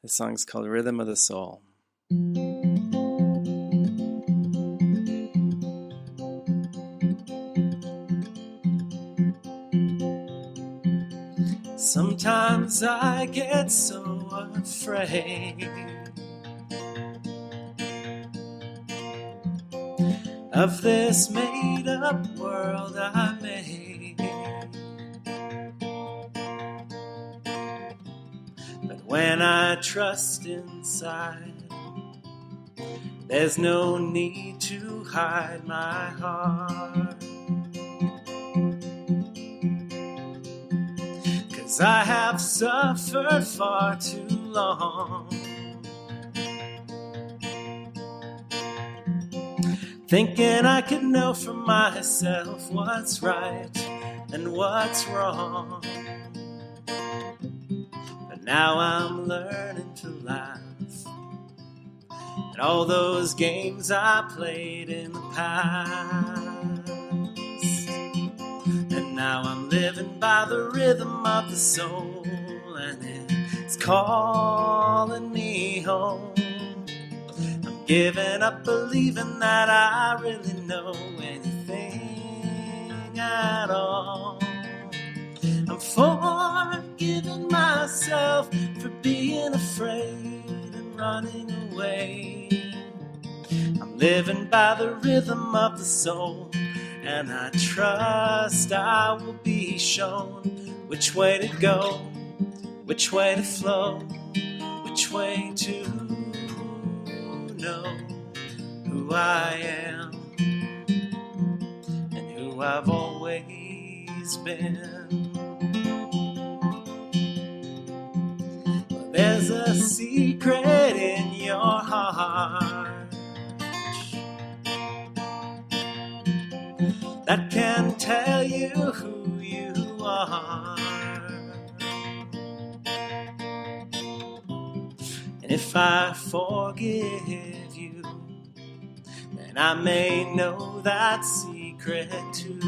This song's called Rhythm of the Soul. Sometimes I get so afraid of this made-up world I made. But when I trust inside, there's no need to hide my heart. 'Cause I have suffered far too long, thinking I could know for myself what's right and what's wrong. But now I'm learning to laugh at all those games I played in the past. And now I'm living by the rhythm of the soul, and it's calling me home. I'm giving up believing that I really know anything at all. I'm forgiving myself for being afraid and running away. I'm living by the rhythm of the soul, and I trust I will be shown which way to go, which way to flow, which way to know who I am and who I've always been. Well, there's a secret in your heart that can tell you who you are. And if I forgive you, then I may know that secret too.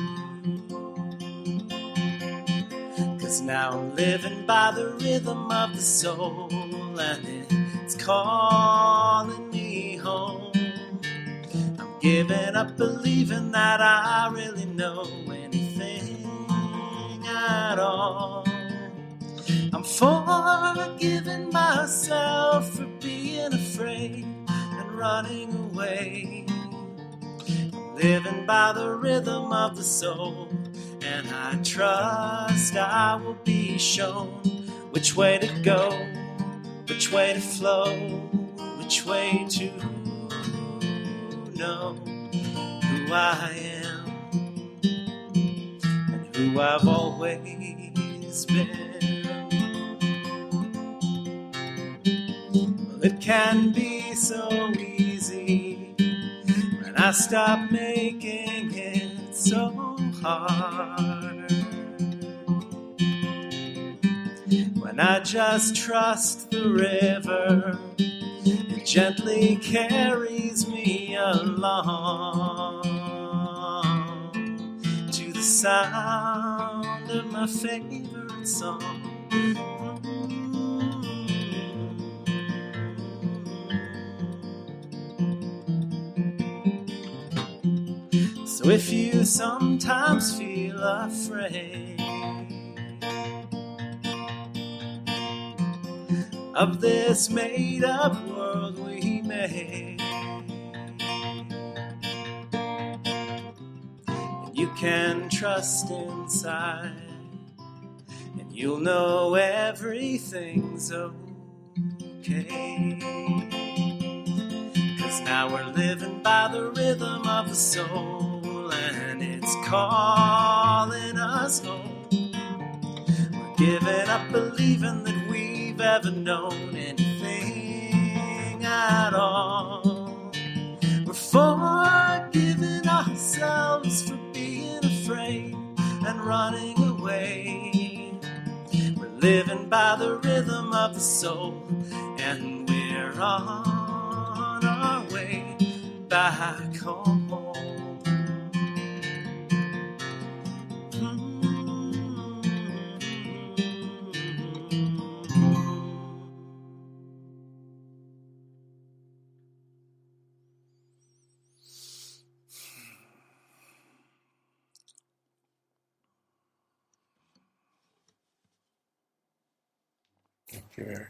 'Cause now I'm living by the rhythm of the soul, and it's calling me home. I'm giving up believing that I really know anything at all. I'm forgiving myself for being afraid and running away. I'm living by the rhythm of the soul, and I trust I will be shown which way to go, which way to flow, which way to know who I am and who I've always been. Well, it can be so easy when I stop making it so hard, when I just trust the river, it gently carries me along to the sound of my favorite song. So if you sometimes feel afraid of this made-up world we made, and you can trust inside, and you'll know everything's okay. 'Cause now we're living by the rhythm of the soul, and it's calling us home. We're giving up believing that we've ever known anything at all. We're forgiving ourselves for being afraid and running away. We're living by the rhythm of the soul, and we're on our way back home. you, Erik.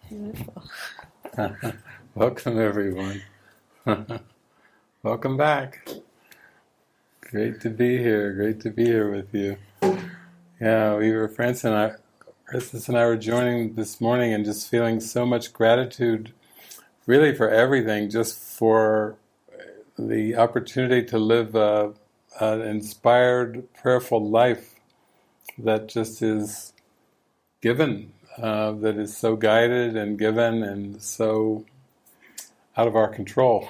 Beautiful. Welcome, everyone. Welcome back. Great to be here. Great to be here with you. Yeah, Frances and I were joining this morning and just feeling so much gratitude, really for everything, just for the opportunity to live an inspired, prayerful life that just is given, that is so guided and given and so out of our control,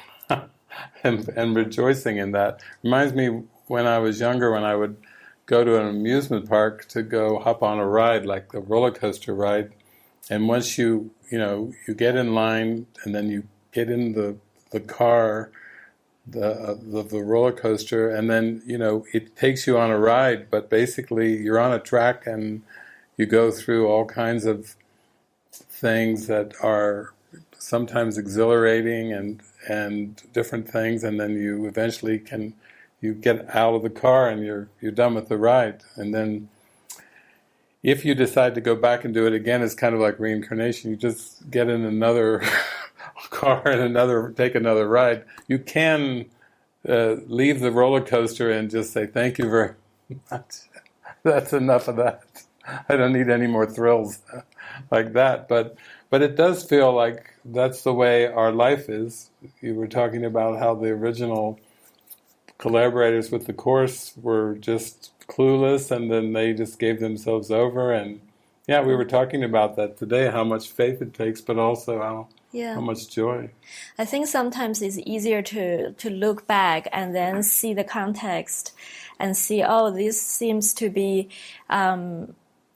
and rejoicing in that. Reminds me when I was younger, when I would go to an amusement park to go hop on a ride, like the roller coaster ride, and once you get in line and then you get in the car, the roller coaster, and then it takes you on a ride, but basically you're on a track and you go through all kinds of things that are sometimes exhilarating and different things, and then you eventually you get out of the car and you're done with the ride. And then if you decide to go back and do it again, it's kind of like reincarnation. You just get in another car and take another ride. You can leave the roller coaster and just say, thank you very much. That's enough of that. I don't need any more thrills like that. But it does feel like that's the way our life is. You were talking about how the original collaborators with the Course were just clueless, and then they just gave themselves over. And yeah, we were talking about that today, how much faith it takes, but also how much joy. I think sometimes it's easier to look back and then see the context and see, this seems to be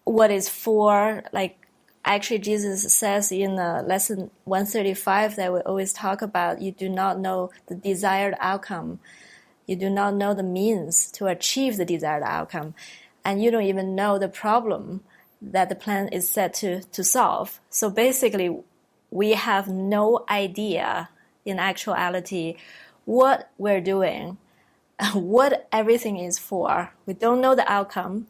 what is for, like actually Jesus says in lesson 135 that we always talk about, you do not know the desired outcome. You do not know the means to achieve the desired outcome. And you don't even know the problem that the plan is set to solve. So basically, we have no idea in actuality what we're doing, what everything is for. We don't know the outcome.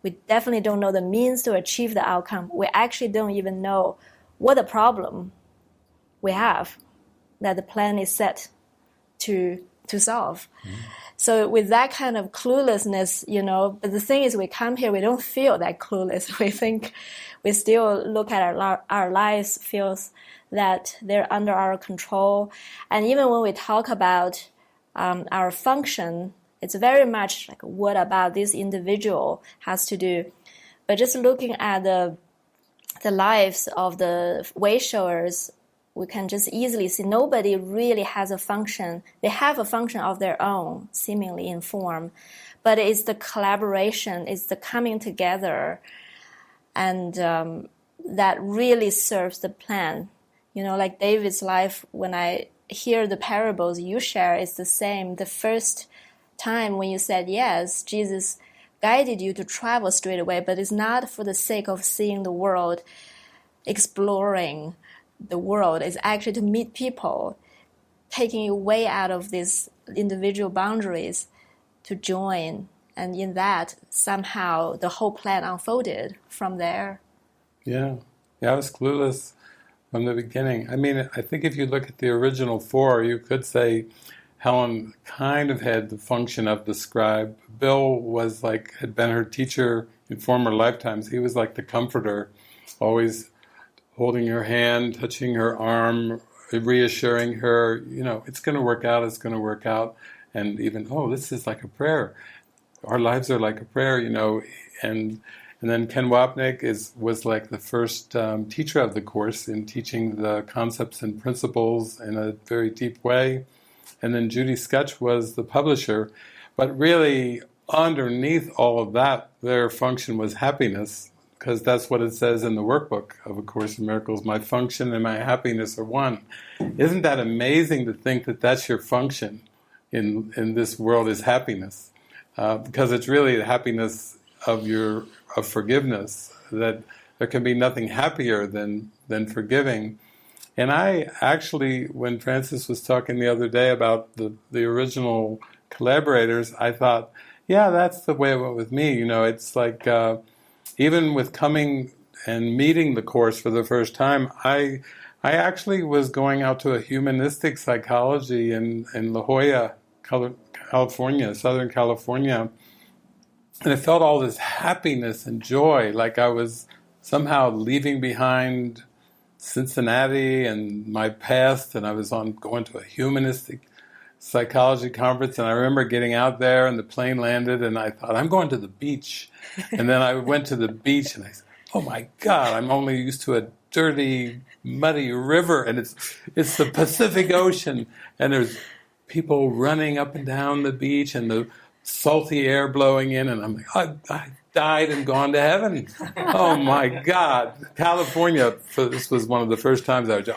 We definitely don't know the means to achieve the outcome. We actually don't even know what the problem we have that the plan is set to solve. Mm-hmm. So with that kind of cluelessness, but the thing is we come here, we don't feel that clueless. We think we still look at our lives, feels that they're under our control. And even when we talk about our function, it's very much like what about this individual has to do. But just looking at the lives of the way showers, we can just easily see nobody really has a function. They have a function of their own, seemingly in form, but it's the collaboration, it's the coming together, and that really serves the plan. Like David's life, when I hear the parables you share, it's the same. The first time when you said yes, Jesus guided you to travel straight away, but it's not for the sake of seeing the world, exploring the world. Is actually to meet people, taking you way out of these individual boundaries to join. And in that, somehow the whole plan unfolded from there. Yeah, I was clueless from the beginning. I mean, I think if you look at the original four, you could say Helen kind of had the function of the scribe. Bill had been her teacher in former lifetimes. He was like the comforter, always holding her hand, touching her arm, reassuring her, it's going to work out, it's going to work out. And even, this is like a prayer. Our lives are like a prayer, And then Ken Wapnick was like the first teacher of the Course in teaching the concepts and principles in a very deep way. And then Judy Skutch was the publisher. But really, underneath all of that, their function was happiness, because that's what it says in the workbook of A Course in Miracles. My function and my happiness are one. Isn't that amazing to think that that's your function in this world, is happiness? Because it's really the happiness of forgiveness, that there can be nothing happier than forgiving. And I actually, when Frances was talking the other day about the original collaborators, I thought, yeah, that's the way it went with me. It's like, even with coming and meeting the Course for the first time, I actually was going out to a humanistic psychology in La Jolla, California, Southern California, and I felt all this happiness and joy, like I was somehow leaving behind Cincinnati and my past, and I was going to a humanistic psychology conference, and I remember getting out there and the plane landed and I thought, I'm going to the beach. And then I went to the beach and I said, oh my God, I'm only used to a dirty, muddy river, and it's the Pacific Ocean, and there's people running up and down the beach and the salty air blowing in, and I'm like, I died and gone to heaven. Oh my God. California, this was one of the first times I was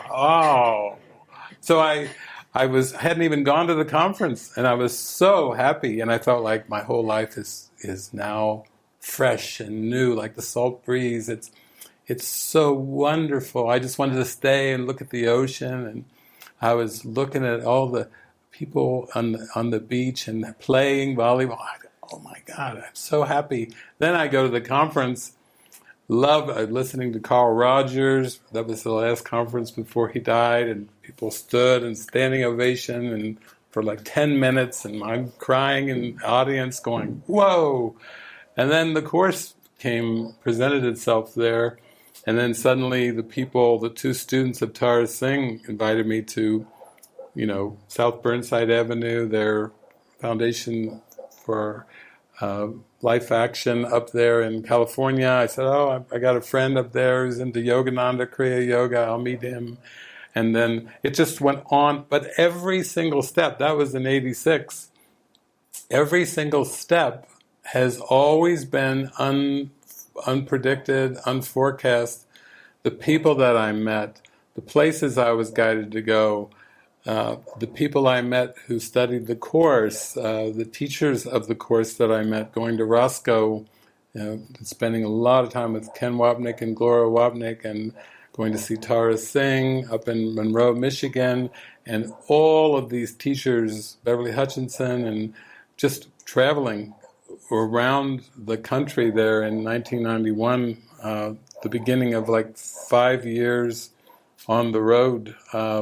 So I hadn't even gone to the conference, and I was so happy, and I felt like my whole life is now fresh and new, like the salt breeze. It's so wonderful. I just wanted to stay and look at the ocean, and I was looking at all the people on the beach and playing volleyball. Oh my God, I'm so happy. Then I go to the conference, love listening to Carl Rogers. That was the last conference before he died, and people stood and standing ovation and for like 10 minutes, and I'm crying in the audience going, whoa. And then the Course presented itself there, and then suddenly the two students of Tara Singh invited me to, South Burnside Avenue, their foundation for Life Action up there in California. I said, I got a friend up there who's into Yogananda Kriya Yoga, I'll meet him. And then it just went on, but every single step, that was in 86, every single step has always been unpredicted, unforecast. The people that I met, the places I was guided to go, the people I met who studied the Course, the teachers of the Course that I met, going to Roscoe, spending a lot of time with Ken Wapnick and Gloria Wapnick, and going to see Tara Singh up in Monroe, Michigan, and all of these teachers, Beverly Hutchinson, and just traveling around the country there in 1991, the beginning of like 5 years on the road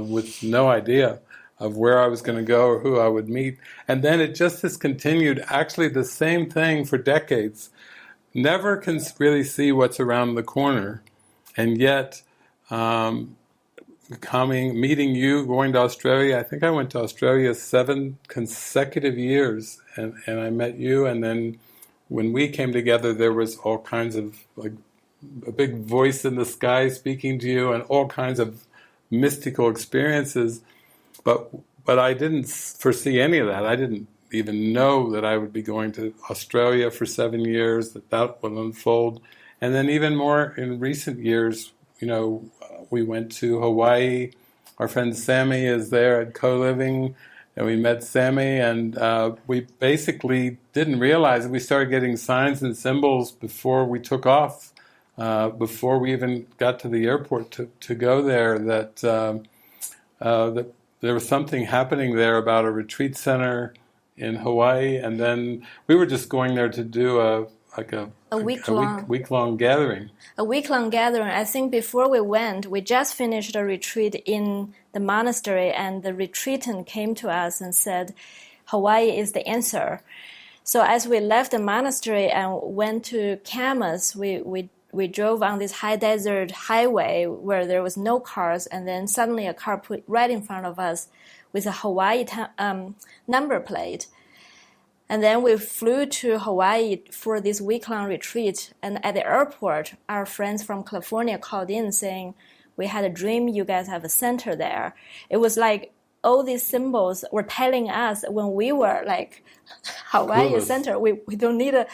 with no idea of where I was going to go or who I would meet. And then it just has continued, actually the same thing for decades. Never can really see what's around the corner. And yet, meeting you, going to Australia, I think I went to Australia 7 consecutive years, and I met you, and then when we came together, there was all kinds of, like, a big voice in the sky speaking to you, and all kinds of mystical experiences, but I didn't foresee any of that. I didn't even know that I would be going to Australia for 7 years, that would unfold. And then even more in recent years, we went to Hawaii. Our friend Sammy is there at co-living, and we met Sammy, and we basically didn't realize it. We started getting signs and symbols before we took off, before we even got to the airport to go there, that there was something happening there about a retreat center in Hawaii, and then we were just going there to do a week-long gathering. A week-long gathering. I think before we went, we just finished a retreat in the monastery, and the retreatant came to us and said, Hawaii is the answer. So as we left the monastery and went to Camas, we drove on this high desert highway where there was no cars, and then suddenly a car put right in front of us with a Hawaii number plate. And then we flew to Hawaii for this week-long retreat. And at the airport, our friends from California called in saying, we had a dream, you guys have a center there. It was like all these symbols were telling us when we were like, Hawaii center, we don't need a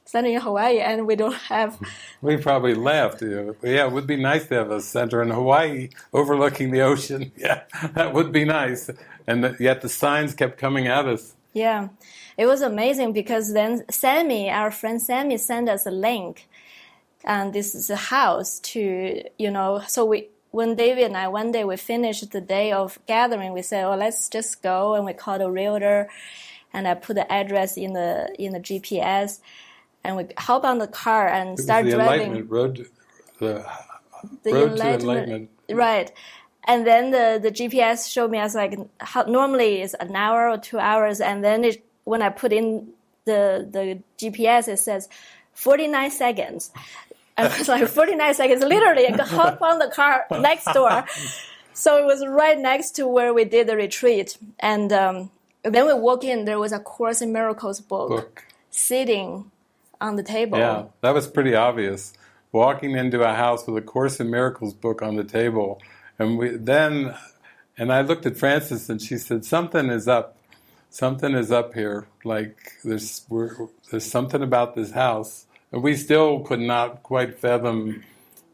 center in Hawaii, and we don't have... We probably laughed. Yeah, it would be nice to have a center in Hawaii overlooking the ocean. Yeah, that would be nice. And yet the signs kept coming at us. Yeah, it was amazing because then Sammy, our friend Sammy, sent us a link, and this is a house to, so when David and I, one day we finished the day of gathering, we said, let's just go, and we called a realtor, and I put the address in the GPS, and we hop on the car and start driving. Enlightenment Road the the road to enlightenment. Right. And then the GPS showed me, I was like, normally it's an hour or 2 hours. And then when I put in the GPS, it says 49 seconds. I was like, 49 seconds, literally, I could hop on the car next door. So it was right next to where we did the retreat. And then we walk in, there was a Course in Miracles book sitting on the table. Yeah, that was pretty obvious. Walking into a house with a Course in Miracles book on the table. And I looked at Frances and she said, something is up. Something is up here. Like there's something about this house. And we still could not quite fathom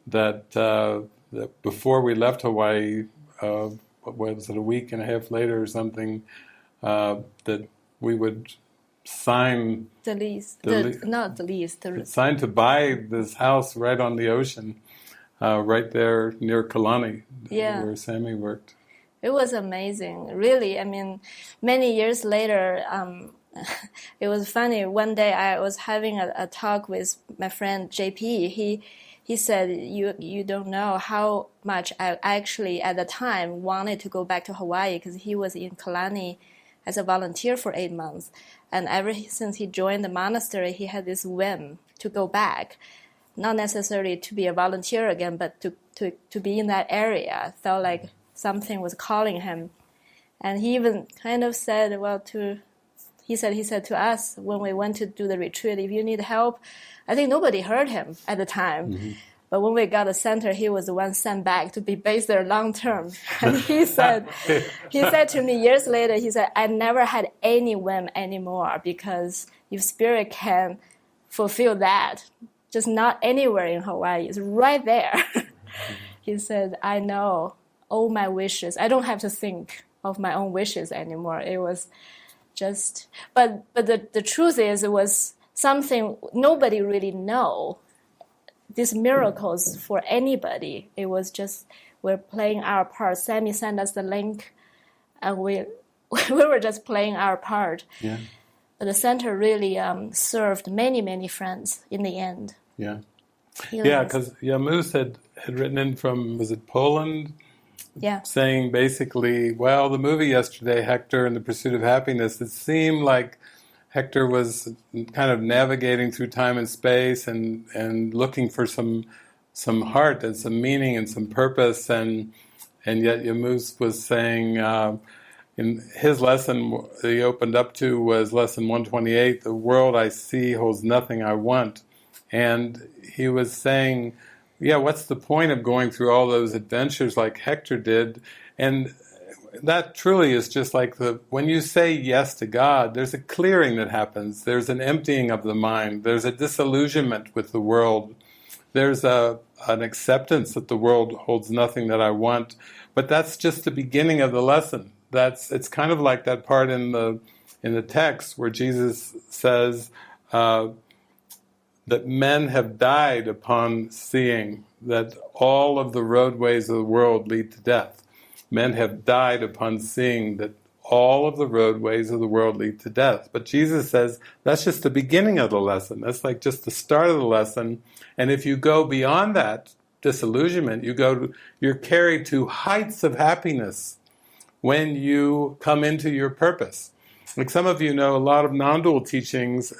that, that before we left Hawaii, what was it, a week and a half later or something, that we would sign the lease. Sign to buy this house right on the ocean. Right there near Kalani, where Sammy worked. It was amazing, really. I mean, many years later, it was funny. One day I was having a talk with my friend JP. He said, you don't know how much I actually at the time wanted to go back to Hawaii, because he was in Kalani as a volunteer for 8 months. And ever since he joined the monastery, he had this whim to go back. Not necessarily to be a volunteer again, but to be in that area. Felt like something was calling him. And he even kind of said, he said to us when we went to do the retreat, if you need help, I think nobody heard him at the time. Mm-hmm. But when we got the center, he was the one sent back to be based there long term. And he said to me years later, he said, I never had any whim anymore, because if spirit can fulfill that, just not anywhere in Hawaii. It's right there. He said, I know all my wishes. I don't have to think of my own wishes anymore. It was just, but the truth is, it was something nobody really know. These miracles for anybody. It was just, we're playing our part. Sammy sent us the link, and we were just playing our part. Yeah. But the center really served many, many friends in the end. Yeah. Yeah, because Yamuz had written in from, was it Poland? Yeah. Saying basically, well, the movie yesterday, Hector and the Pursuit of Happiness, it seemed like Hector was kind of navigating through time and space and looking for some heart and some meaning and some purpose, and yet Yamuz was saying in his lesson he opened up to was lesson 128, the world I see holds nothing I want. And he was saying, yeah, what's the point of going through all those adventures like Hector did? And that truly is just like when you say yes to God, there's a clearing that happens. There's an emptying of the mind. There's a disillusionment with the world. There's an acceptance that the world holds nothing that I want. But that's just the beginning of the lesson. It's kind of like that part in the text where Jesus says, that men have died upon seeing that all of the roadways of the world lead to death. Men have died upon seeing that all of the roadways of the world lead to death. But Jesus says that's just the beginning of the lesson. That's like just the start of the lesson. And if you go beyond that disillusionment, you're carried to heights of happiness when you come into your purpose. Like some of you know, a lot of non-dual teachings,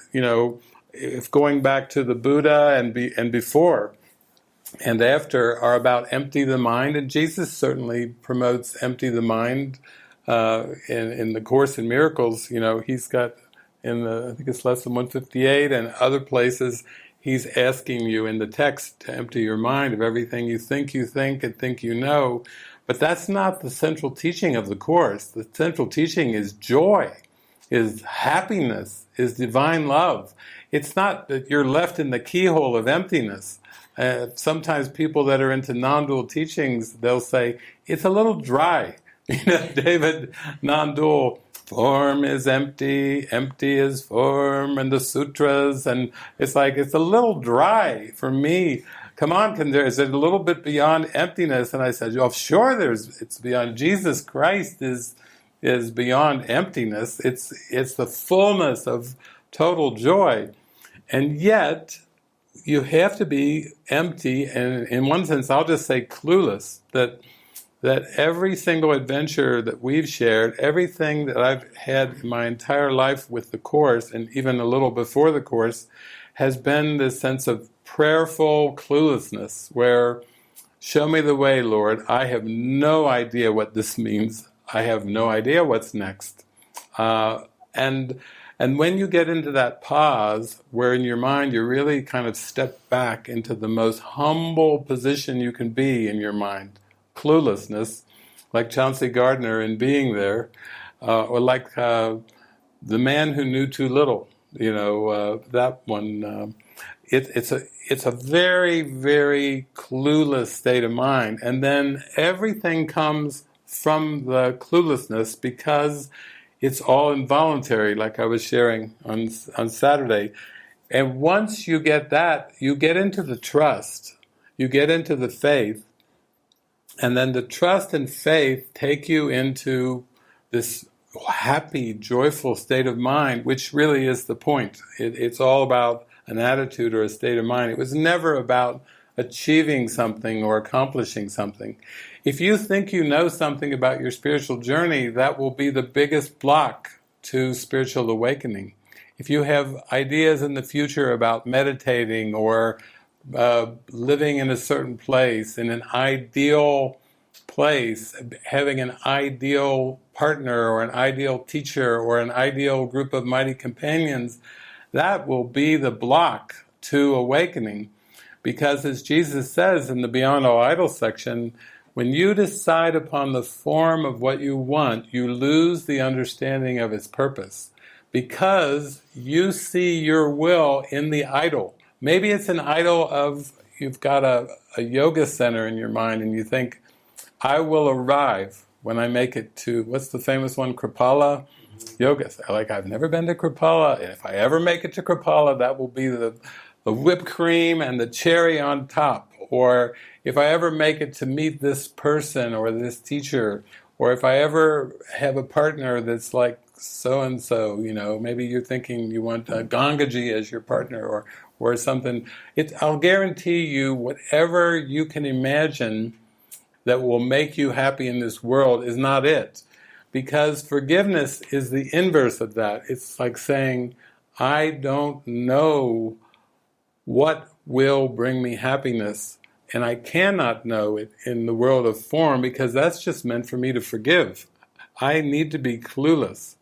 if going back to the Buddha and before and after are about empty the mind, and Jesus certainly promotes empty the mind in the Course in Miracles. He's got I think it's lesson 158 and other places, he's asking you in the text to empty your mind of everything you think and think you know. But that's not the central teaching of the Course. The central teaching is joy, is happiness, is divine love. It's not that you're left in the keyhole of emptiness. Sometimes people that are into non-dual teachings, they'll say, it's a little dry. David, non-dual, form is empty, empty is form, and the sutras, and it's like, it's a little dry for me. Come on, is it a little bit beyond emptiness? And I said, oh, sure, it's beyond. Jesus Christ is beyond emptiness. It's the fullness of total joy. And yet, you have to be empty, and in one sense, I'll just say clueless, that every single adventure that we've shared, everything that I've had in my entire life with the Course, and even a little before the Course, has been this sense of prayerful cluelessness, where, show me the way, Lord. I have no idea what this means. I have no idea what's next. And when you get into that pause, where in your mind you really kind of step back into the most humble position you can be in your mind, cluelessness, like Chauncey Gardner in Being There, or like the man who knew too little, that one. It's a very, very clueless state of mind, and then everything comes from the cluelessness because it's all involuntary, like I was sharing on Saturday. And once you get that, you get into the trust, you get into the faith, and then the trust and faith take you into this happy, joyful state of mind, which really is the point. It's all about an attitude or a state of mind. It was never about achieving something or accomplishing something. If you think you know something about your spiritual journey, that will be the biggest block to spiritual awakening. If you have ideas in the future about meditating or living in a certain place, in an ideal place, having an ideal partner or an ideal teacher or an ideal group of mighty companions, that will be the block to awakening. Because as Jesus says in the Beyond All Idols section, when you decide upon the form of what you want, you lose the understanding of its purpose. Because you see your will in the idol. Maybe it's an idol of, you've got a yoga center in your mind and you think, I will arrive when I make it to, what's the famous one, Kripala? Yoga. Like, I've never been to Kripala, and if I ever make it to Kripala, that will be the whipped cream and the cherry on top. Or if I ever make it to meet this person or this teacher, or if I ever have a partner that's like so-and-so, maybe you're thinking you want Gangaji as your partner or something. I'll guarantee you whatever you can imagine that will make you happy in this world is not it. Because forgiveness is the inverse of that. It's like saying, I don't know what will bring me happiness, and I cannot know it in the world of form because that's just meant for me to forgive. I need to be clueless.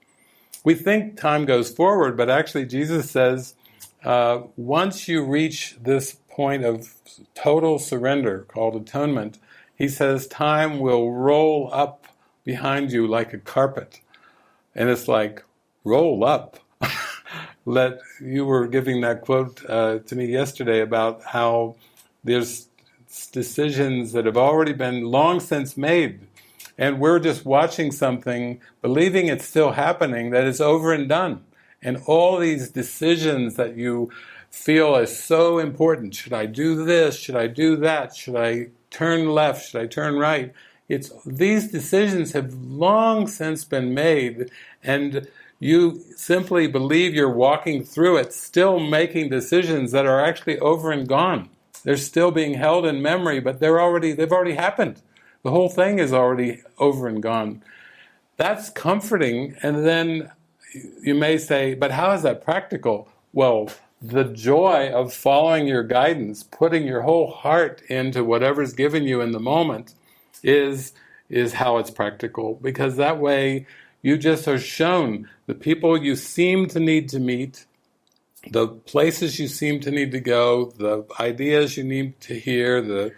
We think time goes forward, but actually Jesus says, once you reach this point of total surrender, called atonement, he says time will roll up behind you like a carpet. And it's like, roll up. You were giving that quote to me yesterday about how there's decisions that have already been long since made, and we're just watching something, believing it's still happening, that is over and done. And all these decisions that you feel as so important, should I do this, should I do that, should I turn left, should I turn right, these decisions have long since been made, and you simply believe you're walking through it, still making decisions that are actually over and gone. They're still being held in memory, but they've already happened. The whole thing is already over and gone. That's comforting, and then you may say, but how is that practical? Well, the joy of following your guidance, putting your whole heart into whatever's given you in the moment, is how it's practical, because that way you just are shown the people you seem to need to meet, the places you seem to need to go, the ideas you need to hear,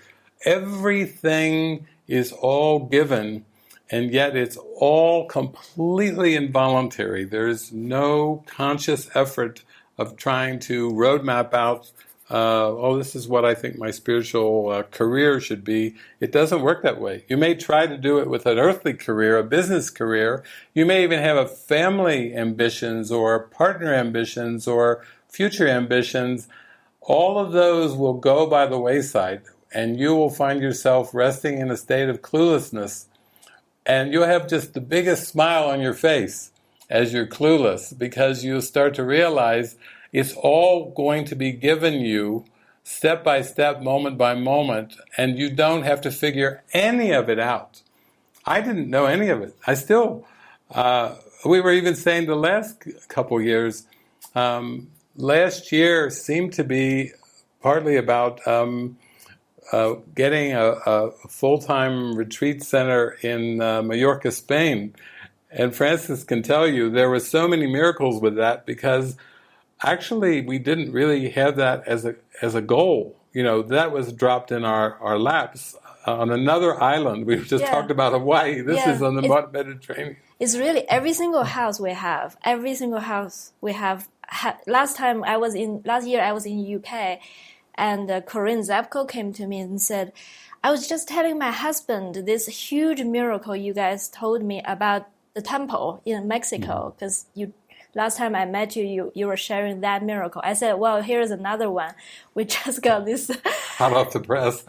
everything is all given, and yet it's all completely involuntary. There's no conscious effort of trying to roadmap out, this is what I think my spiritual career should be. It doesn't work that way. You may try to do it with an earthly career, a business career. You may even have a family ambitions or partner ambitions or future ambitions. All of those will go by the wayside, and you will find yourself resting in a state of cluelessness. And you'll have just the biggest smile on your face as you're clueless, because you start to realize it's all going to be given you step by step, moment by moment, and you don't have to figure any of it out. I didn't know any of it. I still, we were even saying the last couple years, last year seemed to be partly about getting a full-time retreat center in Mallorca, Spain. And Frances can tell you there were so many miracles with that, because actually we didn't really have that as a goal. That was dropped in our laps on another island. We just talked about Hawaii. This is on the Mediterranean. It's really every single house we have. Last year I was in UK, and Corinne Zapko came to me and said, I was just telling my husband this huge miracle you guys told me about the temple in Mexico, because last time I met you were sharing that miracle. I said, well, here's another one. We just got this hot off the press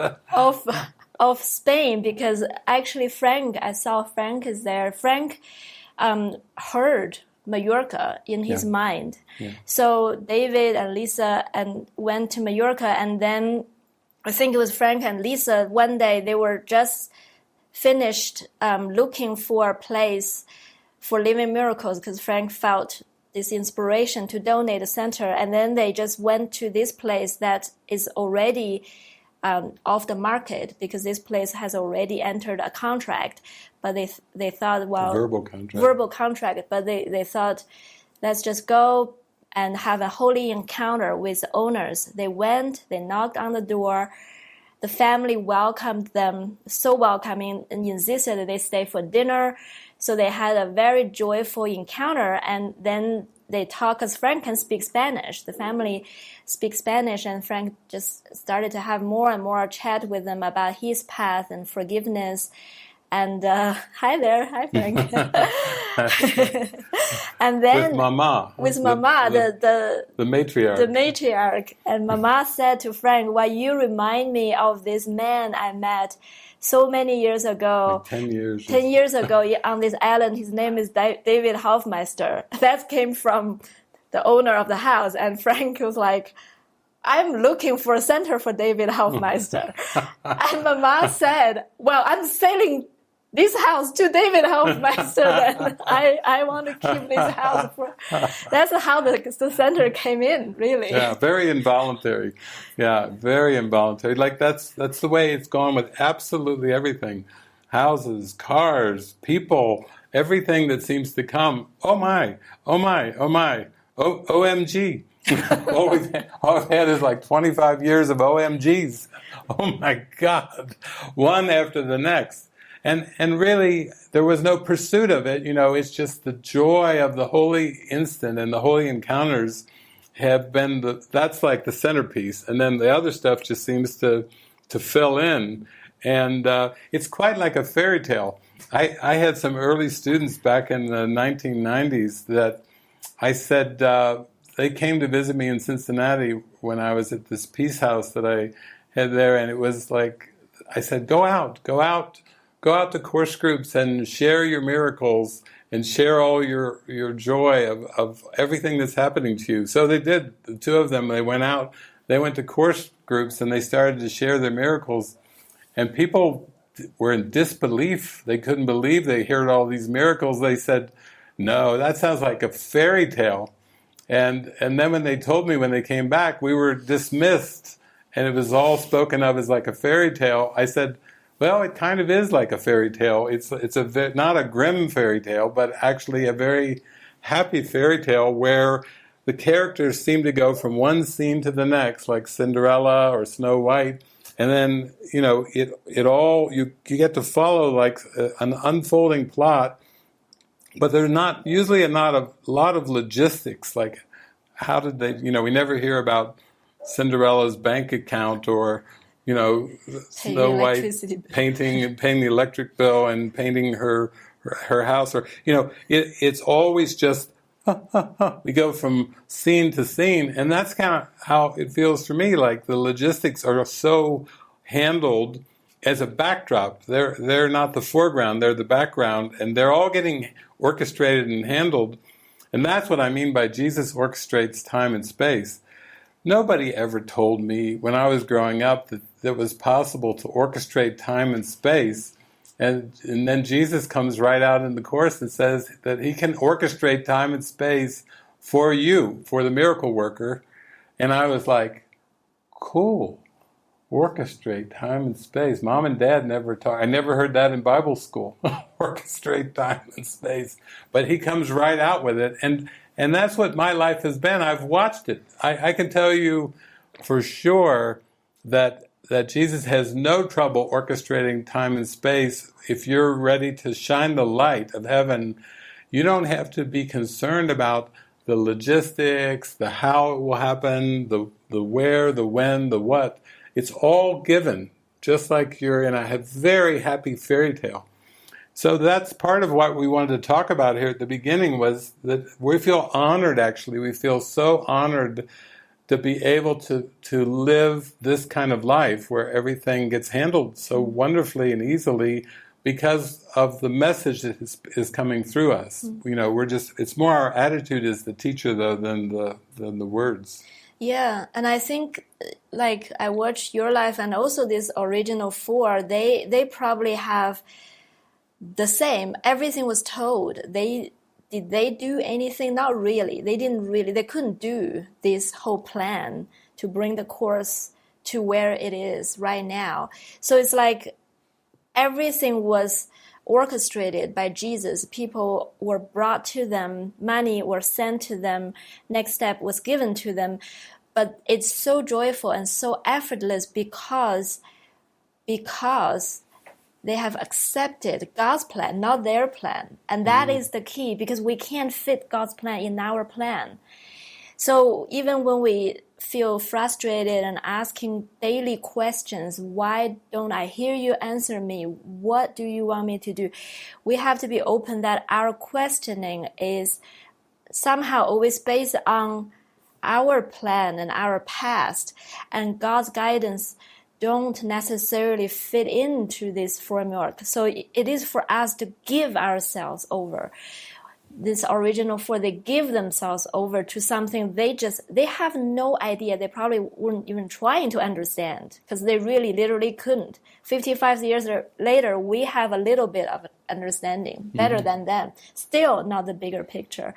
of Spain, because actually I saw Frank is there. Frank heard Mallorca in his mind. Yeah. So David and Lisa went to Mallorca, and then I think it was Frank and Lisa, one day they were just finished looking for a place for Living Miracles, because Frank felt this inspiration to donate a center, and then they just went to this place that is already off the market, because this place has already entered a contract, but they thought, well, verbal contract, but they thought, let's just go and have a holy encounter with the owners. They went, they knocked on the door. The family welcomed them, so welcoming, and insisted that they stay for dinner. So they had a very joyful encounter, and then they talk, because Frank can speak Spanish. The family speaks Spanish, and Frank just started to have more and more chat with them about his path and forgiveness. And hi there, hi Frank. And then with Mama, the matriarch, and Mama said to Frank, "Well, you remind me of this man I met so many years ago, like 10 years ago on this island. His name is David Hoffmeister." That came from the owner of the house, and Frank was like, "I'm looking for a center for David Hoffmeister." And Mama said, "Well, I'm selling this house to David Hoffmeister, and I want to keep this house for." That's how the center came in, really. Yeah, very involuntary. Yeah, very involuntary. Like that's the way it's gone with absolutely everything. Houses, cars, people, everything that seems to come. Oh my, oh my, oh my, OMG. all we've had is like 25 years of OMGs. Oh my God. One after the next. And really, there was no pursuit of it. It's just the joy of the holy instant, and the holy encounters have been that's like the centerpiece. And then the other stuff just seems to fill in. And it's quite like a fairy tale. I had some early students back in the 1990s that I said, they came to visit me in Cincinnati when I was at this peace house that I had there. And it was like, I said, go out to course groups and share your miracles and share all your joy of everything that's happening to you. So they did. The two of them, they went to course groups, and they started to share their miracles. And people were in disbelief. They couldn't believe they heard all these miracles. They said, no, that sounds like a fairy tale. And then when they told me when they came back, we were dismissed, and it was all spoken of as like a fairy tale. I said, well, it kind of is like a fairy tale. It's not a grim fairy tale, but actually a very happy fairy tale where the characters seem to go from one scene to the next, like Cinderella or Snow White, and then it all you get to follow like an unfolding plot. But there's usually not a lot of logistics, like how did they? We never hear about Cinderella's bank account or Snow White paying the electric bill and painting her house, or it's always just we go from scene to scene, and that's kind of how it feels for me. Like the logistics are so handled as a backdrop. They're not the foreground; they're the background, and they're all getting orchestrated and handled. And that's what I mean by Jesus orchestrates time and space. nobody ever told me when I was growing up that it was possible to orchestrate time and space. And then Jesus comes right out in the Course and says that he can orchestrate time and space for you, for the miracle worker. And I was like, cool, orchestrate time and space. Mom and Dad never taught, I never heard that in Bible school, orchestrate time and space. But he comes right out with it. And that's what my life has been. I've watched it. I can tell you for sure that Jesus has no trouble orchestrating time and space. If you're ready to shine the light of heaven, you don't have to be concerned about the logistics, the how it will happen, the where, the when, the what. It's all given, just like you're in a very happy fairy tale. So that's part of what we wanted to talk about here at the beginning, was that we feel honored, actually. We feel so honored to be able to live this kind of life where everything gets handled so wonderfully and easily because of the message that is coming through us. You know, it's more our attitude as the teacher, though, than the words. Yeah, and I think, like, I watched your life and also this original four, they probably have the same. Everything was told. Did they do anything? Not really. They didn't really. They couldn't do this whole plan to bring the Course to where it is right now. So it's like everything was orchestrated by Jesus. People were brought to them. Money were sent to them. Next step was given to them. But it's so joyful and so effortless because they have accepted God's plan, not their plan. And that is the key, because we can't fit God's plan in our plan. So even when we feel frustrated and asking daily questions, why don't I hear you answer me? What do you want me to do? We have to be open that our questioning is somehow always based on our plan and our past, and God's guidance don't necessarily fit into this framework. So it is for us to give ourselves over. This original four, they give themselves over to something they have no idea. They probably weren't even trying to understand, because they really literally couldn't. 55 years later, we have a little bit of understanding, better than them. Still not the bigger picture.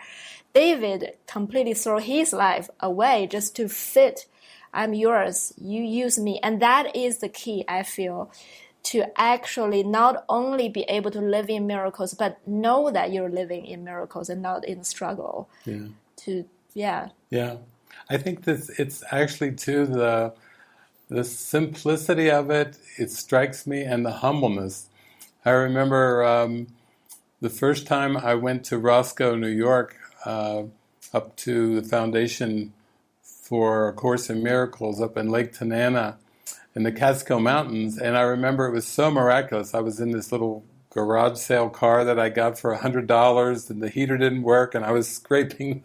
David completely threw his life away just to fit, I'm yours, you use me. And that is the key, I feel, to actually not only be able to live in miracles, but know that you're living in miracles and not in struggle. Yeah. I think it's actually too the simplicity of it. It strikes me, and the humbleness. I remember the first time I went to Roscoe, New York, up to the Foundation for A Course in Miracles up in Lake Tanana in the Catskill Mountains, and I remember it was so miraculous. I was in this little garage sale car that I got for $100, and the heater didn't work, and I was scraping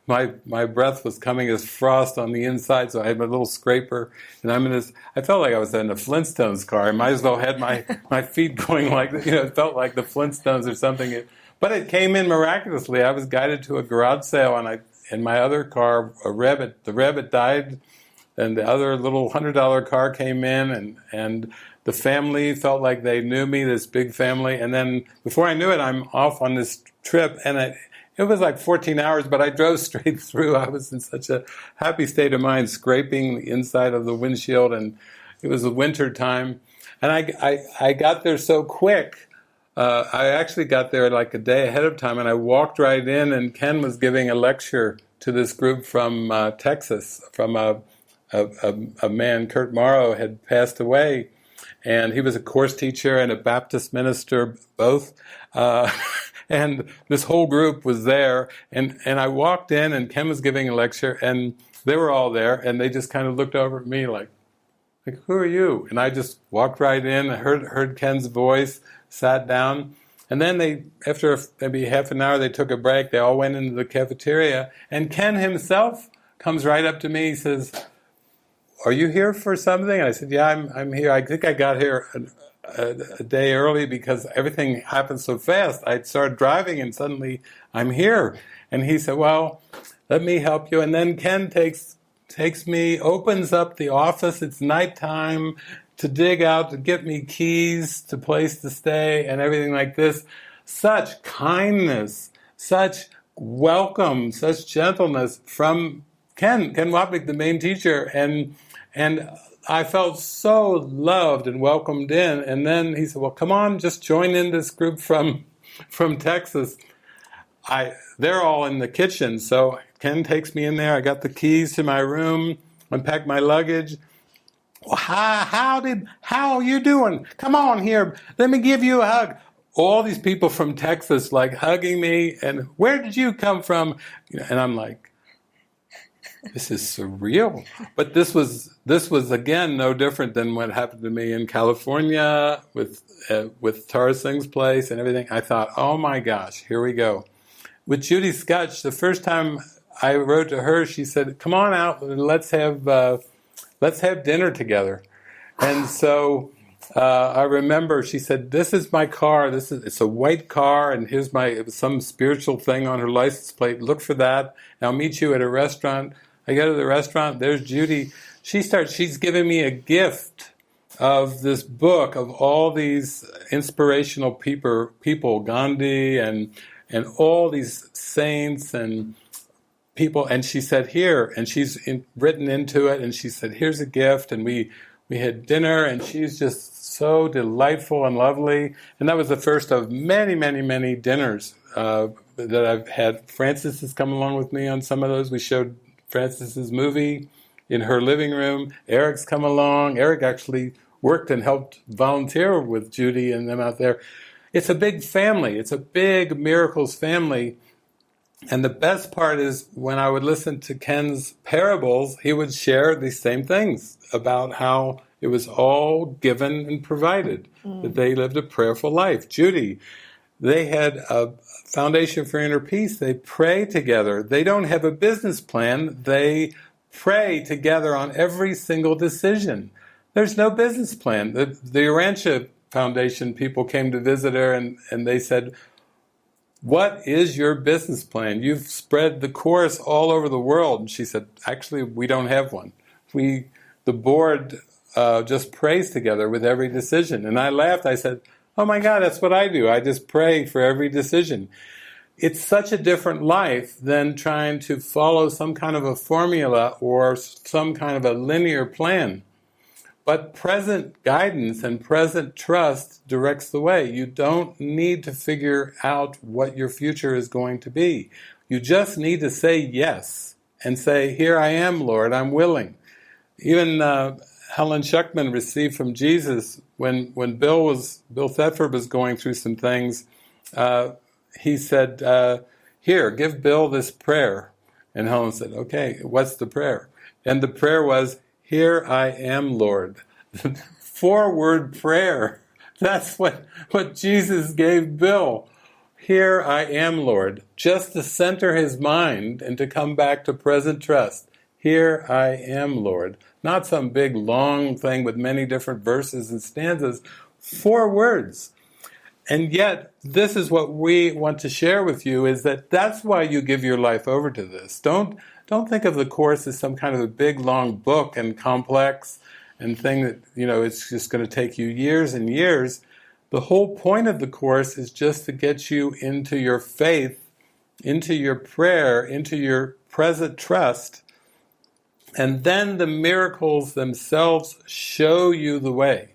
my breath was coming as frost on the inside, so I had my little scraper, and I felt like I was in a Flintstones car. I might as well had my feet going like, it felt like the Flintstones or something. But it came in miraculously. I was guided to a garage sale, and in my other car, the rabbit died, and the other little $100 car came in, and the family felt like they knew me, this big family. And then before I knew it, I'm off on this trip, and it was like 14 hours, but I drove straight through. I was in such a happy state of mind, scraping the inside of the windshield, and it was the winter time. And I got there so quick. I actually got there like a day ahead of time, and I walked right in, and Ken was giving a lecture to this group from Texas, from a man, Kurt Morrow, had passed away, and he was a Course teacher and a Baptist minister, both. And this whole group was there, and I walked in, and Ken was giving a lecture, and they were all there, and they just kind of looked over at me like, who are you? And I just walked right in, I heard Ken's voice, sat down, and then after maybe half an hour, they took a break. They all went into the cafeteria, and Ken himself comes right up to me. He says, "Are you here for something?" And I said, "Yeah, I'm here. I think I got here a day early because everything happened so fast. I started driving, and suddenly I'm here." And he said, "Well, let me help you." And then Ken takes takes me, opens up the office, it's nighttime, to dig out, to get me keys to place to stay and everything like this. Such kindness, such welcome, such gentleness from Ken Wapnick, the main teacher, and I felt so loved and welcomed in. And then he said, well, come on, just join in this group from Texas. They're all in the kitchen, so Ken takes me in there. I got the keys to my room, unpacked my luggage. Well, how are you doing? Come on here, let me give you a hug. All these people from Texas like hugging me, and where did you come from? And I'm like, this is surreal. But this was again no different than what happened to me in California with Tara Singh's place and everything. I thought, oh my gosh, here we go. With Judy Scutch, the first time I wrote to her, she said, come on out, let's have dinner together. And so I remember she said, this is my car, it's a white car, and here's it was some spiritual thing on her license plate, look for that, and I'll meet you at a restaurant. I go to the restaurant, there's Judy. She's giving me a gift of this book of all these inspirational people, Gandhi and all these saints and people, and she said, here, and she's written into it, and she said, here's a gift, and we had dinner, and she's just so delightful and lovely, and that was the first of many, many, many dinners that I've had. Frances has come along with me on some of those. We showed Frances's movie in her living room. Erik's come along. Erik actually worked and helped volunteer with Judy and them out there. It's a big family. It's a big miracles family. And the best part is when I would listen to Ken's parables, he would share these same things about how it was all given and provided, that they lived a prayerful life. Judy, they had a Foundation for Inner Peace. They pray together. They don't have a business plan. They pray together on every single decision. There's no business plan. The Urantia Foundation people came to visit her and they said, what is your business plan? You've spread the Course all over the world. And she said, actually, we don't have one. The board just prays together with every decision. And I laughed. I said, oh my God, that's what I do. I just pray for every decision. It's such a different life than trying to follow some kind of a formula or some kind of a linear plan. But present guidance and present trust directs the way. You don't need to figure out what your future is going to be. You just need to say yes and say, here I am, Lord, I'm willing. Even Helen Schuckman received from Jesus when Bill Thetford was going through some things. He said, here, give Bill this prayer. And Helen said, okay, what's the prayer? And the prayer was, here I am, Lord. 4-word prayer. That's what Jesus gave Bill. Here I am, Lord. Just to center his mind and to come back to present trust. Here I am, Lord. Not some big long thing with many different verses and stanzas. 4 words. And yet, this is what we want to share with you, is that's why you give your life over to this. Don't think of the Course as some kind of a big, long book and complex and thing that, it's just going to take you years and years. The whole point of the Course is just to get you into your faith, into your prayer, into your present trust, and then the miracles themselves show you the way.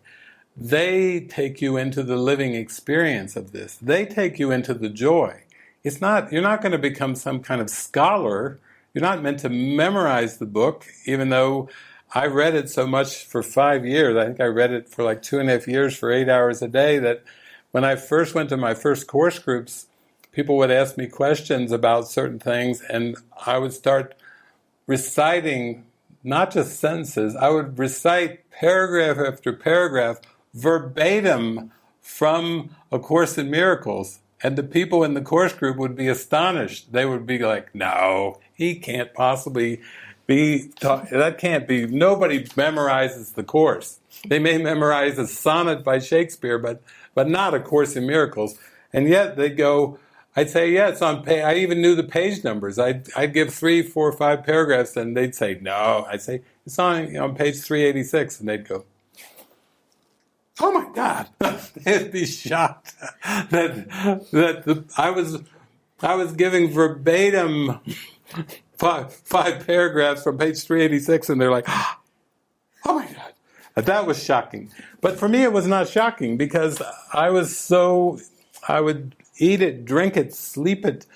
They take you into the living experience of this. They take you into the joy. You're not going to become some kind of scholar. You're not meant to memorize the book, even though I read it so much for 5 years. I think I read it for like 2.5 years for 8 hours a day, that when I first went to my first course groups, people would ask me questions about certain things, and I would start reciting not just sentences. I would recite paragraph after paragraph verbatim from A Course in Miracles, and the people in the course group would be astonished. They would be like, no, he can't possibly be, that can't be, nobody memorizes the Course. They may memorize a sonnet by Shakespeare, but not A Course in Miracles. And yet they go, I'd say, yeah, it's on page. I even knew the page numbers. I'd give 3, 4, 5 paragraphs, and they'd say, no. I'd say, it's on page 386, and they'd go, oh my God! They'd be shocked that I was giving verbatim five paragraphs from page 386, and they're like, oh my God! That was shocking. But for me, it was not shocking because I would eat it, drink it, sleep it.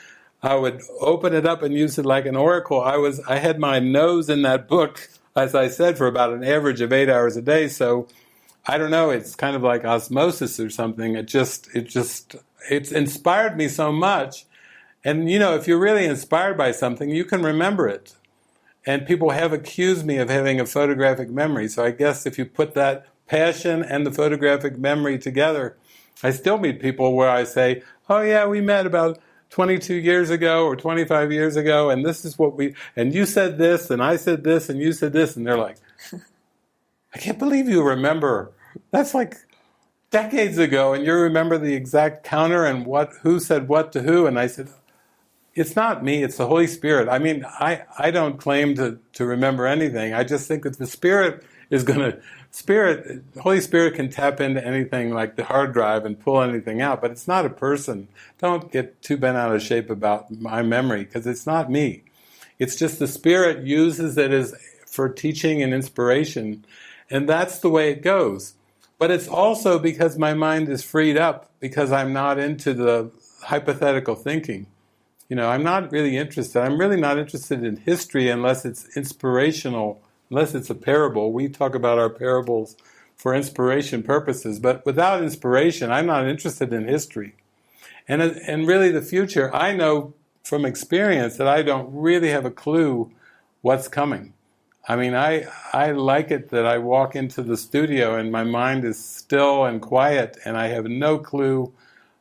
I would open it up and use it like an oracle. I had my nose in that book, as I said, for about an average of 8 hours a day. So I don't know, it's kind of like osmosis or something. It's inspired me so much. And if you're really inspired by something, you can remember it. And people have accused me of having a photographic memory. So I guess if you put that passion and the photographic memory together, I still meet people where I say, oh yeah, we met about 22 years ago or 25 years ago, and this is and you said this, and I said this, and you said this, and they're like, I can't believe you remember. That's like decades ago, and you remember the exact counter and who said what to who, and I said, it's not me, it's the Holy Spirit. I mean, I don't claim to remember anything. I just think that the Spirit is Holy Spirit can tap into anything like the hard drive and pull anything out, but it's not a person. Don't get too bent out of shape about my memory, because it's not me. It's just the Spirit uses it as for teaching and inspiration, and that's the way it goes. But it's also because my mind is freed up, because I'm not into the hypothetical thinking. I'm not really interested. I'm really not interested in history unless it's inspirational, unless it's a parable. We talk about our parables for inspiration purposes, but without inspiration, I'm not interested in history. And really the future, I know from experience that I don't really have a clue what's coming. I mean, I like it that I walk into the studio and my mind is still and quiet and I have no clue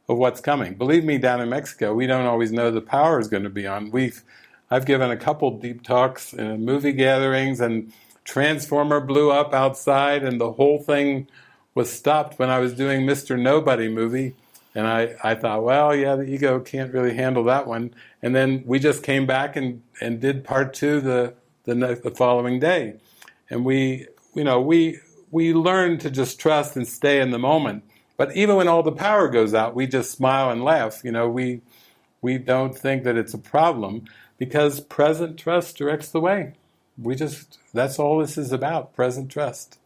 of what's coming. Believe me, down in Mexico, we don't always know the power is going to be on. I've given a couple deep talks in movie gatherings, and Transformer blew up outside, and the whole thing was stopped when I was doing Mr. Nobody movie. And I thought, well, yeah, the ego can't really handle that one. And then we just came back and did part 2 the following day. And we learned to just trust and stay in the moment. But even when all the power goes out, we just smile and laugh. We don't think that it's a problem, because present trust directs the way. That's all this is about, present trust.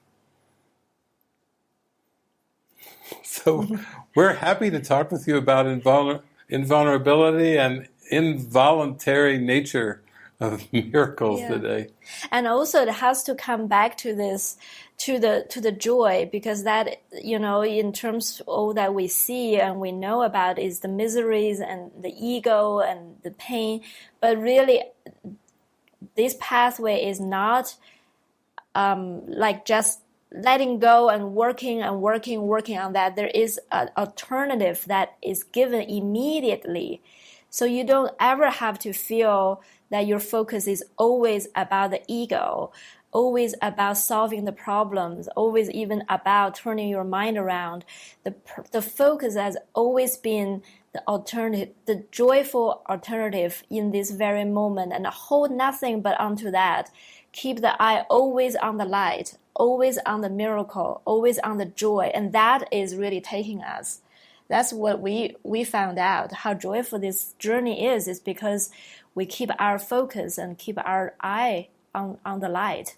So we're happy to talk with you about invulnerability and involuntary nature of miracles today. And also it has to come back to this, to the joy, because that, in terms of all that we see and we know about is the miseries and the ego and the pain, but really this pathway is not like just letting go and working on that. There is an alternative that is given immediately. So you don't ever have to feel that your focus is always about the ego, always about solving the problems, always even about turning your mind around. The focus has always been the alternative, the joyful alternative in this very moment, and hold nothing but onto that. Keep the eye always on the light, always on the miracle, always on the joy, and that is really taking us. That's what we found out, how joyful this journey is because we keep our focus and keep our eye on the light.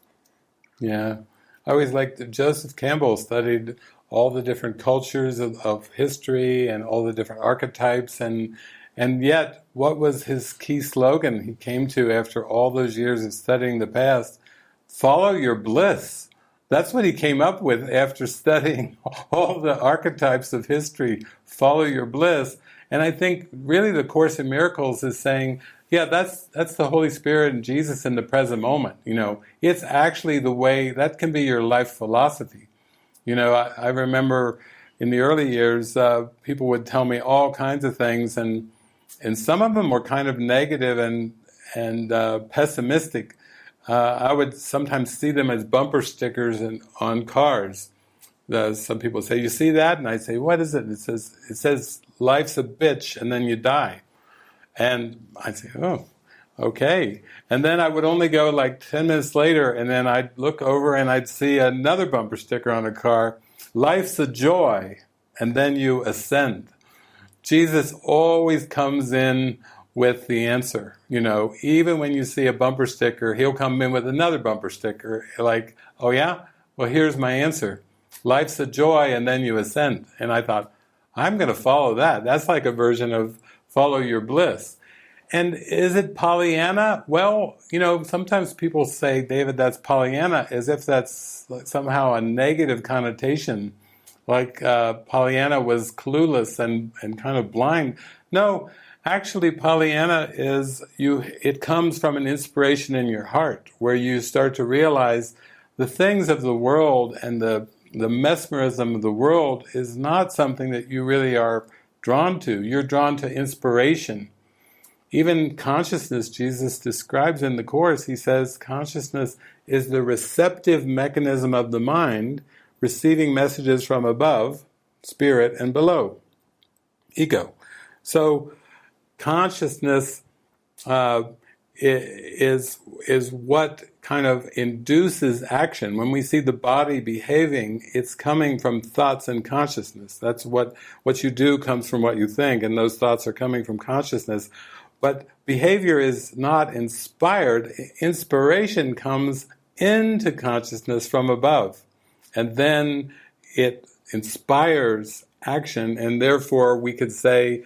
Yeah. I always liked that Joseph Campbell studied all the different cultures of history and all the different archetypes, and yet what was his key slogan he came to after all those years of studying the past? Follow your bliss. That's what he came up with after studying all the archetypes of history. Follow your bliss. And I think really the Course in Miracles is saying, yeah, that's the Holy Spirit and Jesus in the present moment. It's actually the way, that can be your life philosophy. I remember in the early years, people would tell me all kinds of things, and some of them were kind of negative and pessimistic. I would sometimes see them as bumper stickers on cars. Some people say, "You see that?" And I say, "What is it?" It says, "Life's a bitch, and then you die." And I'd say, oh, okay. And then I would only go like 10 minutes later, and then I'd look over and I'd see another bumper sticker on a car, life's a joy, and then you ascend. Jesus always comes in with the answer. Even when you see a bumper sticker, he'll come in with another bumper sticker, like, oh yeah? Well, here's my answer. Life's a joy, and then you ascend. And I thought, I'm going to follow that. That's like a version of follow your bliss. And is it Pollyanna? Well, sometimes people say, David, that's Pollyanna, as if that's somehow a negative connotation, like Pollyanna was clueless and kind of blind. No, actually Pollyanna it comes from an inspiration in your heart, where you start to realize the things of the world and the mesmerism of the world is not something that you really are drawn to. You're drawn to inspiration. Even consciousness, Jesus describes in the Course, he says consciousness is the receptive mechanism of the mind, receiving messages from above, spirit, and below, ego. So consciousness is what kind of induces action. When we see the body behaving, it's coming from thoughts and consciousness. That's what you do comes from what you think, and those thoughts are coming from consciousness. But behavior is not inspired. Inspiration comes into consciousness from above, and then it inspires action, and therefore we could say,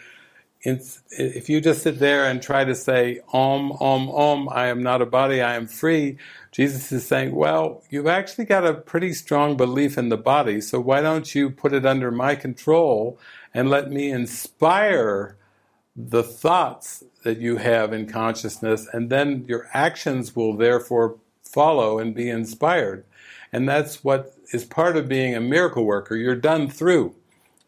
if you just sit there and try to say, Om, Om, Om, I am not a body, I am free, Jesus is saying, well, you've actually got a pretty strong belief in the body, so why don't you put it under my control and let me inspire the thoughts that you have in consciousness, and then your actions will therefore follow and be inspired. And that's what is part of being a miracle worker. You're done through.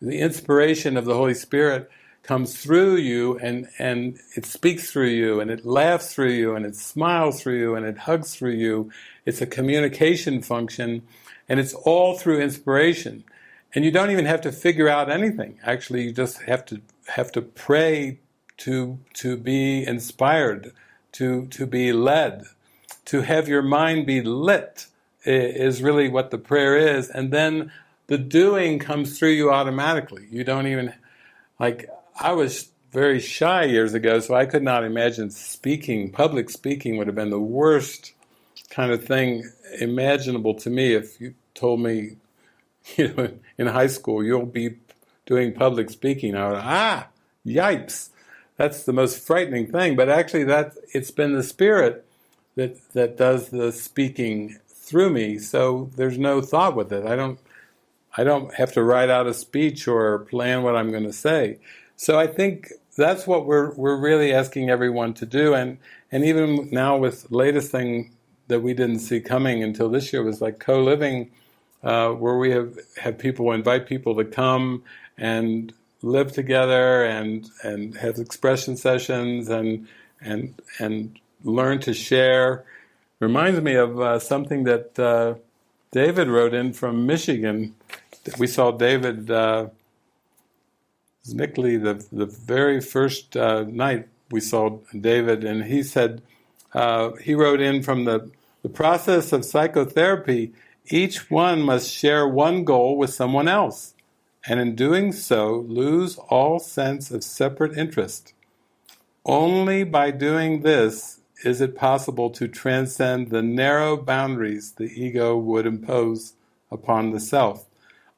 The inspiration of the Holy Spirit comes through you, and it speaks through you, and it laughs through you, and it smiles through you, and it hugs through you. It's a communication function, and it's all through inspiration. And you don't even have to figure out anything. Actually, you just have to pray to be inspired, to be led, to have your mind be lit is really what the prayer is. And then the doing comes through you automatically. You don't even, I was very shy years ago, so I could not imagine speaking. Public speaking would have been the worst kind of thing imaginable to me. If you told me, in high school, you'll be doing public speaking, I would, yipes, that's the most frightening thing. But actually, it's been the Spirit that does the speaking through me. So there's no thought with it. I don't have to write out a speech or plan what I'm going to say. So I think that's what we're really asking everyone to do. And even now with the latest thing that we didn't see coming until this year was like co-living, where we have people invite people to come and live together and have expression sessions and learn to share. Reminds me of something that David wrote in from Michigan. We saw David Znickley the very first night we saw David, and he said, he wrote in from the process of psychotherapy, each one must share one goal with someone else, and in doing so lose all sense of separate interest. Only by doing this is it possible to transcend the narrow boundaries the ego would impose upon the self.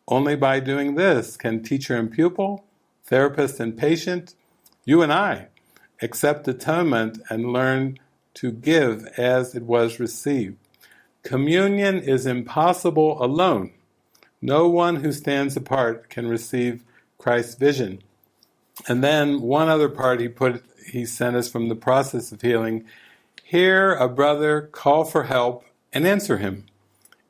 Only by doing this can teacher and pupil, therapist and patient, you and I, accept atonement and learn to give as it was received. Communion is impossible alone. No one who stands apart can receive Christ's vision. And then one other part he sent us from the process of healing. Hear a brother call for help and answer him.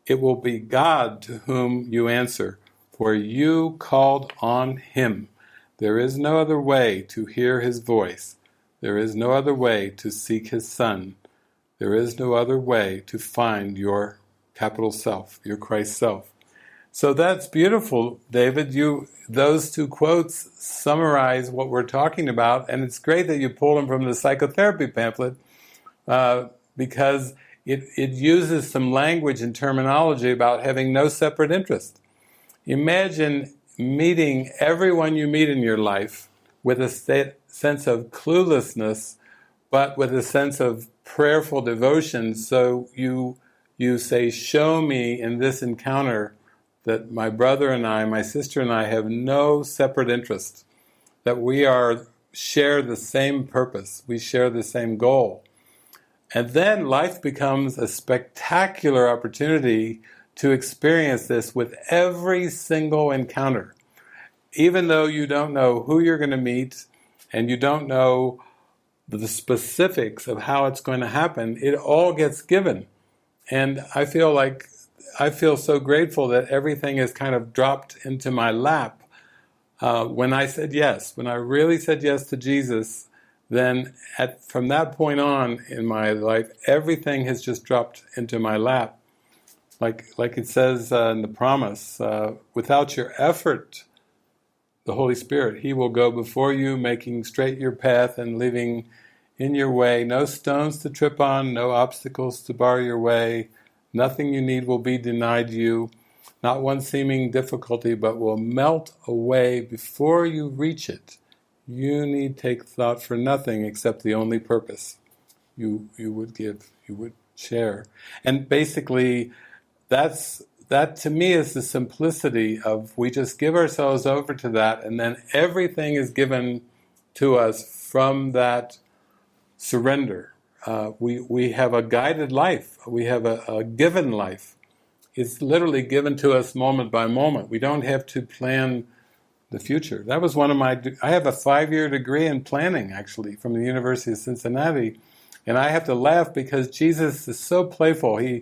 It will be God to whom you answer, for you called on him. There is no other way to hear his voice. There is no other way to seek his Son. There is no other way to find your capital self, your Christ self. So that's beautiful, David. Those two quotes summarize what we're talking about, and it's great that you pull them from the psychotherapy pamphlet because it uses some language and terminology about having no separate interest. Imagine meeting everyone you meet in your life with a sense of cluelessness, but with a sense of prayerful devotion. So you say, show me in this encounter that my brother and I, my sister and I have no separate interest, that we share the same purpose, we share the same goal. And then life becomes a spectacular opportunity to experience this with every single encounter. Even though you don't know who you're going to meet and you don't know the specifics of how it's going to happen, it all gets given. And I feel so grateful that everything is kind of dropped into my lap. When I said yes, when I really said yes to Jesus, then from that point on in my life, everything has just dropped into my lap. Like it says in the promise, without your effort, the Holy Spirit, He will go before you, making straight your path and leaving in your way no stones to trip on, no obstacles to bar your way. Nothing you need will be denied you, not one seeming difficulty, but will melt away before you reach it. You need take thought for nothing except the only purpose you would give, you would share. And basically, that to me is the simplicity of we just give ourselves over to that, and then everything is given to us from that surrender. We have a guided life. We have a given life. It's literally given to us moment by moment. We don't have to plan the future. That was one of I have a 5-year degree in planning, actually, from the University of Cincinnati, and I have to laugh because Jesus is so playful. I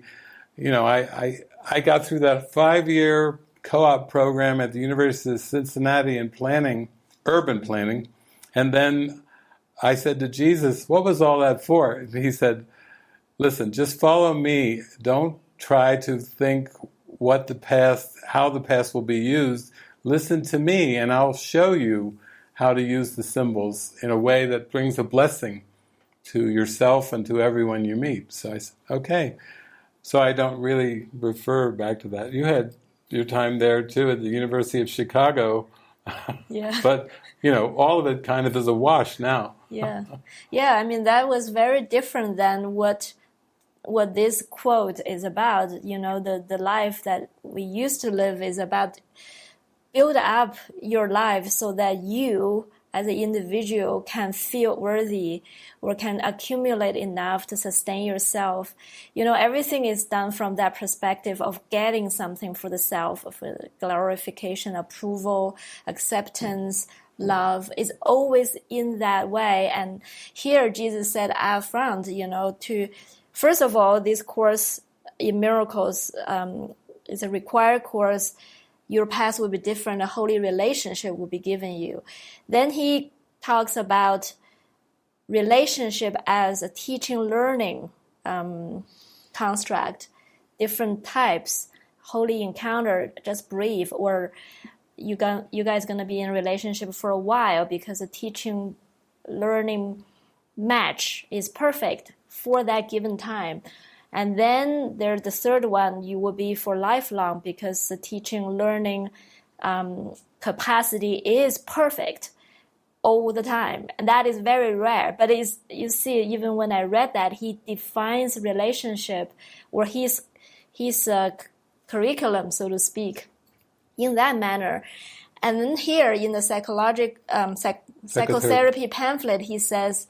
got through that 5-year co-op program at the University of Cincinnati in planning, urban planning, and then I said to Jesus, what was all that for? And He said, listen, just follow me. Don't try to think how the past will be used. Listen to me and I'll show you how to use the symbols in a way that brings a blessing to yourself and to everyone you meet. So I said, okay. So I don't really refer back to that. You had your time there too at the University of Chicago. Yeah. But, all of it kind of is a wash now. Yeah. Yeah, I mean, that was very different than what this quote is about. The life that we used to live is about build up your life so that you, as an individual, can feel worthy or can accumulate enough to sustain yourself. Everything is done from that perspective of getting something for the self, for glorification, approval, acceptance, love. Is always in that way. And here Jesus said up front, first of all, this course in miracles is a required course. Your path will be different. A holy relationship will be given you. Then he talks about relationship as a teaching-learning construct, different types, holy encounter, just brief, or you guys going to be in a relationship for a while because a teaching-learning match is perfect for that given time. And then there's the third one, you will be for lifelong because the teaching, learning capacity is perfect all the time. And that is very rare. But you see, even when I read that, he defines relationship or his curriculum, so to speak, in that manner. And then here in the psychotherapy pamphlet, he says,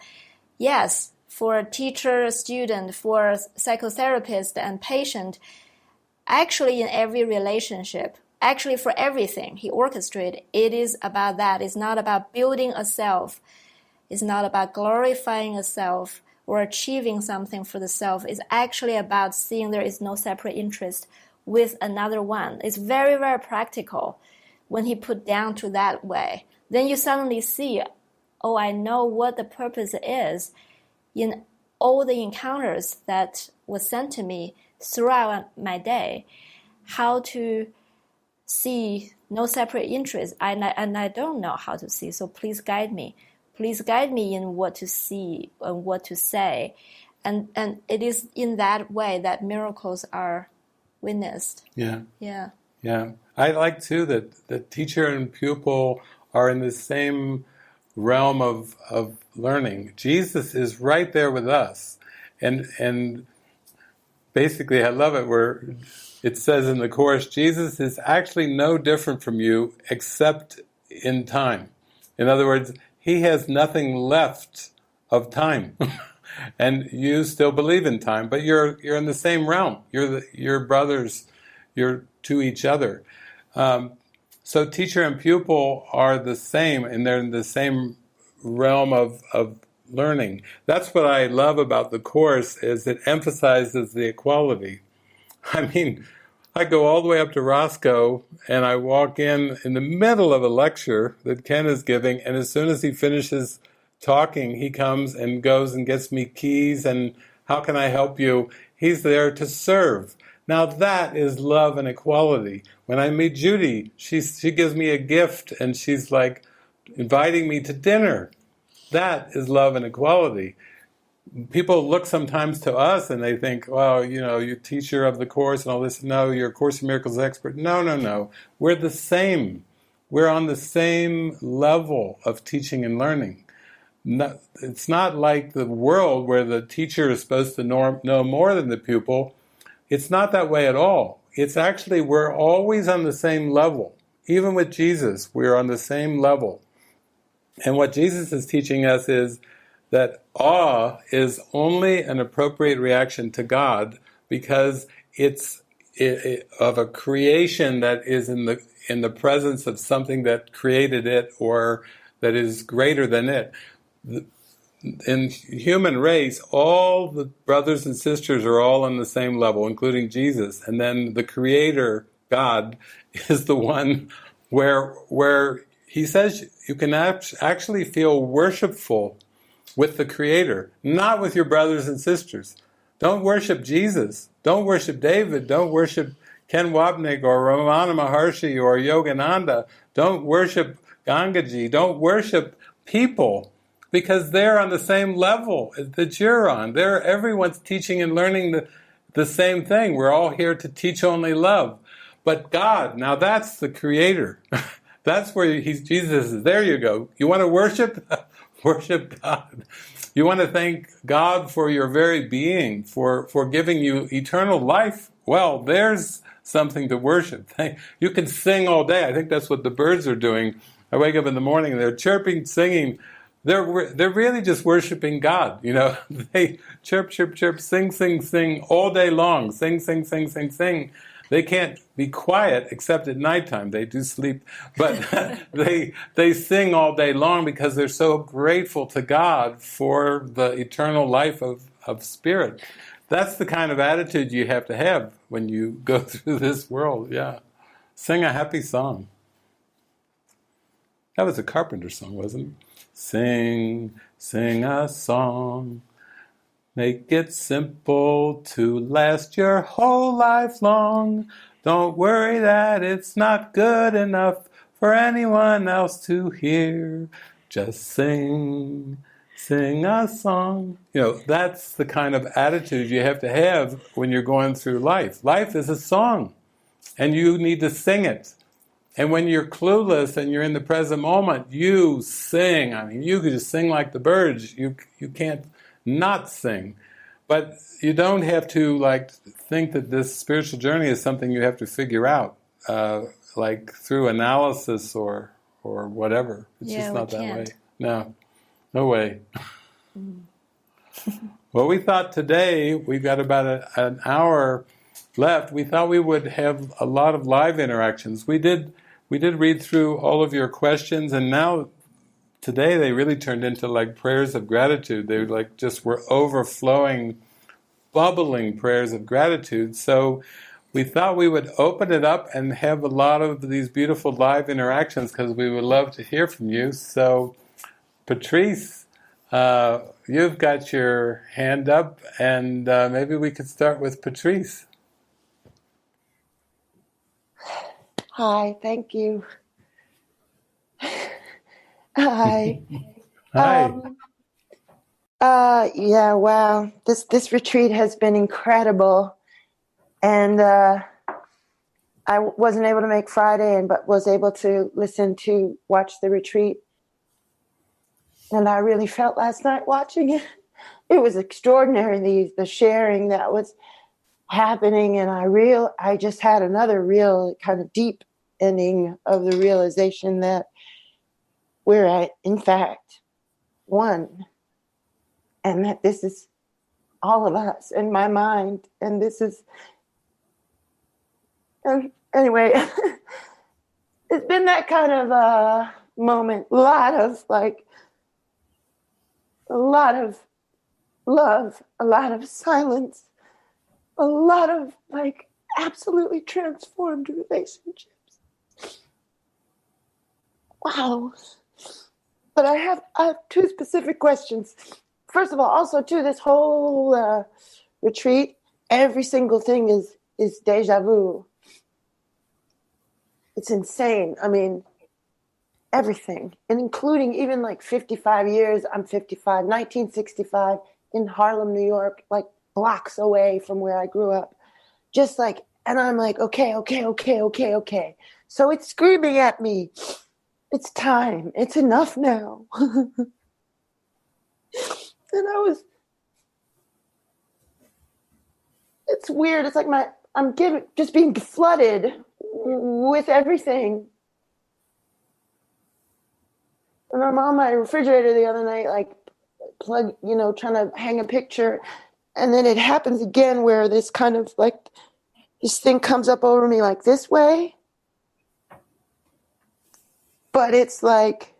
yes, for teacher, student, for psychotherapist and patient, actually in every relationship, actually for everything he orchestrated, it is about that. It's not about building a self. It's not about glorifying a self or achieving something for the self. It's actually about seeing there is no separate interest with another one. It's very, very practical when he put down to that way. Then you suddenly see, oh, I know what the purpose is in all the encounters that was sent to me throughout my day, how to see, no separate interest, and I don't know how to see. So please guide me. Please guide me in what to see and what to say. And it is in that way that miracles are witnessed. Yeah. Yeah. Yeah. I like too that the teacher and pupil are in the same realm of learning. Jesus is right there with us. And basically I love it where it says in the Course, Jesus is actually no different from you except in time. In other words, he has nothing left of time. And you still believe in time, but you're in the same realm. You're brothers, you're to each other. So teacher and pupil are the same, and they're in the same realm of learning. That's what I love about the Course, is it emphasizes the equality. I mean, I go all the way up to Roscoe, and I walk in the middle of a lecture that Ken is giving, and as soon as he finishes talking, he comes and goes and gets me keys, and how can I help you? He's there to serve. Now that is love and equality. When I meet Judy, she gives me a gift, and she's like inviting me to dinner. That is love and equality. People look sometimes to us and they think, well, you're teacher of the Course and all this. No, you're a Course in Miracles expert. No. We're the same. We're on the same level of teaching and learning. It's not like the world where the teacher is supposed to know more than the pupil. It's not that way at all. It's actually, we're always on the same level. Even with Jesus, we're on the same level. And what Jesus is teaching us is that awe is only an appropriate reaction to God because it's of a creation that is in the presence of something that created it or that is greater than it. In human race, all the brothers and sisters are all on the same level, including Jesus. And then the Creator, God, is the one where he says you can actually feel worshipful with the Creator, not with your brothers and sisters. Don't worship Jesus. Don't worship David. Don't worship Ken Wapnick or Ramana Maharshi or Yogananda. Don't worship Gangaji. Don't worship people, because they're on the same level that you're on. Everyone's teaching and learning the same thing. We're all here to teach only love. But God, now that's the Creator. That's where Jesus is. There you go. You want to worship? Worship God. You want to thank God for your very being, for giving you eternal life? Well, there's something to worship. You can sing all day. I think that's what the birds are doing. I wake up in the morning and they're chirping, singing. They're really just worshiping God. They chirp, chirp, chirp, sing, sing, sing all day long. Sing, sing, sing, sing, sing. They can't be quiet except at nighttime. They do sleep, but they sing all day long because they're so grateful to God for the eternal life of spirit. That's the kind of attitude you have to have when you go through this world. Yeah, sing a happy song. That was a Carpenter song, wasn't it? Sing, sing a song. Make it simple to last your whole life long. Don't worry that it's not good enough for anyone else to hear. Just sing, sing a song. That's the kind of attitude you have to have when you're going through life. Life is a song, and you need to sing it. And when you're clueless and you're in the present moment, you sing. I mean, you could just sing like the birds. You can't not sing. But you don't have to think that this spiritual journey is something you have to figure out through analysis or whatever. It's just not that way. No way. Well, we thought today, we've got about an hour left. We thought we would have a lot of live interactions. We did read through all of your questions, and now today they really turned into prayers of gratitude. They just were overflowing, bubbling prayers of gratitude. So we thought we would open it up and have a lot of these beautiful live interactions because we would love to hear from you. So Patrice, you've got your hand up, and maybe we could start with Patrice. Hi, thank you. Hi. Hi. Yeah, wow. This retreat has been incredible. And I wasn't able to make Friday, but was able to watch the retreat. And I really felt last night watching it. It was extraordinary, the sharing that was happening. And I just had another real kind of deep ending of the realization that we're in fact one. And that this is all of us in my mind. And this is, anyway, it's been that kind of moment. A lot of love, a lot of silence, a lot of absolutely transformed relationships. Wow. But I have two specific questions. First of all, also too, this whole retreat, every single thing is deja vu. It's insane. I mean, everything, and including even 55 years. I'm 55, 1965 in Harlem, New York, blocks away from where I grew up. Just and I'm okay. So it's screaming at me. It's time. It's enough now. And it's weird. It's I'm just being flooded with everything. And I'm on my refrigerator the other night, trying to hang a picture. And then it happens again where this kind of this thing comes up over me this way. But it's like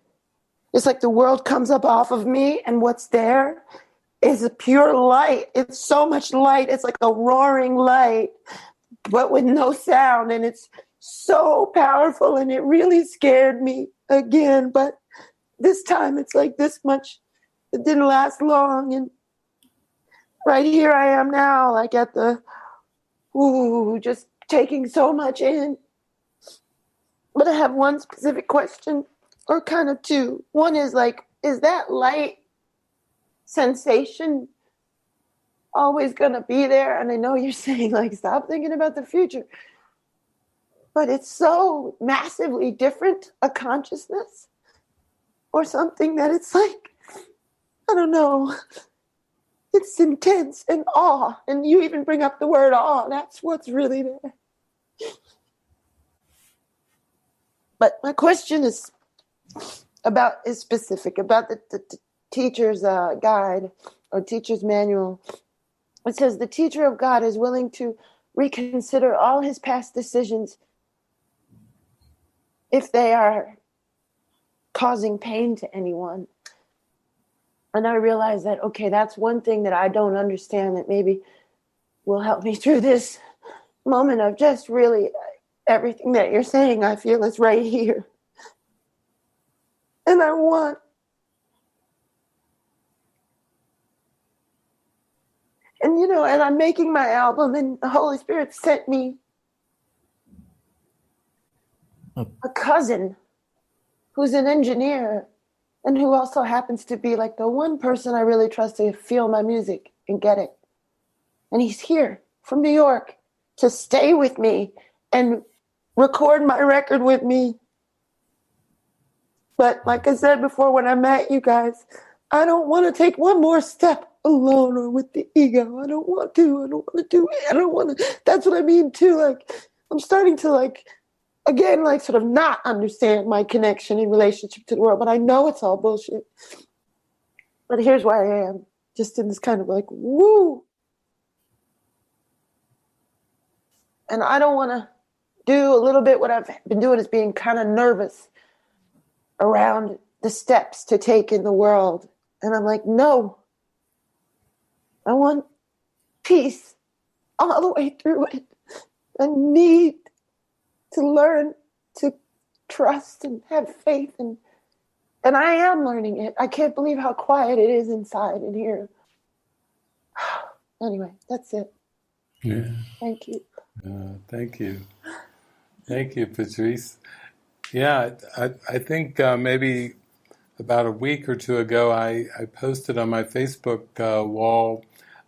the world comes up off of me, and what's there is a pure light. It's so much light. It's like a roaring light, but with no sound. And it's so powerful, and it really scared me again. But this time it's this much. It didn't last long. And right here I am now, at the, just taking so much in. But I have one specific question, or kind of two. One is is that light sensation always going to be there? And I know you're saying stop thinking about the future, but it's so massively different a consciousness or something that it's I don't know, it's intense and awe. And you even bring up the word awe. That's what's really there. But my question is specific about the teacher's guide or teacher's manual. It says the teacher of God is willing to reconsider all his past decisions if they are causing pain to anyone. And I realize that, okay, that's one thing that I don't understand that maybe will help me through this moment of just really everything that you're saying, I feel is right here. And I want and I'm making my album, and the Holy Spirit sent me a cousin who's an engineer and who also happens to be the one person I really trust to feel my music and get it. And he's here from New York to stay with me and record my record with me. But like I said before, when I met you guys, I don't want to take one more step alone or with the ego. I don't want to do it. I don't want to. That's what I mean too. I'm starting to again, sort of not understand my connection and relationship to the world, but I know it's all bullshit. But here's where I am, just in this kind of woo. And I don't want to do a little bit what I've been doing is being kind of nervous around the steps to take in the world. And I'm no, I want peace all the way through it. I need to learn to trust and have faith. And I am learning it. I can't believe how quiet it is inside in here. Anyway, that's it. Yeah. Thank you. Thank you. Thank you, Patrice. Yeah, I think maybe about a week or two ago, I posted on my Facebook wall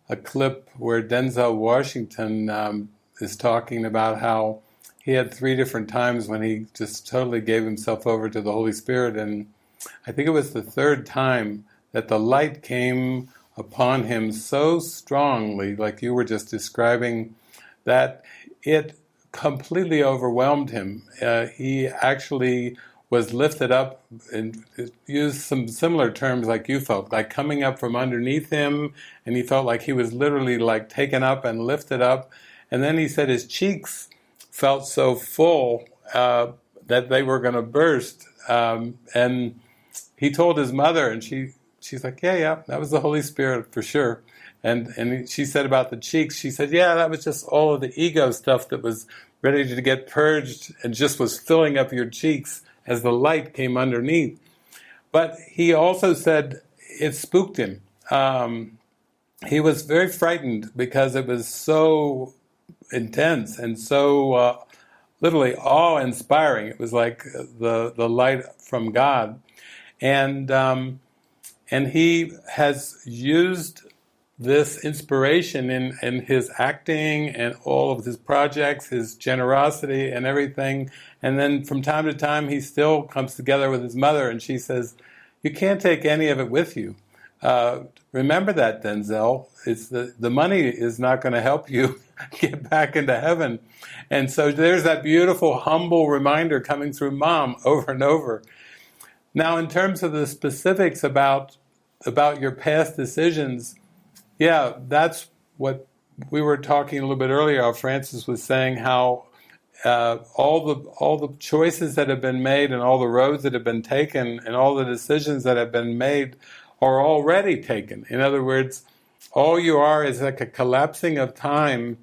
a clip where Denzel Washington is talking about how he had 3 different times when he just totally gave himself over to the Holy Spirit, and I think it was the 3rd time that the light came upon him so strongly, like you were just describing, that it completely overwhelmed him. He actually was lifted up, and used some similar terms like you felt, like coming up from underneath him, and he felt like he was literally like taken up and lifted up. And then he said his cheeks felt so full that they were going to burst. And he told his mother, and she's like, yeah, that was the Holy Spirit for sure. And she said about the cheeks, she said, yeah, that was just all of the ego stuff that was ready to get purged and just was filling up your cheeks as the light came underneath. But he also said it spooked him. He was very frightened because it was so intense and so literally awe-inspiring. It was like the light from God. And he has used this inspiration in his acting and all of his projects, his generosity and everything. And then from time to time, he still comes together with his mother, and she says, you can't take any of it with you. Remember that, Denzel. It's the money is not going to help you get back into heaven. And so there's that beautiful, humble reminder coming through Mom over and over. Now, in terms of the specifics about your past decisions, yeah, that's what we were talking a little bit earlier. How Frances was saying how all the choices that have been made and all the roads that have been taken and all the decisions that have been made are already taken. In other words, all you are is like a collapsing of time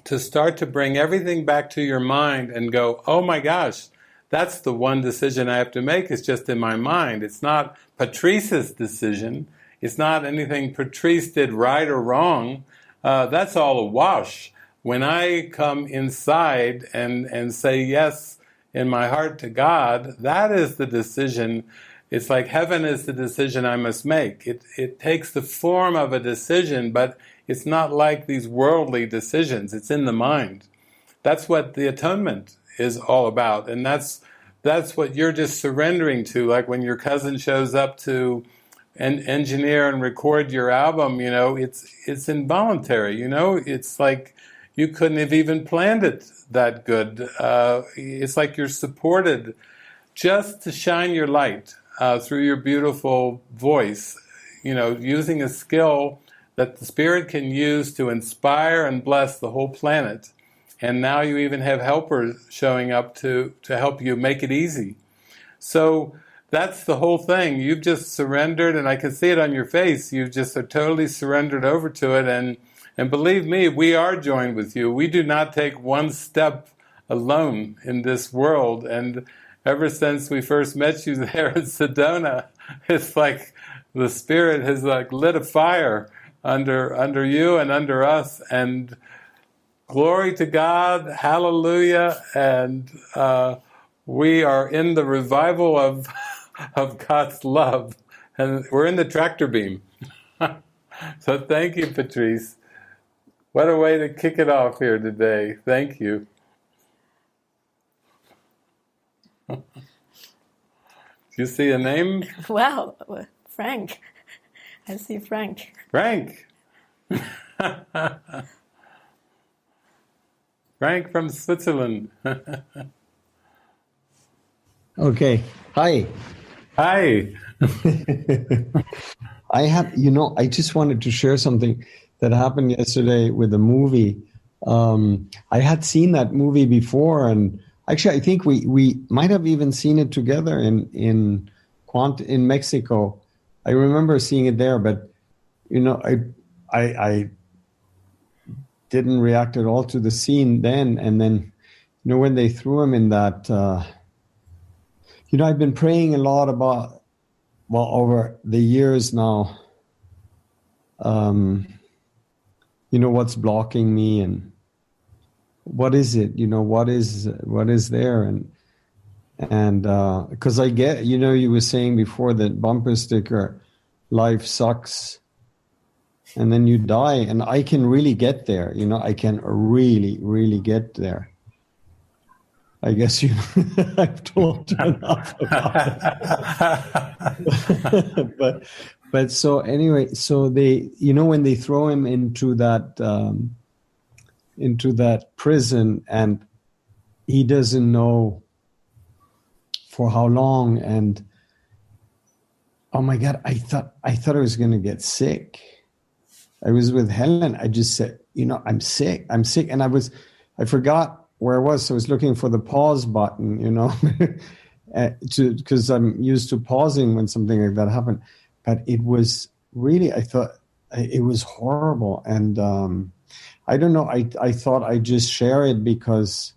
to start to bring everything back to your mind and go, oh my gosh, that's the one decision I have to make. It's just in my mind. It's not Patrice's decision. It's not anything Patrice did right or wrong. That's all a wash. When I come inside and say yes in my heart to God, that is the decision. It's like heaven is the decision I must make. It takes the form of a decision, but it's not like these worldly decisions. It's in the mind. That's what the atonement is all about. And that's what you're just surrendering to. Like when your cousin shows up to engineer and record your album, it's involuntary, it's like you couldn't have even planned it that good. It's like you're supported just to shine your light through your beautiful voice, using a skill that the Spirit can use to inspire and bless the whole planet. And now you even have helpers showing up to help you make it easy. So that's the whole thing. You've just surrendered, and I can see it on your face. You just are totally surrendered over to it, and believe me, we are joined with you. We do not take one step alone in this world. And ever since we first met you there in Sedona, it's like the Spirit has like lit a fire under you and under us. And glory to God, hallelujah, and we are in the revival of God's love, and we're in the tractor beam. So thank you, Patrice. What a way to kick it off here today. Thank you. Do you see a name? Wow, Frank. I see Frank. Frank. Frank from Switzerland. Okay. Hi. Hi. I just wanted to share something that happened yesterday with a movie. I had seen that movie before, and actually I think we might have even seen it together in Mexico. I remember seeing it there, but I didn't react at all to the scene then. And then, when they threw him in that, I've been praying a lot about, over the years now, what's blocking me and what is it? What is there? And because I get, you were saying before that bumper sticker, life sucks, and then you die, and I can really get there. I can really, really get there. I guess I've told you enough about it. but so anyway, so they, when they throw him into that prison, and he doesn't know for how long, and oh my God, I thought I was going to get sick. I was with Helen. I just said, I'm sick, and I forgot where I was. So I was looking for the pause button, because I'm used to pausing when something like that happened. But it was really, I thought it was horrible. And I don't know, I thought I'd just share it because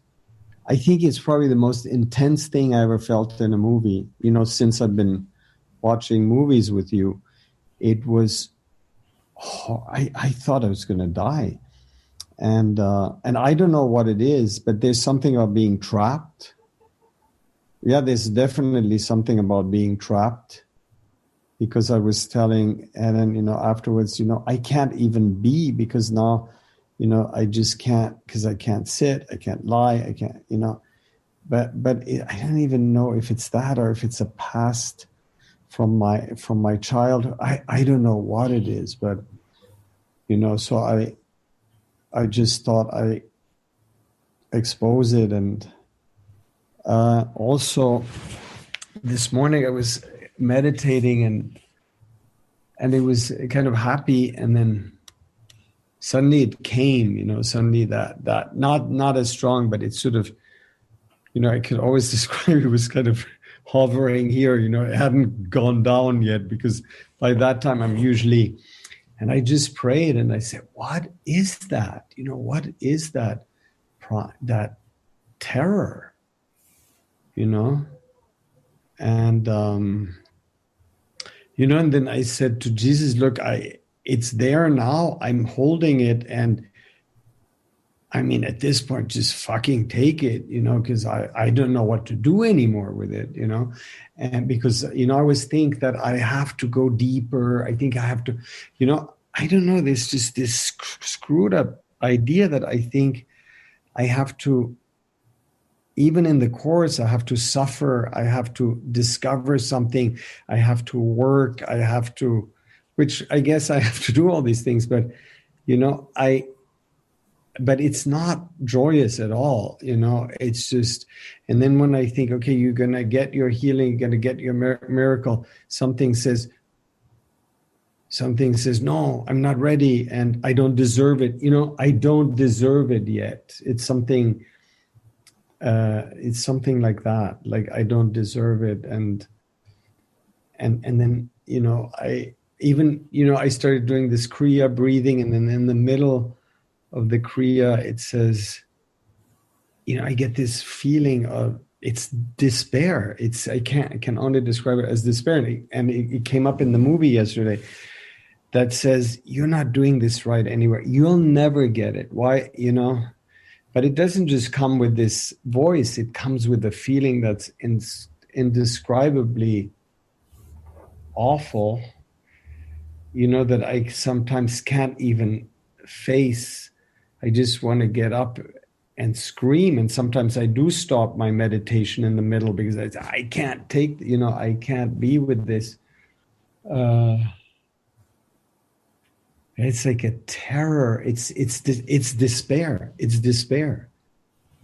I think it's probably the most intense thing I ever felt in a movie, since I've been watching movies with you. It was, I thought I was going to die. And I don't know what it is, but there's something about being trapped. Yeah, there's definitely something about being trapped, because I was telling Ellen, afterwards, I can't even be, because now, I just can't, because I can't sit, I can't lie, I can't, but I don't even know if it's that or if it's a past from my childhood. I don't know what it is, but, so I just thought I expose it. And also this morning I was meditating and it was kind of happy, and then suddenly it came, suddenly that not as strong, but it's sort of, I could always describe it was kind of hovering here, it hadn't gone down yet, because by that time I'm usually. And I just prayed and I said, what is that? What is that terror? And, and then I said to Jesus, look, it's there now. I'm holding it. And I mean, at this point, just fucking take it, because I don't know what to do anymore with it, and because, I always think that I have to go deeper. I think I have to, I don't know, there's just this screwed up idea that I think I have to, even in the course, I have to suffer, I have to discover something, I have to work, I have to, which I guess I have to do all these things, but, but it's not joyous at all, it's just, and then when I think, okay, you're going to get your healing, you're going to get your miracle, something says, no, I'm not ready and I don't deserve it. I don't deserve it yet. It's something like that. Like I don't deserve it. And then, I even, I started doing this Kriya breathing, and then in the middle of the Kriya, it says, I get this feeling of, it's despair. I can only describe it as despair. And it came up in the movie yesterday that says, you're not doing this right anywhere. You'll never get it. Why, but it doesn't just come with this voice. It comes with a feeling that's indescribably awful, that I sometimes can't even face. I just want to get up and scream. And sometimes I do stop my meditation in the middle because I can't take, I can't be with this. It's like a terror. It's despair. It's despair.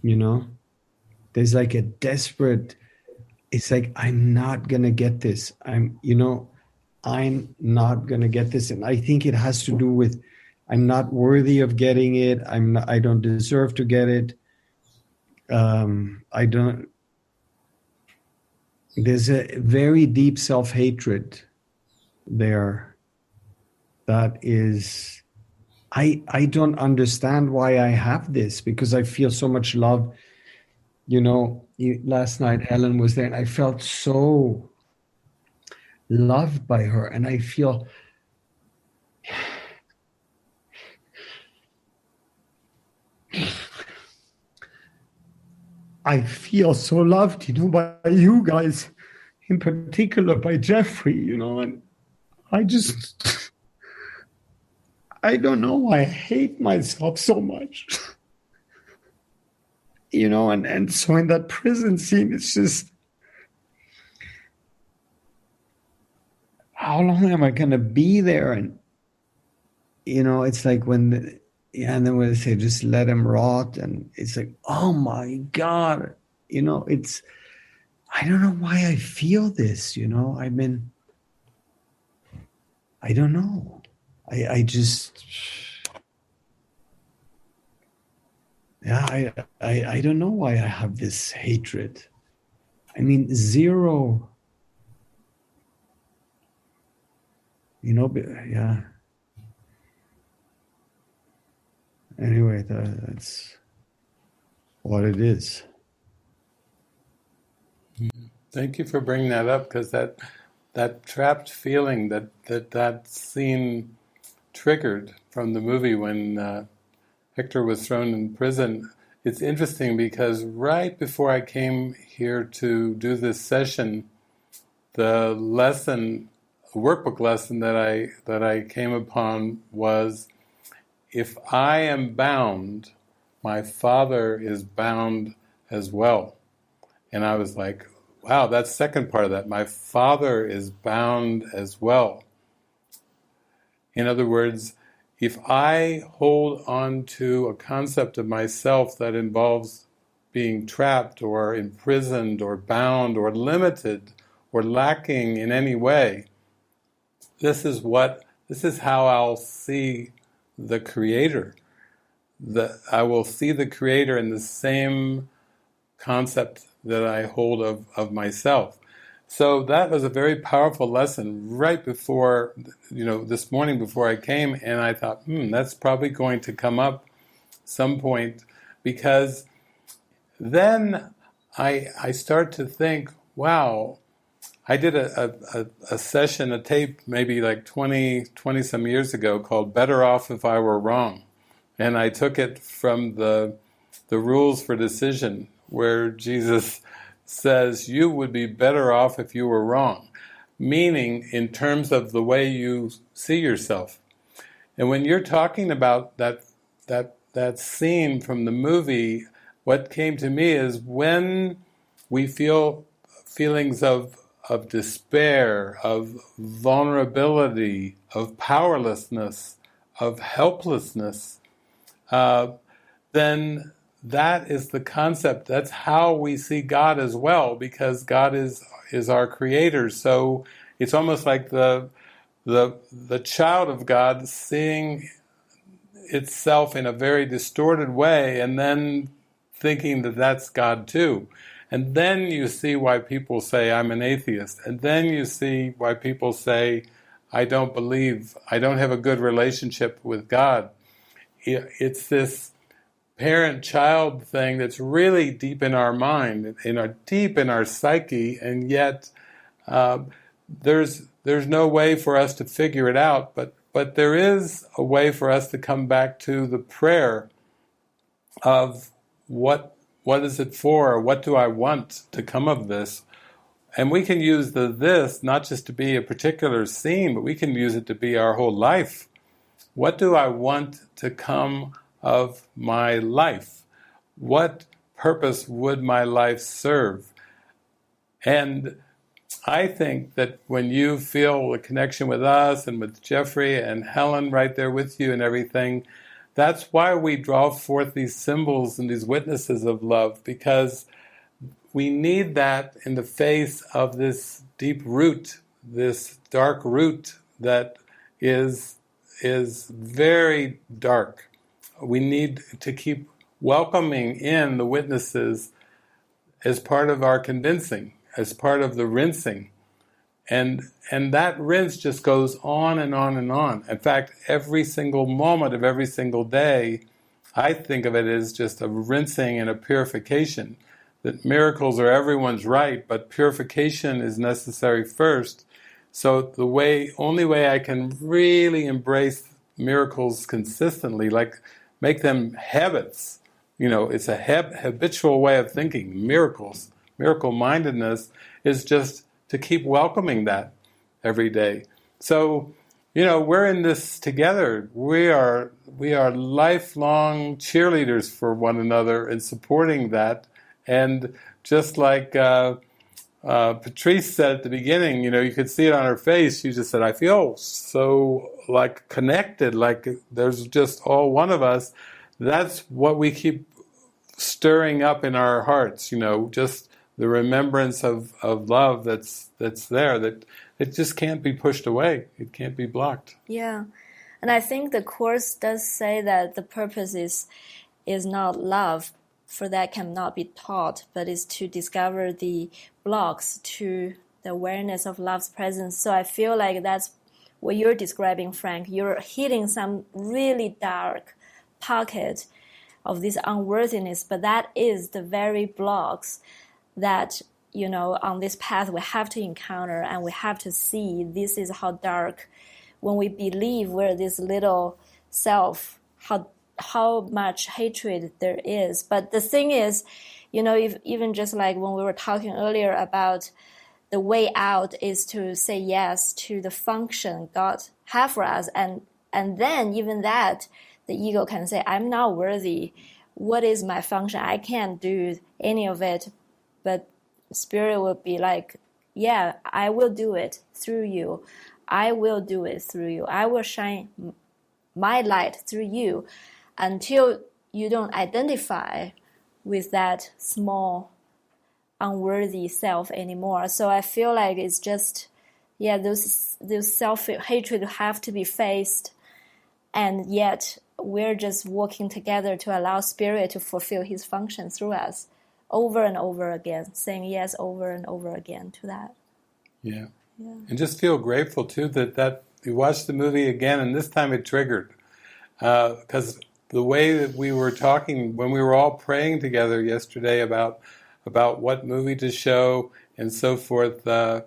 There's like a desperate. It's like, I'm not gonna get this. I'm not gonna get this, and I think it has to do with I'm not worthy of getting it. I don't deserve to get it. I don't. There's a very deep self-hatred there. That is, I don't understand why I have this, because I feel so much love. Last night Helen was there and I felt so loved by her, and I feel I feel so loved, by you guys, in particular by Jeffrey, and I just, I don't know why I hate myself so much. And so in that prison scene, it's just, how long am I going to be there? And, it's like and then when they say, just let him rot. And it's like, oh my God, it's, I don't know why I feel this, I don't know. I just, I don't know why I have this hatred. I mean, zero, yeah. Anyway, that's what it is. Thank you for bringing that up, because that trapped feeling that scene triggered from the movie when Hector was thrown in prison. It's interesting because right before I came here to do this session, the workbook lesson that I came upon was, if I am bound, my Father is bound as well. And I was like, wow, that's the second part of that. My Father is bound as well. In other words, if I hold on to a concept of myself that involves being trapped or imprisoned or bound or limited or lacking in any way, this is how I'll see the Creator. I will see the Creator in the same concept that I hold of myself. So that was a very powerful lesson right before, this morning before I came, and I thought, that's probably going to come up some point, because then I start to think, wow, I did a session, a tape, maybe like 20 some years ago, called Better Off If I Were Wrong. And I took it from the Rules for Decision, where Jesus says you would be better off if you were wrong, meaning in terms of the way you see yourself. And when you're talking about that scene from the movie, what came to me is when we feel feelings of despair, of vulnerability, of powerlessness, of helplessness, then that is the concept. That's how we see God as well, because God is our Creator. So it's almost like the child of God seeing itself in a very distorted way, and then thinking that that's God too. And then you see why people say, I'm an atheist. And then you see why people say, I don't believe, I don't have a good relationship with God. It's this parent-child thing that's really deep in our mind, deep in our psyche, and yet there's no way for us to figure it out, but there is a way for us to come back to the prayer of what is it for, what do I want to come of this? And we can use the this not just to be a particular scene, but we can use it to be our whole life. What do I want to come of my life? What purpose would my life serve? And I think that when you feel a connection with us and with Jeffrey and Helen right there with you and everything, that's why we draw forth these symbols and these witnesses of love, because we need that in the face of this deep root, this dark root that is very dark. We need to keep welcoming in the witnesses as part of our convincing, as part of the rinsing. And that rinse just goes on and on and on. In fact, every single moment of every single day, I think of it as just a rinsing and a purification. That miracles are everyone's right, but purification is necessary first. So the only way I can really embrace miracles consistently, like make them habits, it's a habitual way of thinking. Miracle-mindedness is just to keep welcoming that every day. So, we're in this together. We are lifelong cheerleaders for one another and supporting that. And just like Patrice said at the beginning, you could see it on her face. She just said, I feel so like connected, like there's just all one of us. That's what we keep stirring up in our hearts, just the remembrance of love that's there, that it just can't be pushed away. It can't be blocked. Yeah. And I think the Course does say that the purpose is not love, for that cannot be taught, but is to discover the blocks to the awareness of love's presence. So I feel like that's what you're describing, Frank. You're hitting some really dark pocket of this unworthiness, but that is the very blocks that, on this path we have to encounter, and we have to see this is how dark, when we believe we're this little self, how much hatred there is. But the thing is, if, even just like when we were talking earlier about the way out is to say yes to the function God has for us, and then even that, the ego can say, I'm not worthy. What is my function? I can't do any of it. But Spirit will be like, yeah, I will do it through you. I will do it through you. I will shine my light through you, until you don't identify with that small, unworthy self anymore. So I feel like it's just, those self-hatred have to be faced, and yet we're just working together to allow Spirit to fulfill His function through us, over and over again, saying yes over and over again to that. Yeah. And just feel grateful too that you watched the movie again, and this time it triggered, because the way that we were talking when we were all praying together yesterday about what movie to show and so forth, I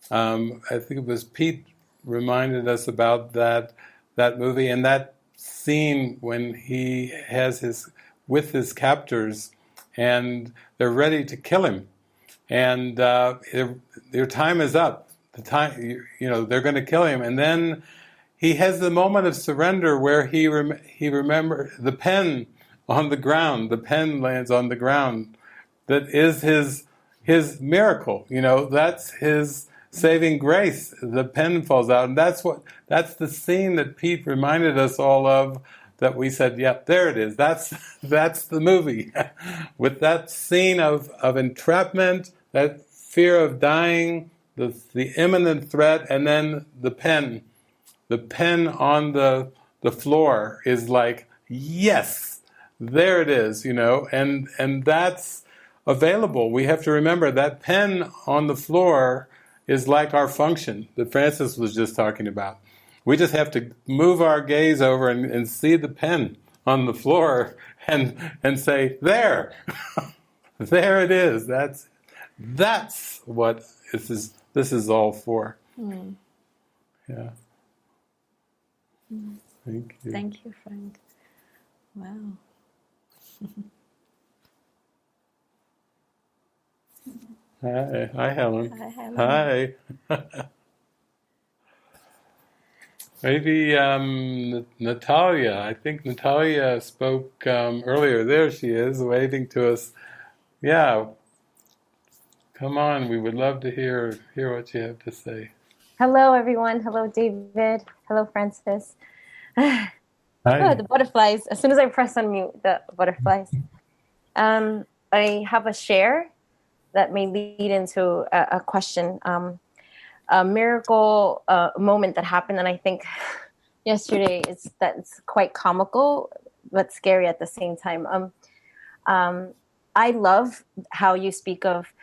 think it was Pete reminded us about that movie, and that scene when he has with his captors, and they're ready to kill him, and their time is up. The time, they're going to kill him, and then he has the moment of surrender where he remembers the pen on the ground. The pen lands on the ground. That is his miracle. That's his saving grace. The pen falls out, and that's the scene that Pete reminded us all of. That we said, yeah, there it is. That's the movie, with that scene of entrapment, that fear of dying, the imminent threat, and then the pen on the floor is like, yes, there it is, and that's available. We have to remember that pen on the floor is like our function that Frances was just talking about. We just have to move our gaze over and see the pen on the floor and say, there, there it is. That's what this is all for. Mm. Yeah. Thank you. Thank you, Frank. Wow. Hi, Helen. Hi, Helen. Hi. Maybe Natalia. I think Natalia spoke earlier. There she is, waving to us. Yeah. Come on, we would love to hear what you have to say. Hello, everyone. Hello, David. Hello, Frances. Hi. Oh, the butterflies. As soon as I press unmute, the butterflies. I have a share that may lead into a question. A miracle moment that happened, and I think yesterday it's quite comical but scary at the same time. I love how you speak of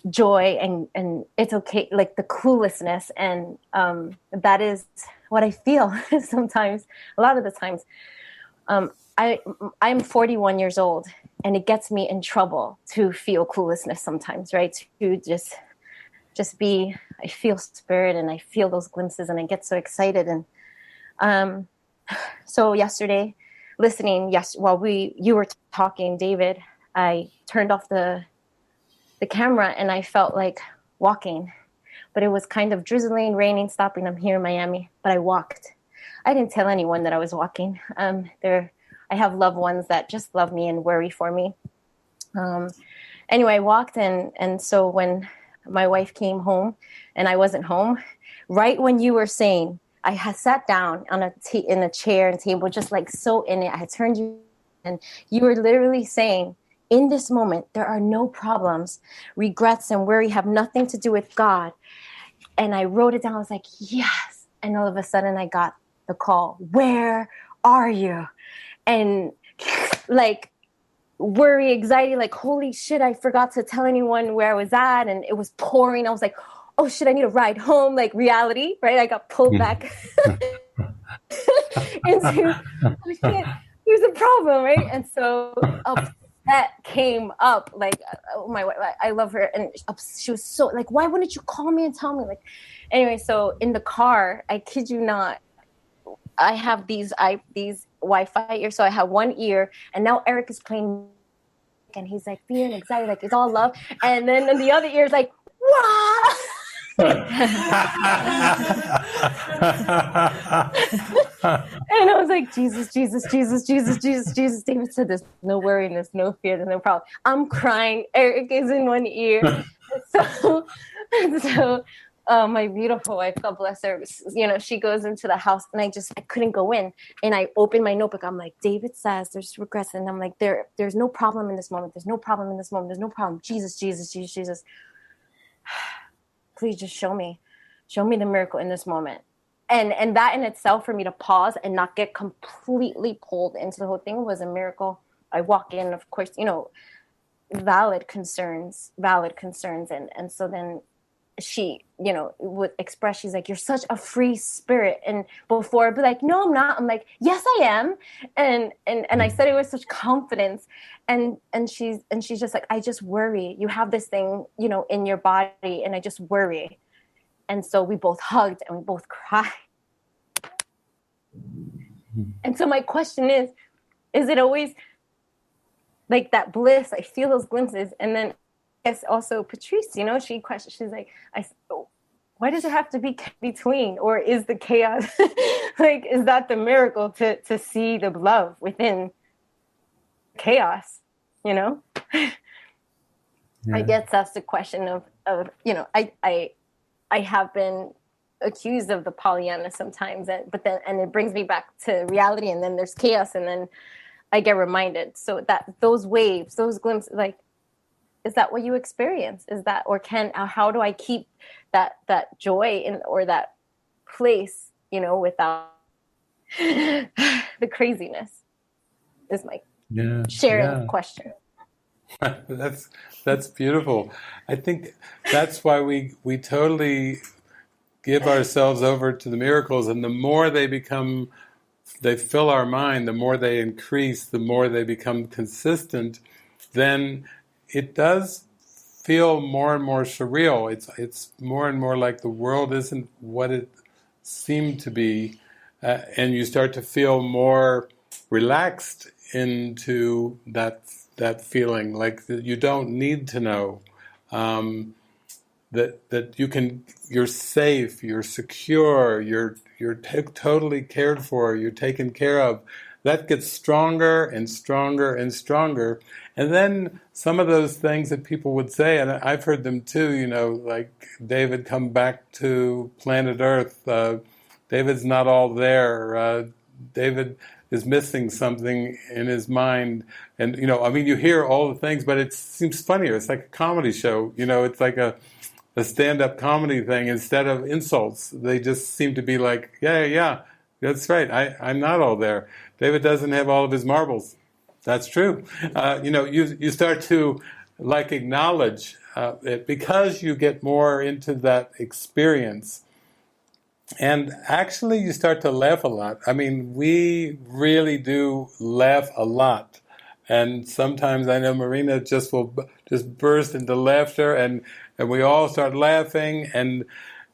joy and it's okay, like the cluelessness, and that is what I feel sometimes, a lot of the times. I'm 41 years old, and it gets me in trouble to feel cluelessness sometimes, right? To just be, I feel Spirit and I feel those glimpses and I get so excited. And so yesterday listening, yes, while you were talking, David, I turned off the camera and I felt like walking, but it was kind of drizzling, raining, stopping. I'm here in Miami, but I walked. I didn't tell anyone that I was walking. I have loved ones that just love me and worry for me. Anyway, I walked, and so when my wife came home and I wasn't home, right when you were saying, I had sat down on in a chair and table, just like so in it. I had turned you, and you were literally saying, in this moment, there are no problems, regrets, and worry have nothing to do with God. And I wrote it down. I was like, yes. And all of a sudden I got the call, where are you? And like worry, anxiety, like, holy shit, I forgot to tell anyone where I was at. And it was pouring. I was like, oh shit, I need a ride home. Like reality, right? I got pulled back into, oh shit, here's a problem, right? And so upset came up, like, oh my, I love her. And she was so like, why wouldn't you call me and tell me? Like, anyway, so in the car, I kid you not, I have these Wi-Fi ears. So I have one ear, and now Erik is playing, and he's like feeling excited, like it's all love. And then in the other ear is like, wow. And I was like, Jesus, Jesus, Jesus, Jesus, Jesus, Jesus. David said there's no worry, there's no fear, there's no problem. I'm crying. Erik is in one ear. So my beautiful wife, God bless her, she goes into the house, and I couldn't go in. And I opened my notebook. I'm like, David says there's regrets. And I'm like, there's no problem in this moment. There's no problem in this moment. There's no problem. Jesus, Jesus, Jesus, Jesus. Please just show me the miracle in this moment. And that in itself, for me to pause and not get completely pulled into the whole thing, was a miracle. I walk in, of course, valid concerns. And so then she, would express, she's like, you're such a free spirit. And before I'd be like, no, I'm not. I'm like, yes, I am. And I said it with such confidence. And she's just like, I just worry. You have this thing, in your body, and I just worry. And so we both hugged and we both cried. And so my question is it always like that bliss? I feel those glimpses. And then yes, also Patrice, she questions, she's like, why does it have to be between? Or is the chaos, like, is that the miracle to see the love within chaos, Yeah. I guess that's the question of I have been accused of the Pollyanna sometimes, but then it brings me back to reality, and then there's chaos, and then I get reminded. So that those waves, those glimpses, like, is that what you experience? Is that, or how do I keep that joy or that place, without the craziness? Is my sharing question. That's beautiful. I think that's why we totally give ourselves over to the miracles, and the more they fill our mind, the more they increase, the more they become consistent, then it does feel more and more surreal. It's more and more like the world isn't what it seemed to be, and you start to feel more relaxed into that feeling, like that you don't need to know, that you're safe, you're secure, you're totally cared for, you're taken care of. That gets stronger and stronger and stronger. And then some of those things that people would say, and I've heard them too, like, David, come back to planet Earth. David's not all there. David is missing something in his mind. And, you hear all the things, but it seems funnier. It's like a comedy show. It's like a stand-up comedy thing. Instead of insults, they just seem to be like, yeah, that's right. I'm not all there. David doesn't have all of his marbles. That's true. You start to acknowledge it because you get more into that experience. And actually you start to laugh a lot. We really do laugh a lot. And sometimes I know Marina will burst into laughter, and we all start laughing, and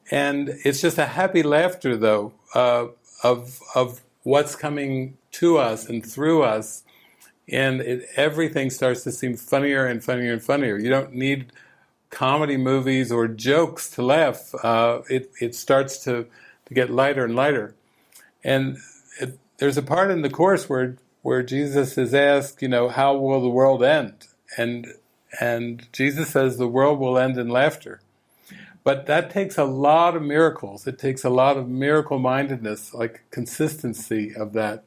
it's just a happy laughter though, of what's coming to us and through us, and everything starts to seem funnier and funnier and funnier. You don't need comedy movies or jokes to laugh. It starts to get lighter and lighter. And there's a part in the Course where Jesus is asked, how will the world end? And Jesus says the world will end in laughter. But that takes a lot of miracles. It takes a lot of miracle-mindedness, like consistency of that.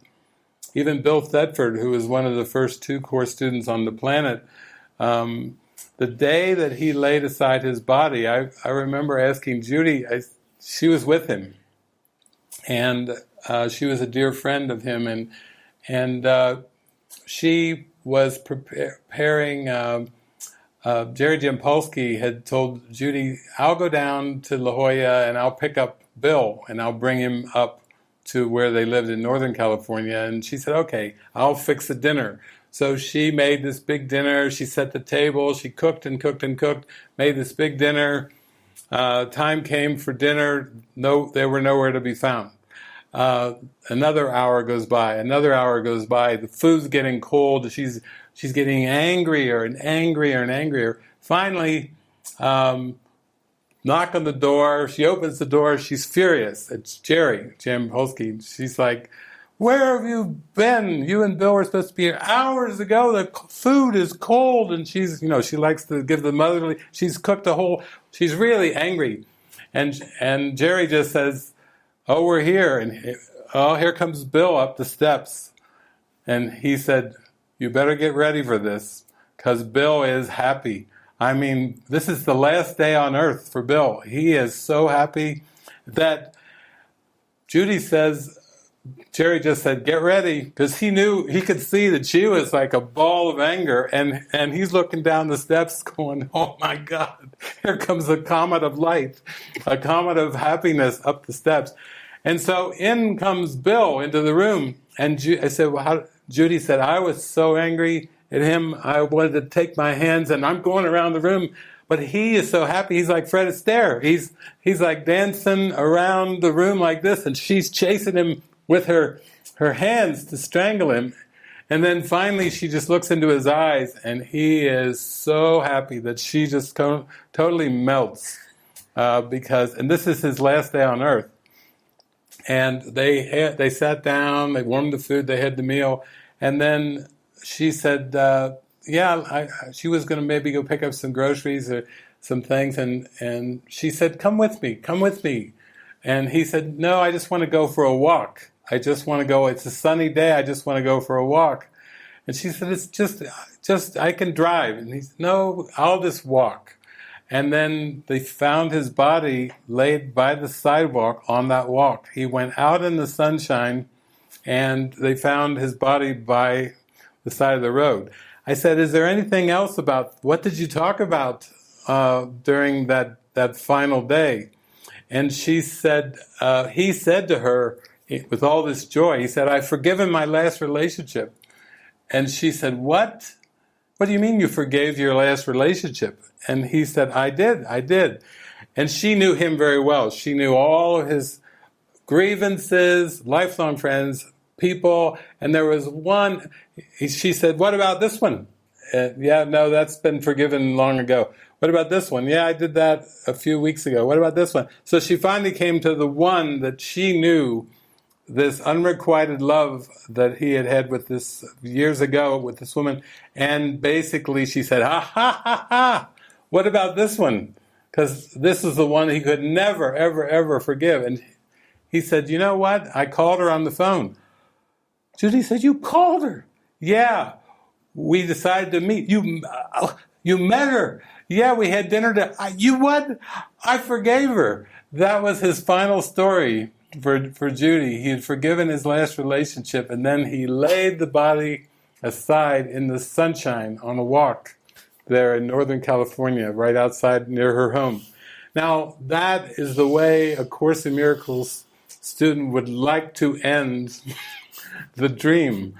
Even Bill Thetford, who was one of the first 2 Course students on the planet, the day that he laid aside his body, I remember asking Judy, she was with him, and she was a dear friend of him, and she was preparing. Jerry Jampolsky had told Judy, I'll go down to La Jolla and I'll pick up Bill and I'll bring him up to where they lived in Northern California. And she said, okay, I'll fix the dinner. So she made this big dinner, she set the table, she cooked and cooked and cooked, made this big dinner. Time came for dinner, they were nowhere to be found. Another hour goes by, the food's getting cold, she's getting angrier and angrier and angrier. Finally, knock on the door, she opens the door, she's furious. It's Jerry Jampolsky. She's like, where have you been? You and Bill were supposed to be here hours ago. The food is cold. And she's, she likes to give the motherly, she's cooked she's really angry. And Jerry just says, oh, we're here. And here comes Bill up the steps. And he said, you better get ready for this, because Bill is happy. I mean, this is the last day on earth for Bill. He is so happy that Judy says, Jerry just said, get ready, because he could see that she was like a ball of anger, and he's looking down the steps going, oh my God, here comes a comet of light, a comet of happiness up the steps. And so in comes Bill into the room, and I said, well, Judy said, I was so angry at him, I wanted to take my hands, and I'm going around the room, but he is so happy, he's like Fred Astaire. He's like dancing around the room like this, and she's chasing him with her hands to strangle him. And then finally she just looks into his eyes, and he is so happy that she just totally melts, and this is his last day on earth. And they sat down, they warmed the food, they had the meal, and then she said, she was going to maybe go pick up some groceries or some things, and she said, come with me. And he said, no, I just want to go for a walk. It's a sunny day, I just want to go for a walk. And she said, it's just I can drive. And he said, no, I'll just walk. And then they found his body laid by the sidewalk on that walk. He went out in the sunshine, and they found his body by the side of the road. I said, is there anything else what did you talk about during that final day? And she said, he said to her, with all this joy, he said, I've forgiven my last relationship. And she said, what? What do you mean you forgave your last relationship? And he said, I did. And she knew him very well. She knew all of his grievances, lifelong friends, people, and there was one, she said, what about this one? No, that's been forgiven long ago. What about this one? Yeah, I did that a few weeks ago. What about this one? So she finally came to the one that she knew, this unrequited love that he had with this years ago with this woman, and basically she said, ha, what about this one? Because this is the one he could never, ever, ever forgive. And he said, you know what? I called her on the phone. Judy said, you called her? Yeah, we decided to meet. You met her? Yeah, we had dinner. You what? I forgave her. That was his final story for Judy. He had forgiven his last relationship, and then he laid the body aside in the sunshine on a walk there in Northern California, right outside near her home. Now, that is the way a Course in Miracles student would like to end the dream.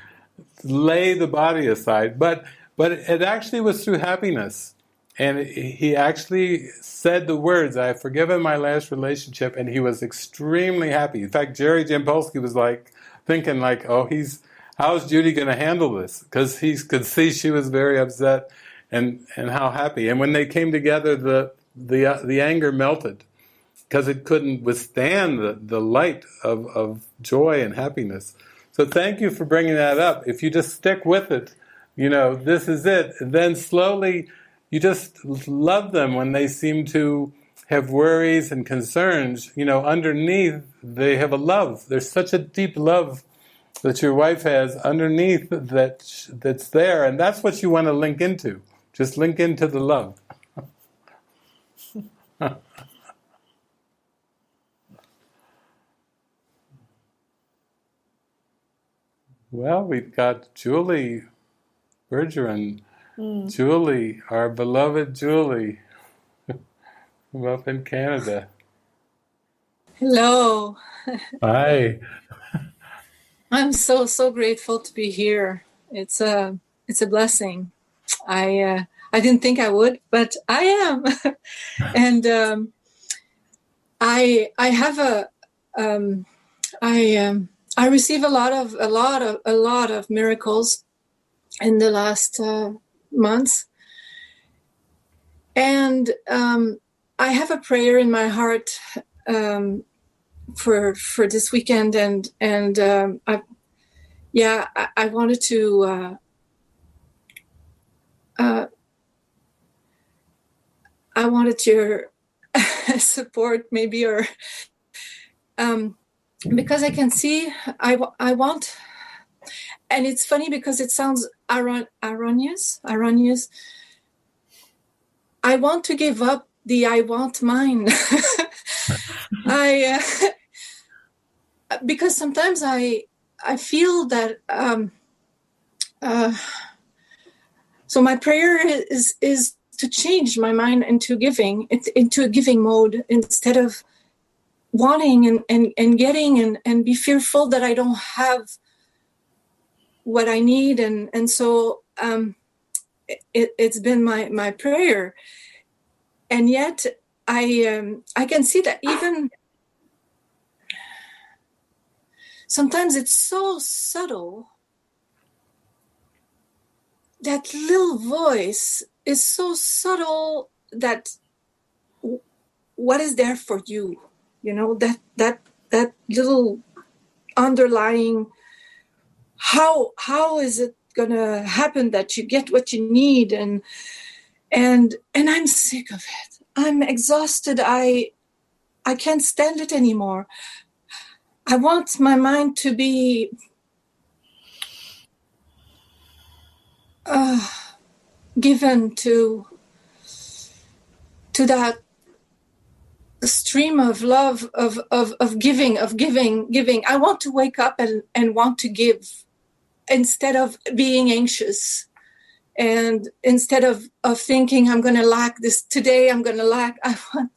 Lay the body aside. But it actually was through happiness. And he actually said the words, "I've forgiven my last relationship," and he was extremely happy. In fact, Jerry Jampolsky was like thinking like, "Oh, how's Judy going to handle this?" Because he could see she was very upset and how happy. And when they came together, the anger melted because it couldn't withstand the light of joy and happiness. So thank you for bringing that up. If you just stick with it, this is it. And then slowly, you just love them when they seem to have worries and concerns. Underneath, they have a love. There's such a deep love that your wife has underneath that's there, and that's what you want to link into. Just link into the love. Well, we've got Julie Bergeron. Julie, our beloved Julie, from up in Canada. Hello. Hi. I'm so grateful to be here. It's a blessing. I didn't think I would, but I am. And I have I receive a lot of miracles in the last months, and I have a prayer in my heart for this weekend, and I wanted to I wanted your support, maybe, or because I can see I want. And it's funny because it sounds erroneous. I want to give up the I want mine. Because sometimes I feel that. So my prayer is to change my mind into a giving mode, instead of wanting and getting and be fearful that I don't have what I need, and so it's been my prayer, and yet I can see that even sometimes it's so subtle. That little voice is so subtle that what is there for you, that little underlying. How is it gonna happen that you get what you need? And I'm sick of it. I'm exhausted. I can't stand it anymore. I want my mind to be given to that stream of love, of giving. I want to wake up and want to give, instead of being anxious, and instead of thinking I'm going to lack this today, I want.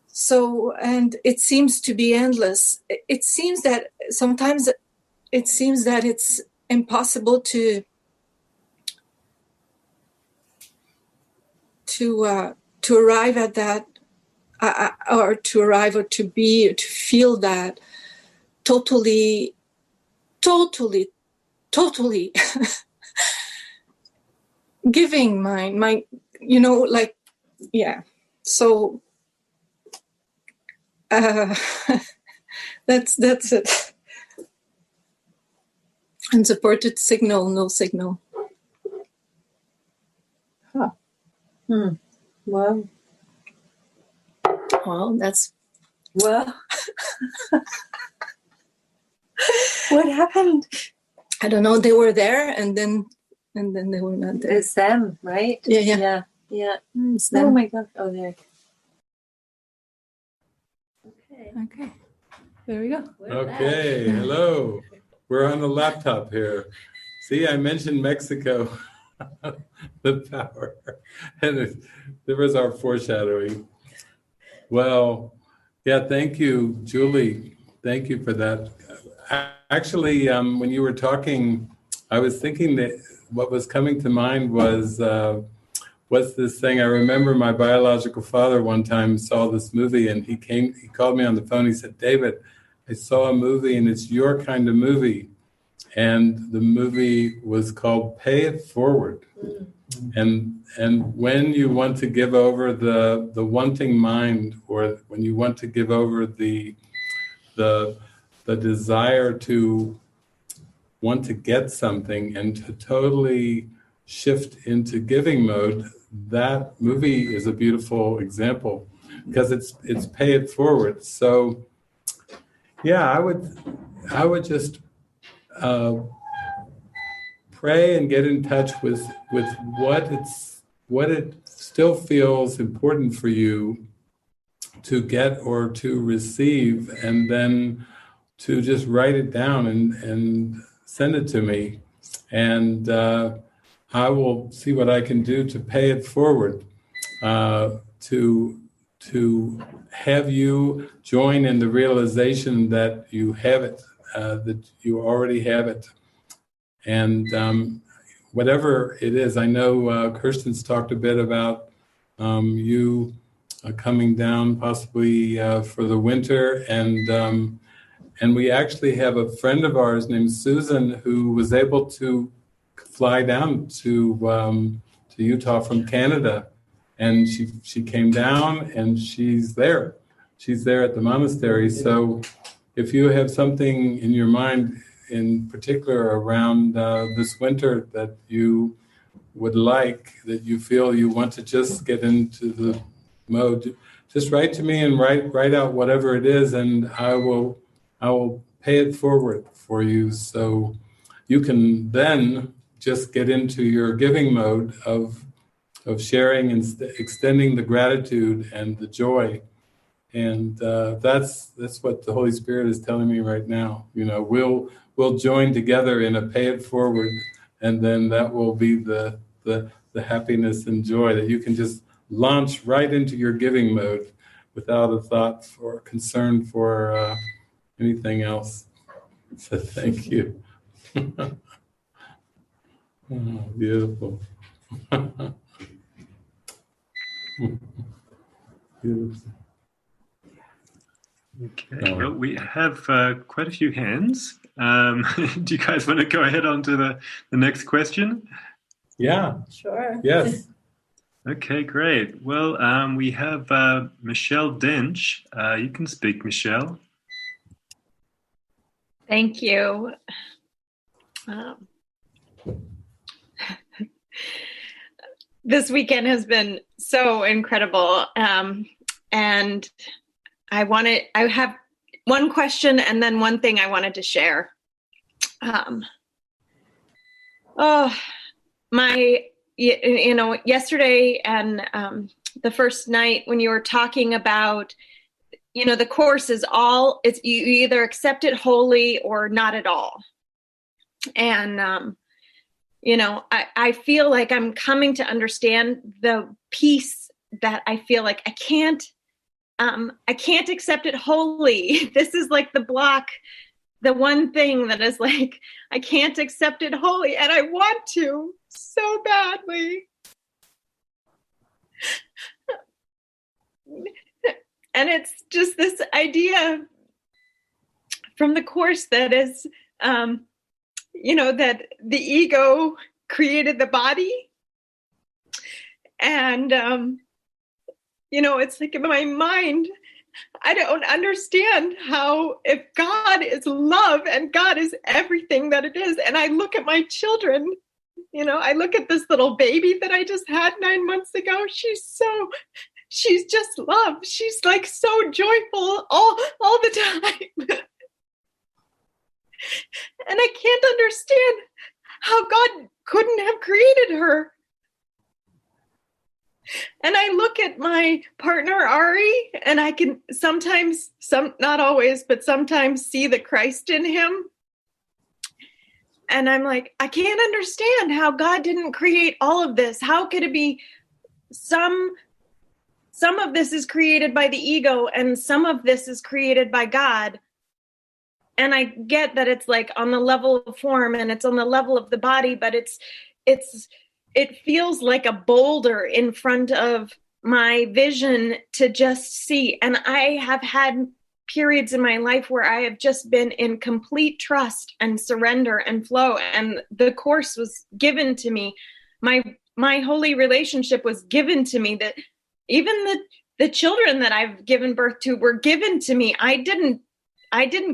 So, and it seems to be endless. It seems that sometimes it's impossible to arrive at that, or to feel that totally giving my so that's it. Unsupported signal, no signal. Well, that's well. What happened? I don't know. They were there, and then they were not there. It's them, right? Yeah. It's them. Oh my God! Oh, there. Okay. There we go. Okay. Hello. We're on the laptop here. See, I mentioned Mexico, the power, and there was our foreshadowing. Well, yeah. Thank you, Julie. Thank you for that. Actually, when you were talking, I was thinking that what was coming to mind was what's this thing? I remember my biological father one time saw this movie, and he called me on the phone. He said, David, I saw a movie, and it's your kind of movie. And the movie was called Pay It Forward. And when you want to give over the wanting mind, or when you want to give over the desire to want to get something and to totally shift into giving mode, that movie is a beautiful example, because it's pay it forward. So yeah, I would just pray and get in touch with what it still feels important for you to get or to receive, and then to just write it down and send it to me, and I will see what I can do to pay it forward, to have you join in the realization that you have it, that you already have it. And whatever it is, I know Kirsten's talked a bit about you coming down possibly for the winter, and we actually have a friend of ours named Susan who was able to fly down to Utah from Canada, and she came down, and she's there at the monastery. So if you have something in your mind in particular around this winter that you would like, that you feel you want to just get into the mode, just write to me and write out whatever it is, and I will pay it forward for you, so you can then just get into your giving mode of sharing and extending the gratitude and the joy. And that's what the Holy Spirit is telling me right now. You know, we'll join together in a pay it forward, and then that will be the happiness and joy that you can just launch right into your giving mode without a thought or concern for anything else. So thank you. Oh, beautiful. Beautiful. Okay, well, we have quite a few hands. Do you guys want to go ahead on to the next question? Yeah. Sure. Yes. Okay, great. Well, we have Michelle Dench. You can speak, Michelle. Thank you. This weekend has been so incredible. And I have one question and then one thing I wanted to share. Yesterday and the first night when you were talking about, the Course is you either accept it wholly or not at all. And, I feel like I'm coming to understand the piece that I feel like I can't accept it wholly. This is like the block, the one thing that is like, I can't accept it wholly, and I want to so badly. And it's just this idea from the Course that is, that the ego created the body. And, it's like in my mind, I don't understand how, if God is love and God is everything that it is, and I look at my children, I look at this little baby that I just had 9 months ago. She's just love. She's like so joyful all the time. And I can't understand how God couldn't have created her. And I look at my partner, Ari, and I can sometimes, not always, but sometimes see the Christ in him. And I'm like, I can't understand how God didn't create all of this. How could it be some of this is created by the ego and some of this is created by God? And I get that it's like on the level of form and it's on the level of the body, but it's it feels like a boulder in front of my vision to just see. And I have had periods in my life where I have just been in complete trust and surrender and flow. And the course was given to me. My holy relationship was given to me, that even the children that I've given birth to were given to me. I didn't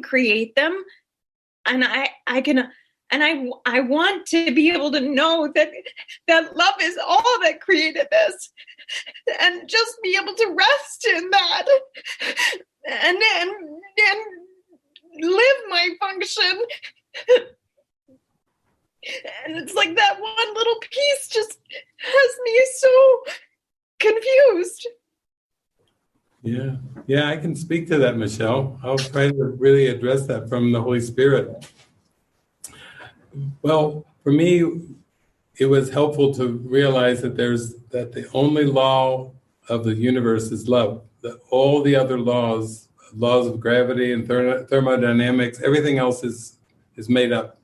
create them. And I want to be able to know that love is all that created this, and just be able to rest in that and live my function. And it's like that one little piece just has me so confused. Yeah, I can speak to that, Michelle. I'll try to really address that from the Holy Spirit. Well, for me, it was helpful to realize that the only law of the universe is love. That all the other laws of gravity and thermodynamics, everything else is made up.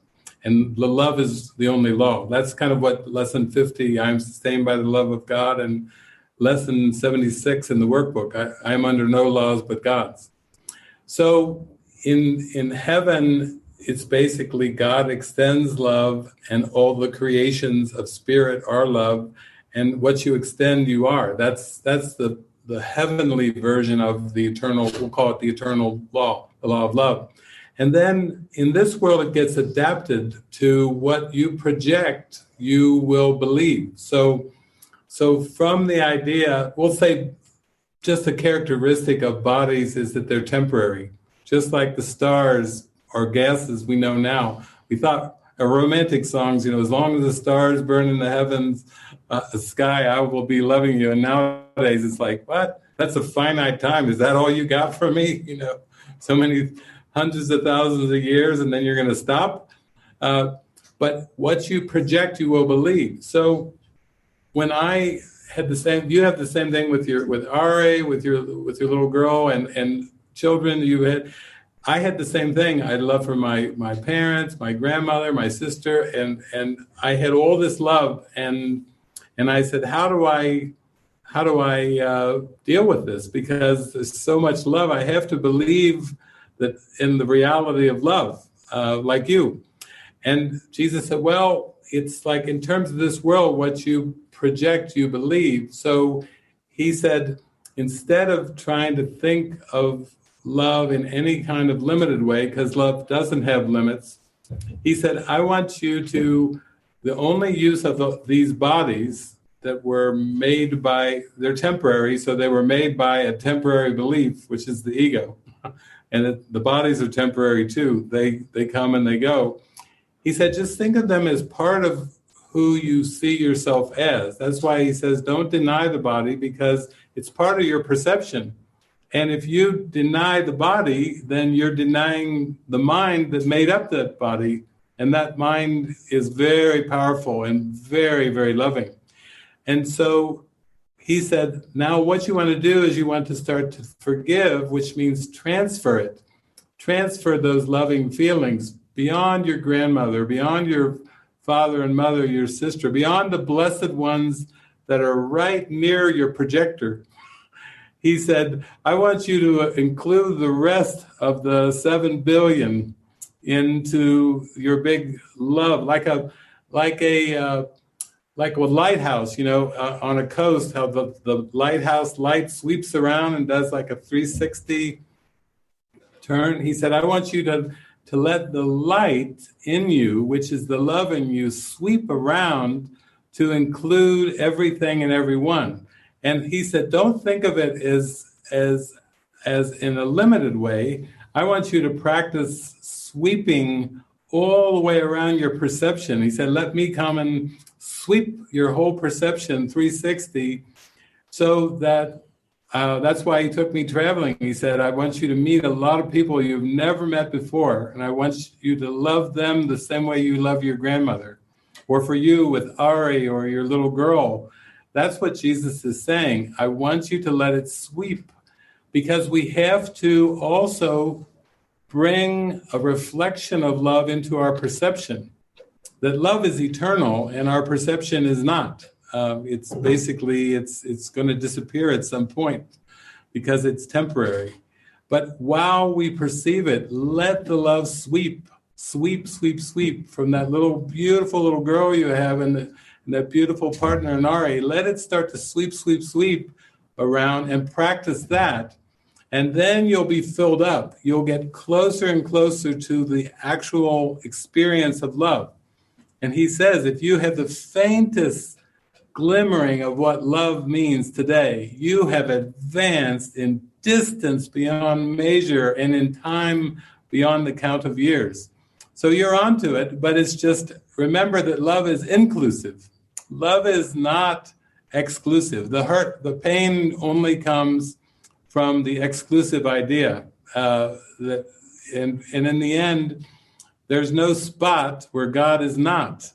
And the love is the only law. That's kind of what lesson 50, I'm sustained by the love of God, and lesson 76 in the workbook, I'm under no laws but God's. So in heaven, it's basically God extends love, and all the creations of spirit are love, and what you extend, you are. That's the heavenly version of the eternal, we'll call it the eternal law, the law of love. And then in this world, it gets adapted to what you project, you will believe. So from the idea, we'll say just a characteristic of bodies is that they're temporary, just like the stars or gases we know now. We thought romantic songs, as long as the stars burn in the heavens, the sky, I will be loving you. And nowadays it's like, what? That's a finite time. Is that all you got for me? So many hundreds of thousands of years, and then you're going to stop. But what you project, you will believe. So when I had the same, you have the same thing with Ari, with your little girl and children. I had the same thing. I had love for my parents, my grandmother, my sister, and I had all this love. And I said, how do I deal with this? Because there's so much love. I have to believe that in the reality of love, like you. And Jesus said, well, it's like in terms of this world, what you project, you believe. So he said, instead of trying to think of love in any kind of limited way, because love doesn't have limits, he said, I want you to, the only use of these bodies that were made by, they're temporary, so they were made by a temporary belief, which is the ego. And the bodies are temporary too. They come and they go. He said, just think of them as part of who you see yourself as. That's why he says, don't deny the body, because it's part of your perception. And if you deny the body, then you're denying the mind that made up that body. And that mind is very powerful and very, very loving. And so he said, now what you want to do is you want to start to forgive, which means transfer it. Transfer those loving feelings beyond your grandmother, beyond your father and mother, your sister, beyond the blessed ones that are right near your projector. He said, I want you to include the rest of the 7 billion into your big love, like a lighthouse, on a coast, how the lighthouse light sweeps around and does like a 360 turn. He said, I want you to let the light in you, which is the love in you, sweep around to include everything and everyone. And he said, don't think of it as in a limited way. I want you to practice sweeping all the way around your perception. He said, let me come and sweep your whole perception 360, so that that's why he took me traveling. He said, I want you to meet a lot of people you've never met before, and I want you to love them the same way you love your grandmother. Or for you with Ari or your little girl, that's what Jesus is saying. I want you to let it sweep, because we have to also bring a reflection of love into our perception. that love is eternal and our perception is not. It's basically, it's going to disappear at some point because it's temporary. But while we perceive it, let the love sweep from that little beautiful little girl you have and that beautiful partner Nari. Let it start to sweep around and practice that. And then you'll be filled up. You'll get closer and closer to the actual experience of love. And he says, if you have the faintest glimmering of what love means today, you have advanced in distance beyond measure and in time beyond the count of years. So you're onto it, but it's just, remember that love is inclusive. Love is not exclusive. The hurt, the pain only comes from the exclusive idea. And in the end, there's no spot where God is not.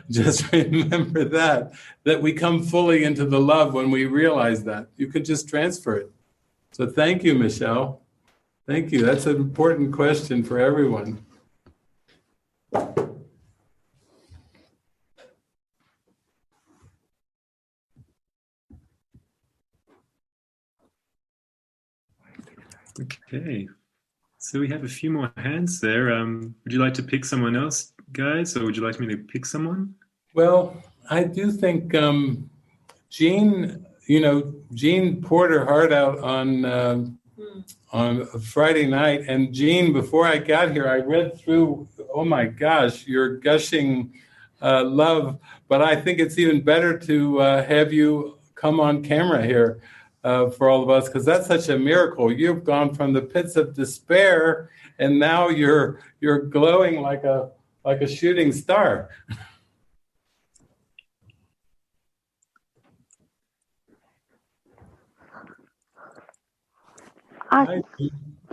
Just remember that we come fully into the love when we realize that. You can just transfer it. So thank you, Michelle. Thank you. That's an important question for everyone. Okay. So we have a few more hands there. Would you like to pick someone else, guys, or would you like me to pick someone? Well, I do think Jean poured her heart out on a Friday night. And Jean, before I got here, I read through, oh my gosh, your gushing love. But I think it's even better to have you come on camera here for all of us, because that's such a miracle. You've gone from the pits of despair, and now you're glowing like a shooting star. I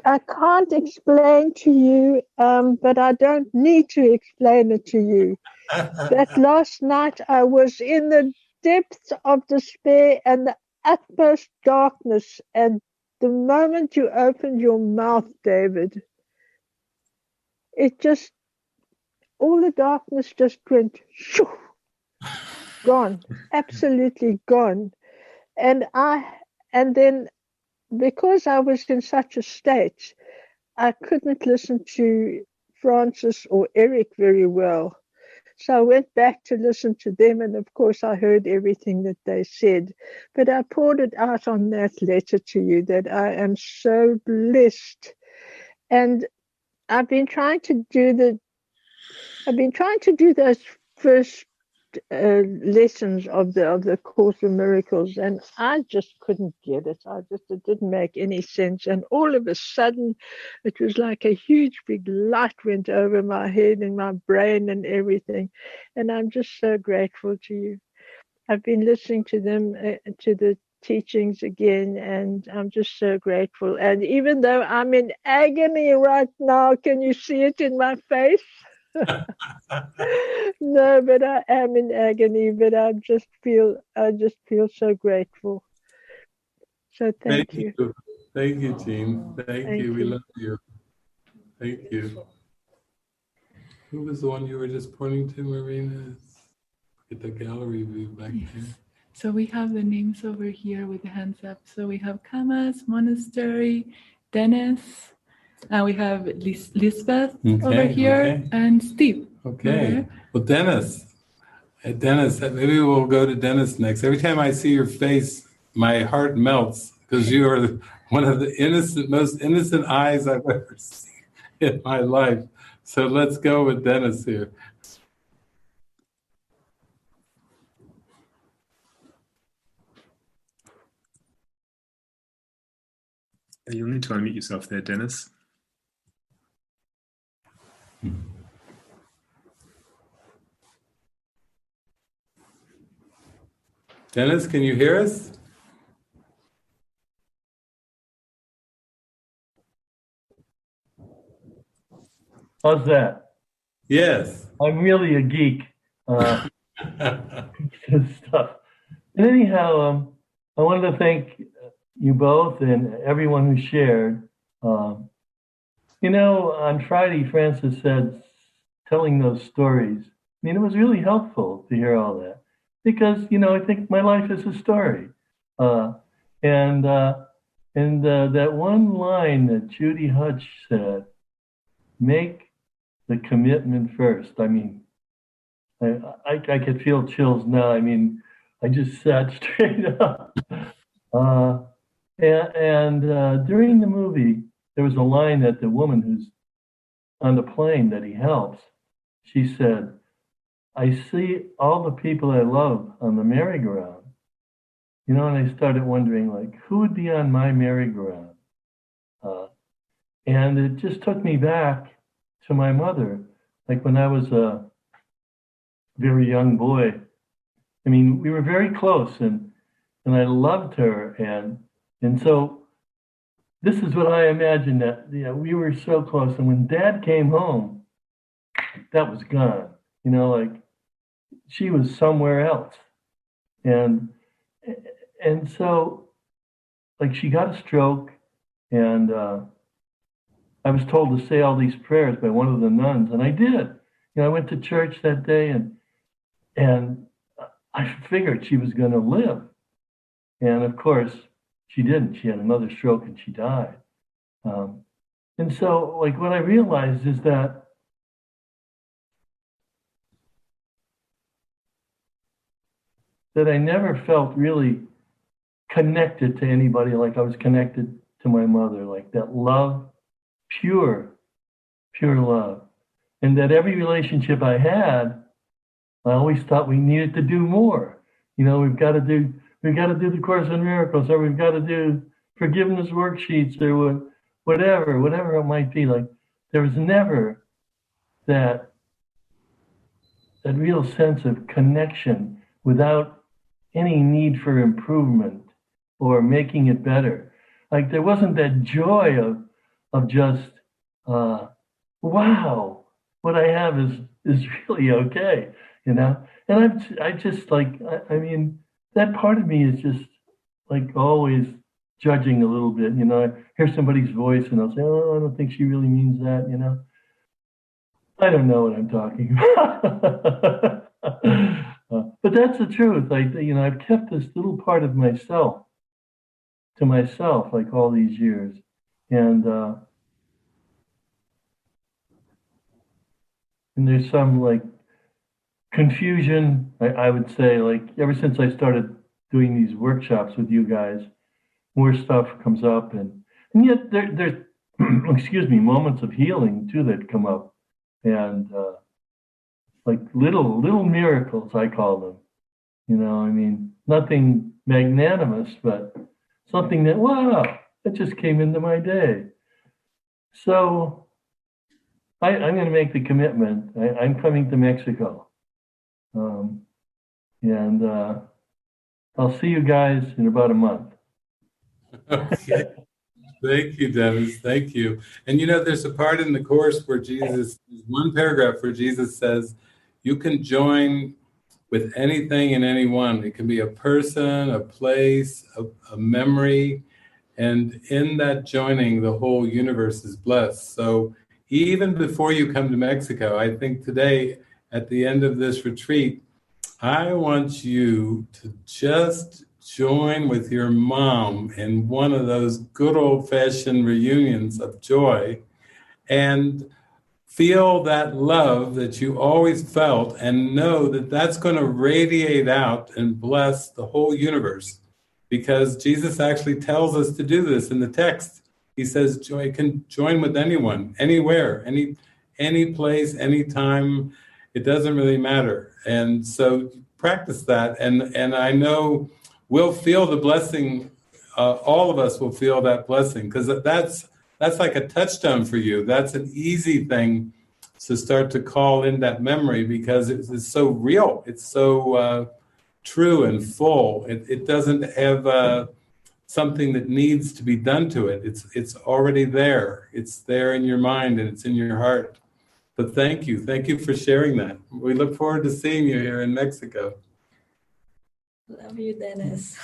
can't explain to you, but I don't need to explain it to you. That last night I was in the depths of despair and the utmost darkness, and the moment you opened your mouth, David, it just, all the darkness just went, shoo, gone, absolutely gone. And then, because I was in such a state, I couldn't listen to Frances or Erik very well. So I went back to listen to them, and of course I heard everything that they said. But I poured it out on that letter to you that I am so blessed. And I've been trying to do those first lessons of the Course in Miracles, and I just couldn't get it. It didn't make any sense. And all of a sudden, it was like a huge big light went over my head and my brain and everything. And I'm just so grateful to you. I've been listening to them, to the teachings again, and I'm just so grateful. And even though I'm in agony right now, can you see it in my face? No, but I am in agony, but I just feel so grateful. So thank you. Thank you, Jean. Thank you. We love you. Thank you. Who was the one you were just pointing to, Marina? Get the gallery view back there. So we have the names over here with the hands up. So we have Kamas, Monastery, Dennis, we have Lisbeth over here, and Steve. Okay. Well, Dennis, maybe we'll go to Dennis next. Every time I see your face, my heart melts, because you are one of the most innocent eyes I've ever seen in my life. So let's go with Dennis here. You'll need to unmute yourself there, Dennis. Dennis, can you hear us? How's that? Yes. I'm really a geek. Stuff. And anyhow, I wanted to thank you both and everyone who shared. On Friday, Frances said, telling those stories, I mean, it was really helpful to hear all that because, you know, I think my life is a story. And that one line that Judy Hutch said, make the commitment first. I mean, I could feel chills now. I mean, I just sat straight up. During the movie, there was a line that the woman who's on the plane that he helps, she said, I see all the people I love on the merry-go-round. You know, and I started wondering, like, who would be on my merry-go-round? And it just took me back to my mother. Like when I was a very young boy, I mean, we were very close and I loved her. And so this is what I imagined that, you know, we were so close. And when Dad came home, that was gone. You know, like she was somewhere else. And so, like, she got a stroke, and I was told to say all these prayers by one of the nuns, and I did. You know, I went to church that day, and I figured she was going to live. And of course, she didn't. She had another stroke, and she died. And so, like, what I realized is that I never felt really connected to anybody like I was connected to my mother, like that love, pure love. And that every relationship I had, I always thought we needed to do more. You know, we've got to do the Course in Miracles, or we've got to do forgiveness worksheets, or whatever it might be. Like there was never that real sense of connection without any need for improvement or making it better. Like there wasn't that joy of just, wow, what I have is really okay, you know? And I just like, I mean, that part of me is just like always judging a little bit, you know? I hear somebody's voice and I'll say, oh, I don't think she really means that, you know? I don't know what I'm talking about. But that's the truth. You know, I've kept this little part of myself to myself, like all these years, and there's some like confusion. I would say, like ever since I started doing these workshops with you guys, more stuff comes up, and yet there's excuse me, moments of healing too that come up, and like little miracles, I call them. You know, I mean, nothing magnanimous, but something that, wow, that just came into my day. So I'm going to make the commitment. I'm coming to Mexico. And I'll see you guys in about a month. Okay. Thank you, Dennis. Thank you. And you know, there's a part in the Course where there's one paragraph where Jesus says, you can join with anything and anyone. It can be a person, a place, a memory. And in that joining, the whole universe is blessed. So even before you come to Mexico, I think today, at the end of this retreat, I want you to just join with your mom in one of those good old-fashioned reunions of joy and feel that love that you always felt, and know that that's going to radiate out and bless the whole universe, because Jesus actually tells us to do this in the text. He says joy can join with anyone, anywhere, any place, any time. It doesn't really matter. And so practice that, and I know we'll feel the blessing. All of us will feel that blessing, because that's like a touchstone for you. That's an easy thing to start to call in that memory, because it's so real. It's so true and full. It doesn't have something that needs to be done to it. It's already there. It's there in your mind and it's in your heart. But thank you. Thank you for sharing that. We look forward to seeing you here in Mexico. Love you, Dennis.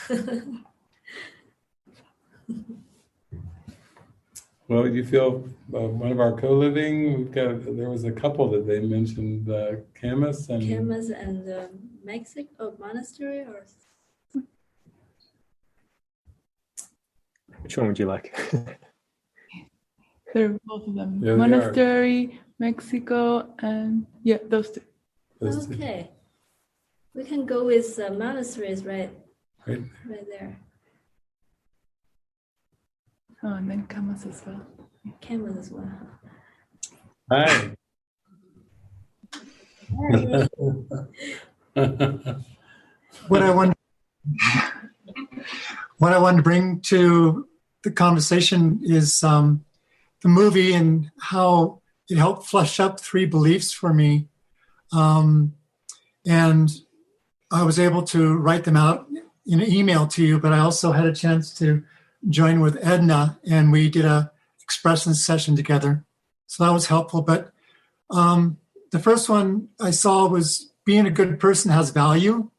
Well, you feel one of our co-living, there was a couple that they mentioned, Camus and Mexico monastery, or which one would you like? They're both of them. Yeah, Monastery, Mexico, and those two. Okay. We can go with monasteries right there. Oh, and then Camus as well. Camus as well. Hi. What I wanted to bring to the conversation is the movie and how it helped flesh up 3 beliefs for me. And I was able to write them out in an email to you, but I also had a chance to join with Edna, and we did a expression session together. So that was helpful. But the first one I saw was being a good person has value.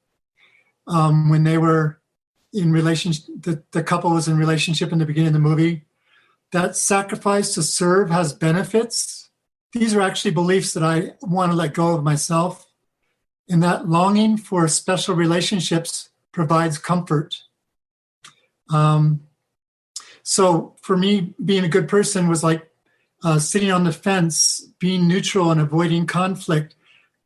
When they were in relationship, the couple was in relationship in the beginning of the movie. That sacrifice to serve has benefits. These are actually beliefs that I want to let go of myself. And that longing for special relationships provides comfort. So for me, being a good person was like sitting on the fence, being neutral and avoiding conflict.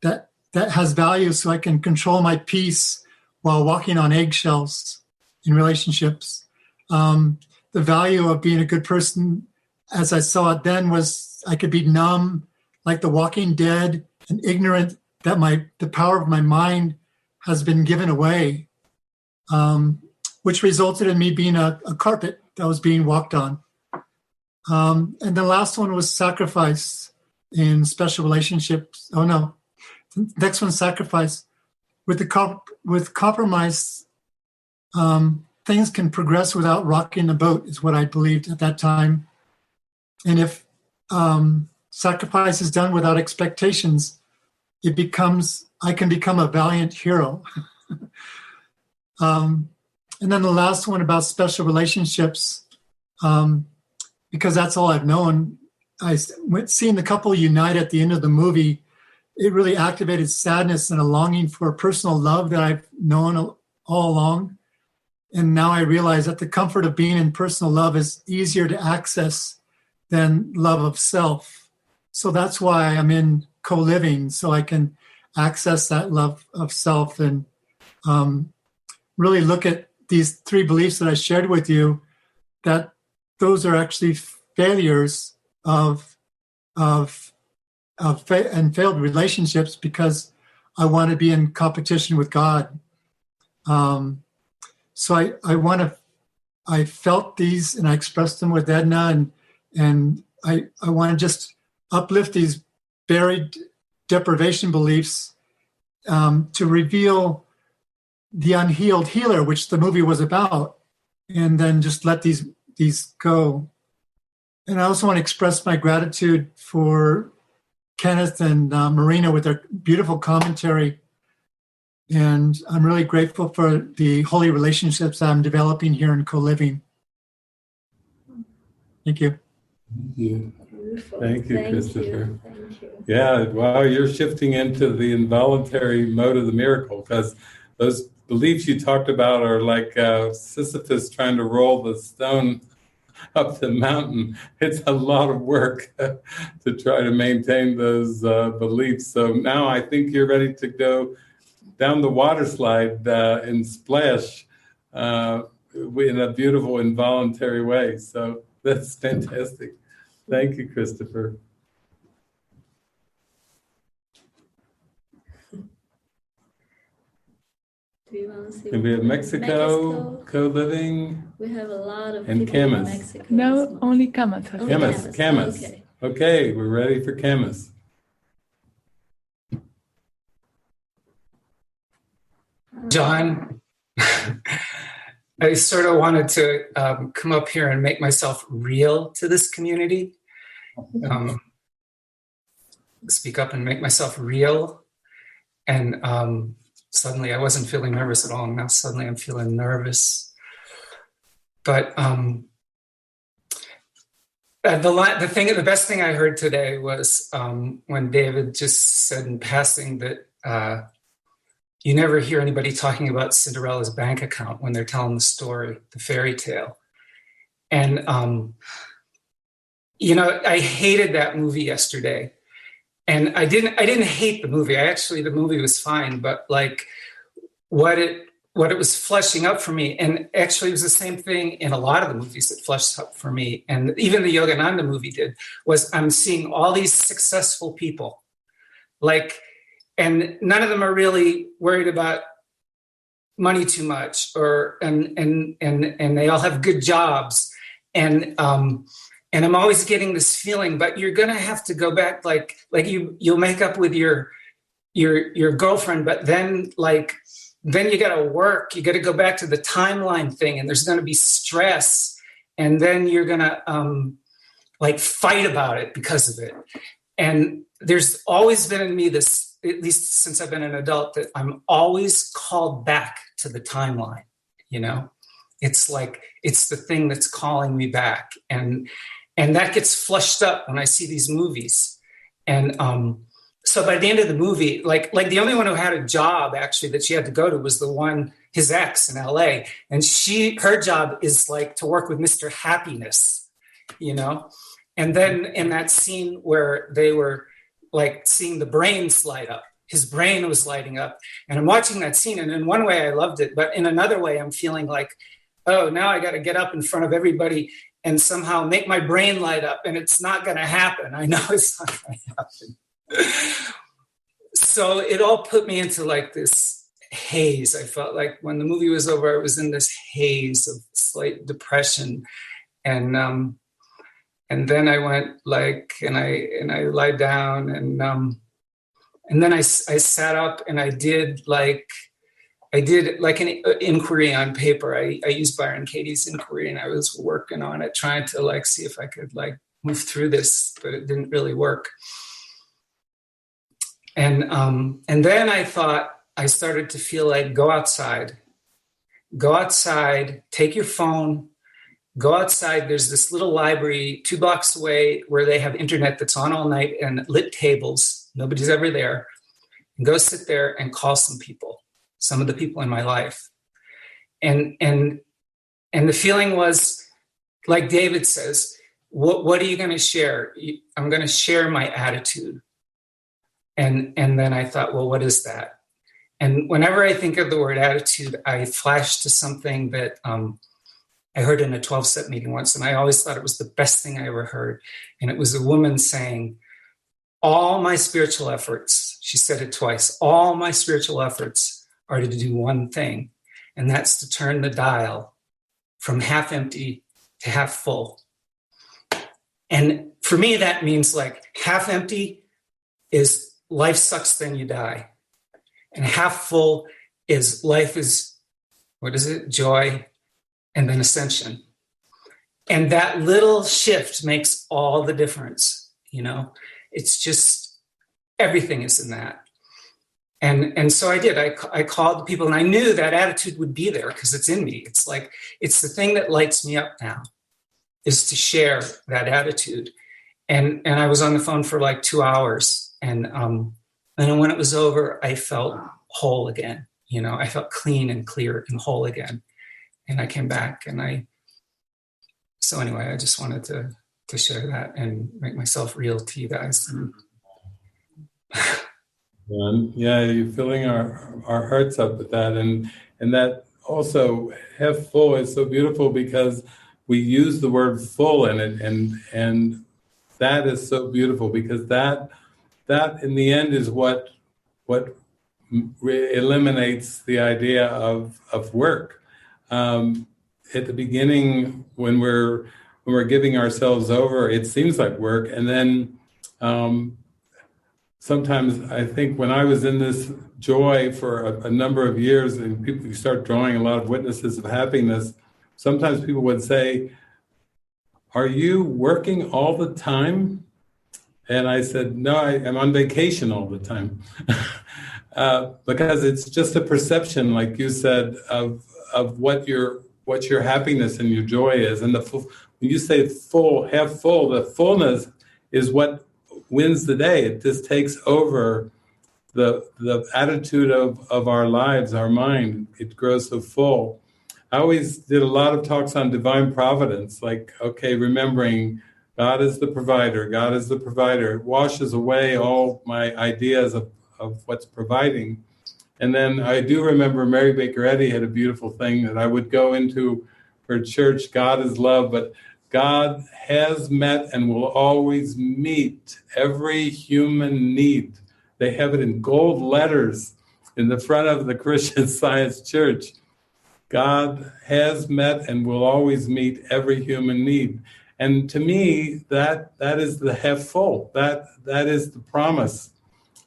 That has value, so I can control my peace while walking on eggshells in relationships. The value of being a good person, as I saw it then, was I could be numb, like the Walking Dead, and ignorant that the power of my mind has been given away, which resulted in me being a carpet that was being walked on. And the last one was sacrifice in special relationships. Oh no, the next one's sacrifice. With compromise, things can progress without rocking the boat, is what I believed at that time. And if sacrifice is done without expectations, I can become a valiant hero. And then the last one about special relationships, because that's all I've known. Seeing the couple unite at the end of the movie, it really activated sadness and a longing for personal love that I've known all along. And now I realize that the comfort of being in personal love is easier to access than love of self. So that's why I'm in co-living, so I can access that love of self and really look at these 3 beliefs that I shared with you, that those are actually failures of failed relationships because I want to be in competition with God. So I felt these and I expressed them with Edna, and I want to just uplift these buried deprivation beliefs to reveal the unhealed healer, which the movie was about, and then just let these go. And I also want to express my gratitude for Kenneth and Marina with their beautiful commentary. And I'm really grateful for the holy relationships I'm developing here in co-living. Thank you. Thank you. Beautiful. Thank you, Christopher. You. Thank you. Yeah, wow, you're shifting into the involuntary mode of the miracle, because those beliefs you talked about are like Sisyphus trying to roll the stone up the mountain. It's a lot of work to try to maintain those beliefs. So now I think you're ready to go down the water slide and splash in a beautiful involuntary way. So that's fantastic. Thank you, Christopher. Do you want to see? And we have Mexico, co-living. We have a lot of and people in Camus. Mexico. No, only Camus. Camus. Okay, we're ready for Camus. John, I sort of wanted to come up here and make myself real to this community. Speak up and make myself real. And suddenly I wasn't feeling nervous at all. Now suddenly I'm feeling nervous. But The best thing I heard today was when David just said in passing that you never hear anybody talking about Cinderella's bank account when they're telling the story, the fairy tale. And, I hated that movie yesterday. And I didn't hate the movie. The movie was fine, but like what it was fleshing up for me, and actually it was the same thing in a lot of the movies that fleshed up for me, and even the Yogananda movie did, was I'm seeing all these successful people, and none of them are really worried about money too much, and they all have good jobs, and I'm always getting this feeling, but you're gonna have to go back, like you'll make up with your girlfriend, but then you got to work. You got to go back to the timeline thing, and there's going to be stress, and then you're going to fight about it because of it. And there's always been in me this, at least since I've been an adult, that I'm always called back to the timeline. It's like it's the thing that's calling me back, and that gets flushed up when I see these movies, and so by the end of the movie, like the only one who had a job actually that she had to go to was his ex in LA. And her job is to work with Mr. Happiness, And then in that scene where they were seeing the brains light up, his brain was lighting up. And I'm watching that scene, and in one way I loved it, but in another way I'm feeling oh, now I got to get up in front of everybody and somehow make my brain light up, and it's not going to happen. I know it's not going to happen. So it all put me into this haze. I felt like when the movie was over, I was in this haze of slight depression, and then I went and I lied down, and then I sat up and I did an inquiry on paper. I used Byron Katie's inquiry, and I was working on it, trying to see if I could move through this, but it didn't really work. And then I started to feel go outside, take your phone, go outside. There's this little library 2 blocks away where they have internet that's on all night and lit tables. Nobody's ever there. And go sit there and call some of the people in my life. And the feeling was, like David says, what are you going to share? I'm going to share my attitude. And then I thought, well, what is that? And whenever I think of the word attitude, I flash to something that I heard in a 12-step meeting once, and I always thought it was the best thing I ever heard. And it was a woman saying, all my spiritual efforts, she said it twice, all my spiritual efforts are to do one thing, and that's to turn the dial from half empty to half full. And for me, that means half empty is life sucks, then you die. And half full is life is, joy, and then ascension. And that little shift makes all the difference, It's just, everything is in that. And so I did. I called the people, and I knew that attitude would be there because it's in me. It's it's the thing that lights me up now, is to share that attitude. And I was on the phone for 2 hours. And then when it was over, I felt whole again. I felt clean and clear and whole again. And I came back, so anyway, I just wanted to share that and make myself real to you guys. Yeah, you're filling our hearts up with that. And that also, half full is so beautiful because we use the word full in it. And that is so beautiful because that in the end is what eliminates the idea of work. At the beginning, when we're giving ourselves over, it seems like work, and then sometimes I think when I was in this joy for a number of years, and you start drawing a lot of witnesses of happiness, sometimes people would say, "Are you working all the time?" And I said, "No, I'm on vacation all the time." Because it's just a perception, like you said, of what your happiness and your joy is. And when you say full, half full, the fullness is what wins the day. It just takes over the attitude of our lives, our mind. It grows so full. I always did a lot of talks on divine providence, like, okay, remembering God is the provider, God is the provider. It washes away all my ideas of what's providing. And then I do remember Mary Baker Eddy had a beautiful thing that I would go into her church, God is love, but God has met and will always meet every human need. They have it in gold letters in the front of the Christian Science Church. God has met and will always meet every human need. And to me, that is the half full. That is the promise.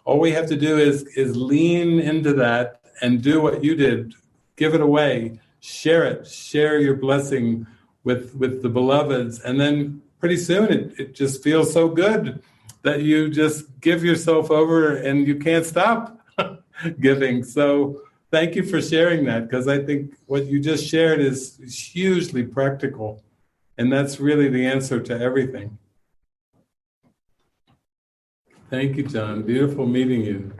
All we have to do is lean into that and do what you did. Give it away. Share it. Share your blessing with the beloveds. And then pretty soon it just feels so good that you just give yourself over and you can't stop giving. So thank you for sharing that, because I think what you just shared is hugely practical. And that's really the answer to everything. Thank you, John. Beautiful meeting you.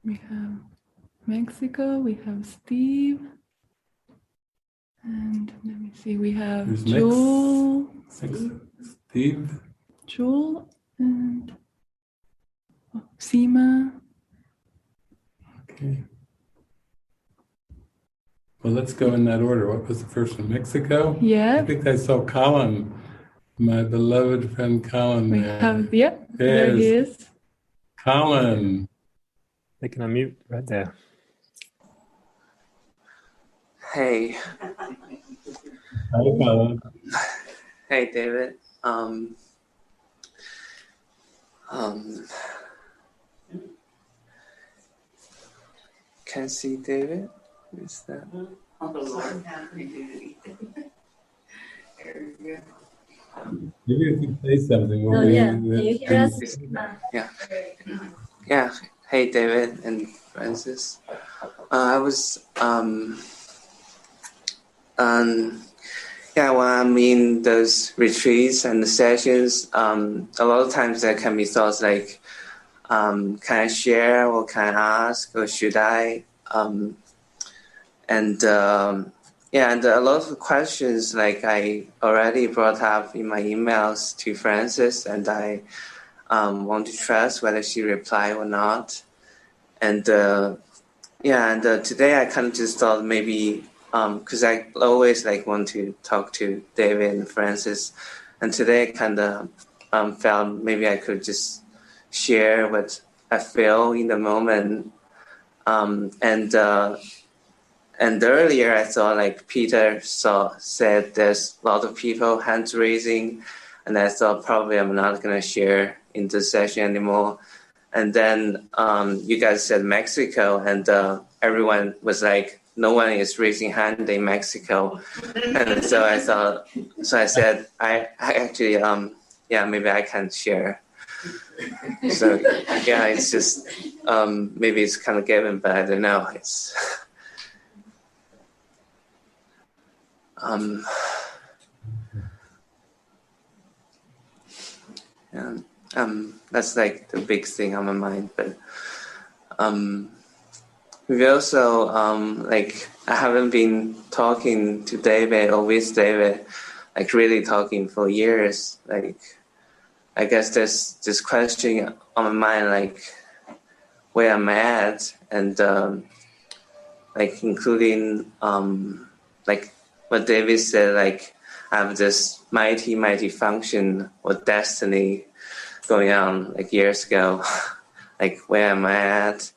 We have Mexico, we have Steve, and let me see, we have There's Joel, Steve, Joel, and Seema. Okay. Well, let's go in that order. What was the first one? Mexico? Yeah. I think I saw Colin, my beloved friend Colin. We there. have, yeah, there he is. Colin. They can unmute right there. Hey. Hi, Colin. Hey, David. Can see David? Is that? Oh, the Lord has me do it. Maybe if you say something. Oh, yeah. Can you hear us? Yeah. Yeah. Hey, David and Francis. I was, yeah, when I'm in those retreats and the sessions, a lot of times there can be thoughts like, can I share or can I ask or should I? And a lot of questions like I already brought up in my emails to Frances, and I want to trust whether she reply or not. And today I kind of just thought maybe because I always like want to talk to David and Frances, and today I kind of felt maybe I could just share what I feel in the moment. And earlier I thought like Peter said there's a lot of people hands raising, and I thought probably I'm not going to share in this session anymore. And then you guys said Mexico, and everyone was like, no one is raising hand in Mexico. And so I said, I actually, maybe I can share. So yeah, it's just, maybe it's kind of given, but I don't know. It's, that's like the big thing on my mind. But we also like I haven't been talking to David or with David, like really talking for years. Like I guess there's this question on my mind, like where I'm at, and like including like what David said, like I have this mighty function or destiny going on like years ago, like where am I at?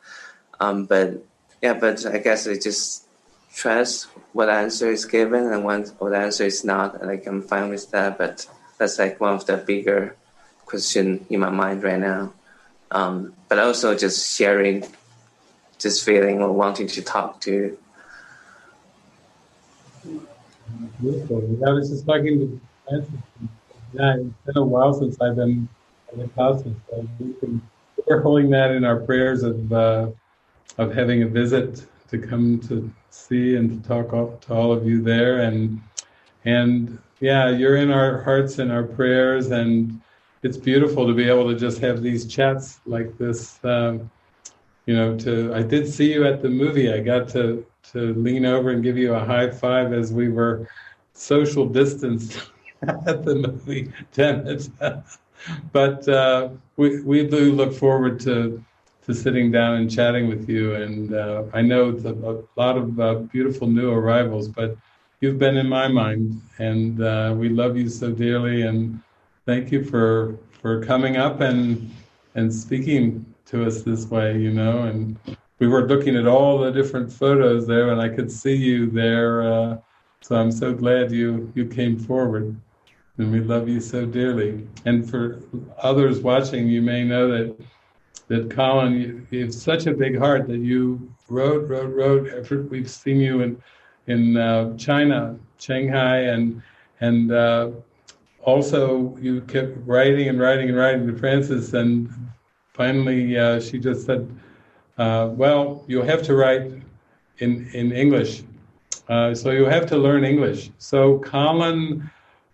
But I guess I just trust what answer is given and what answer is not. Like I'm fine with that, but that's like one of the bigger question in my mind right now. But also just sharing this feeling or wanting to talk to. Beautiful. I was just talking to Francis. Yeah, it's been a while since I've been in the classes, so we're holding that in our prayers of having a visit to come to see and to talk to all of you there. And yeah, you're in our hearts and our prayers, and it's beautiful to be able to just have these chats like this. I did see you at the movie. I got to lean over and give you a high five as we were social distanced at the movie, Janet. But we do look forward to sitting down and chatting with you. And I know it's a lot of beautiful new arrivals, but you've been in my mind, and we love you so dearly. And thank you for coming up and speaking to us this way, and we were looking at all the different photos there, and I could see you there. So I'm so glad you came forward, and we love you so dearly. And for others watching, you may know that Colin, you have such a big heart that you wrote. After we've seen you in China, Shanghai, and also you kept writing to Frances, and finally she just said, well, you'll have to write in English. So you have to learn English. So Colin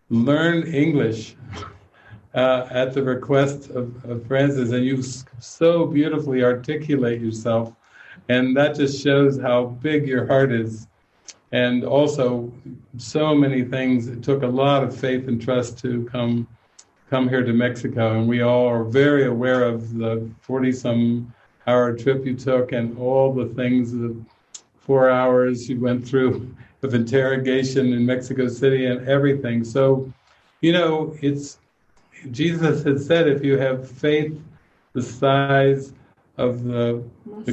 learned English at the request of Frances, and you so beautifully articulate yourself. And that just shows how big your heart is. And also so many things. It took a lot of faith and trust to come here to Mexico. And we all are very aware of the 40-some hour trip you took and all the things, the 4 hours you went through of interrogation in Mexico City and everything. So, it's Jesus had said, if you have faith the size of the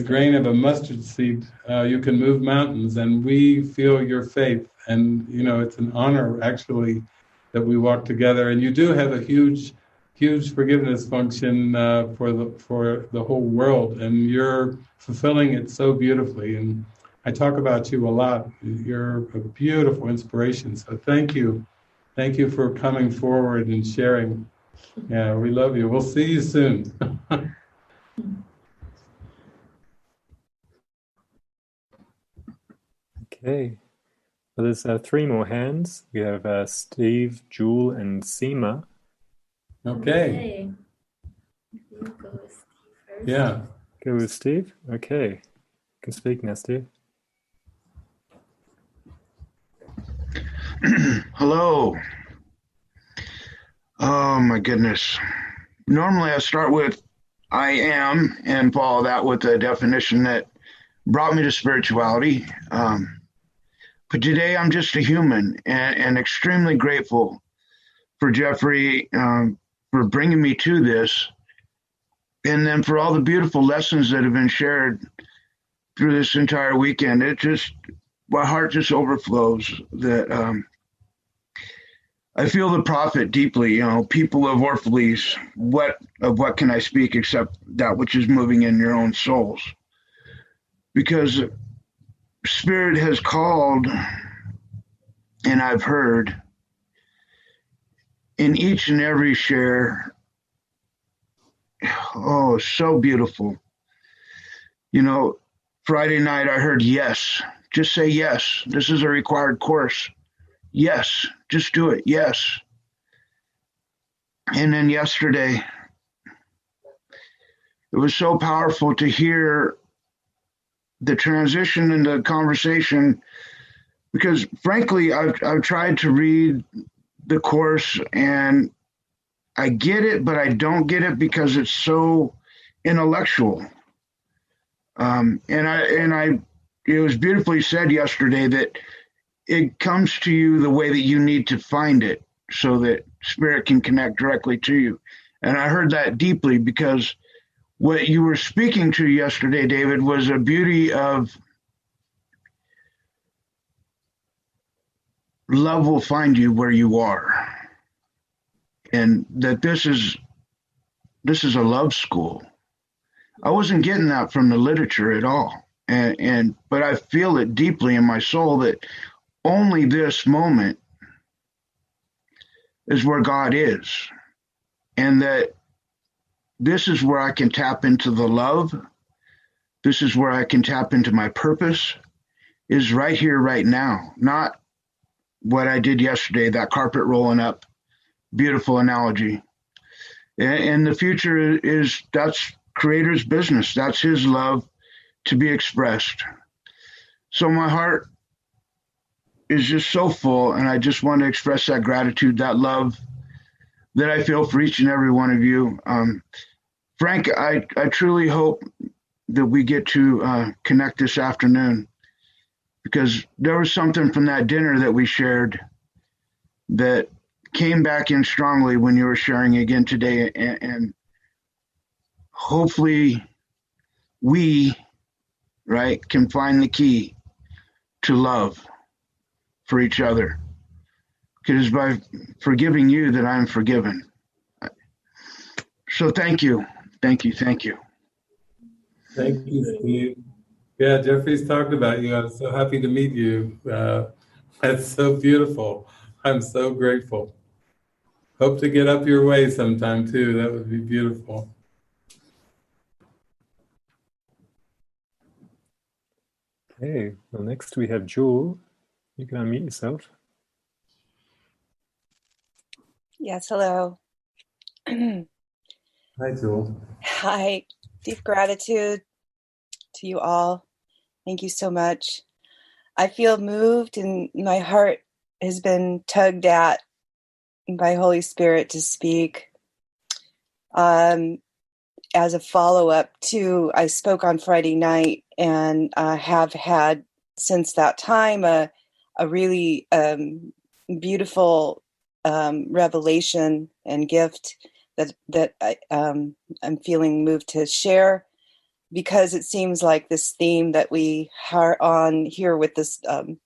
grain of a mustard seed, you can move mountains. And we feel your faith. And, it's an honor, actually, that we walk together. And you do have a huge forgiveness function for the whole world. And you're fulfilling it so beautifully. And I talk about you a lot. You're a beautiful inspiration. So thank you. Thank you for coming forward and sharing. Yeah, we love you. We'll see you soon. Okay. Well, there's 3 more hands. We have Steve, Jewel, and Seema. Okay. You go with Steve first. Yeah. Go with Steve? Okay. You can speak now, Steve. Hello. Oh my goodness. Normally I start with I am and follow that with a definition that brought me to spirituality. But today I'm just a human and extremely grateful for Jeffrey for bringing me to this, and then for all the beautiful lessons that have been shared through this entire weekend. My heart just overflows that I feel the prophet deeply. People of Orphalese, what can I speak except that which is moving in your own souls? Because Spirit has called, and I've heard in each and every share, oh, so beautiful. Friday night I heard yes. Just say yes. This is a required course. Yes, just do it. Yes. And then yesterday, it was so powerful to hear the transition in the conversation, because frankly, I've tried to read the course and I get it, but I don't get it because it's so intellectual. It was beautifully said yesterday that it comes to you the way that you need to find it so that Spirit can connect directly to you. And I heard that deeply, because what you were speaking to yesterday, David, was a beauty of love will find you where you are. And that this is a love school. I wasn't getting that from the literature at all. But I feel it deeply in my soul that only this moment is where God is. And that this is where I can tap into the love This is where I can tap into my purpose, is right here, right now, not what I did yesterday, that carpet rolling up. Beautiful analogy. And the future that's Creator's business. That's his love to be expressed. So my heart is just so full, and I just want to express that gratitude, that love that I feel for each and every one of you. Frank, I truly hope that we get to connect this afternoon, because there was something from that dinner that we shared that came back in strongly when you were sharing again today. And hopefully we, right, can find the key to love for each other. Because by forgiving you that I'm forgiven. So thank you. Thank you. Thank you. Thank you, Steve. Yeah, Jeffrey's talked about you. I'm so happy to meet you. That's so beautiful. I'm so grateful. Hope to get up your way sometime too. That would be beautiful. Okay, well, next we have Jewel. You can unmute yourself. Yes, hello. Hi, Jewel. Hi. Deep gratitude to you all. Thank you so much. I feel moved, and my heart has been tugged at by Holy Spirit to speak. As a follow-up to, I spoke on Friday night, and have had since that time a really beautiful revelation and gift that I'm feeling moved to share, because it seems like this theme that we are on here with this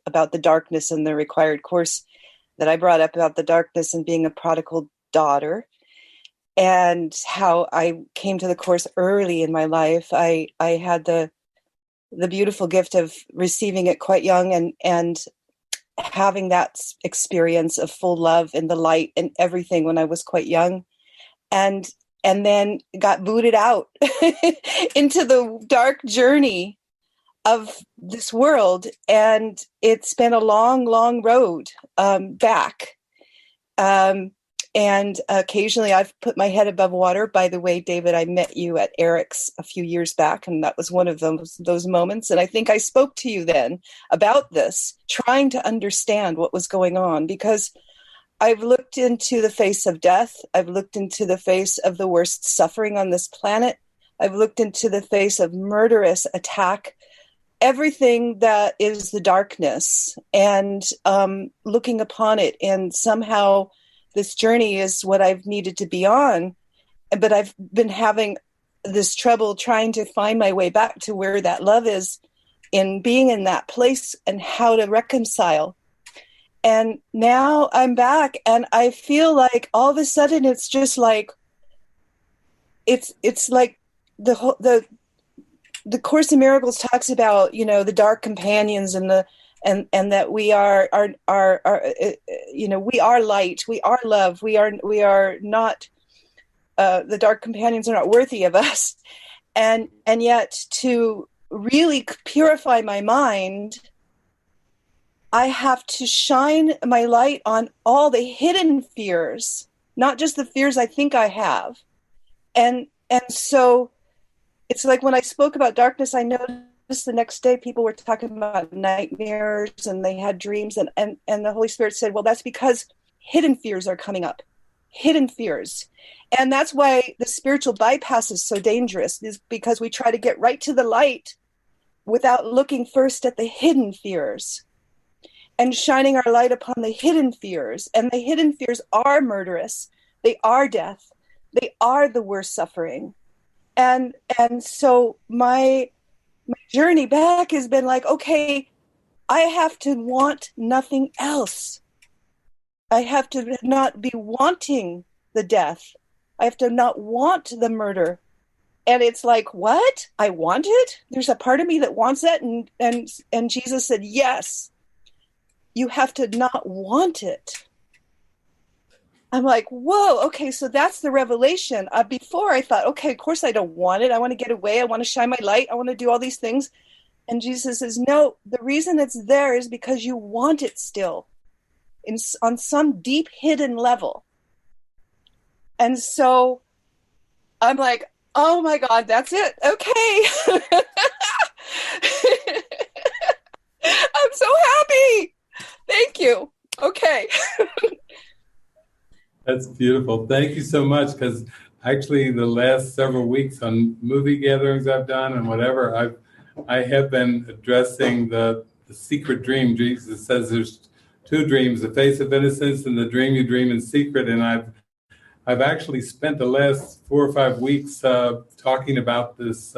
about the darkness and the required course that I brought up about the darkness and being a prodigal daughter, and how I came to the course early in my life. I had the beautiful gift of receiving it quite young and having that experience of full love and the light and everything when I was quite young, and then got booted out into the dark journey of this world. And it's been a long, long road back. And occasionally I've put my head above water. By the way, David, I met you at Erik's a few years back, and that was one of those moments. And I think I spoke to you then about this, trying to understand what was going on, because I've looked into the face of death. I've looked into the face of the worst suffering on this planet. I've looked into the face of murderous attack, everything that is the darkness, and looking upon it. And somehow this journey is what I've needed to be on. But I've been having this trouble trying to find my way back to where that love is, in being in that place, and how to reconcile. And now I'm back, and I feel like all of a sudden it's just like, it's like the Course in Miracles talks about, the dark companions and that we are we are light, we are love, we are not, the dark companions are not worthy of us. And yet, to really purify my mind, I have to shine my light on all the hidden fears, not just the fears I think I have. And so it's like when I spoke about darkness, I noticed the next day people were talking about nightmares and they had dreams. And the Holy Spirit said, well, that's because hidden fears are coming up, hidden fears. And that's why the spiritual bypass is so dangerous, is because we try to get right to the light without looking first at the hidden fears and shining our light upon the hidden fears. And the hidden fears are murderous. They are death. They are the worst suffering. And so my journey back has been like, okay, I have to want nothing else. I have to not be wanting the death. I have to not want the murder. And it's like, what? I want it? There's a part of me that wants that. And Jesus said, yes. You have to not want it. I'm like, whoa, okay, so that's the revelation. Before I thought, okay, of course I don't want it. I want to get away. I want to shine my light. I want to do all these things. And Jesus says, no, the reason it's there is because you want it still on some deep hidden level. And so I'm like, oh my God, that's it. Okay. I'm so happy. Thank you. Okay. That's beautiful. Thank you so much, because actually the last several weeks on movie gatherings I've done and whatever, I have been addressing the secret dream. Jesus says there's two dreams, the face of innocence and the dream you dream in secret. And I've actually spent the last 4 or 5 weeks talking about this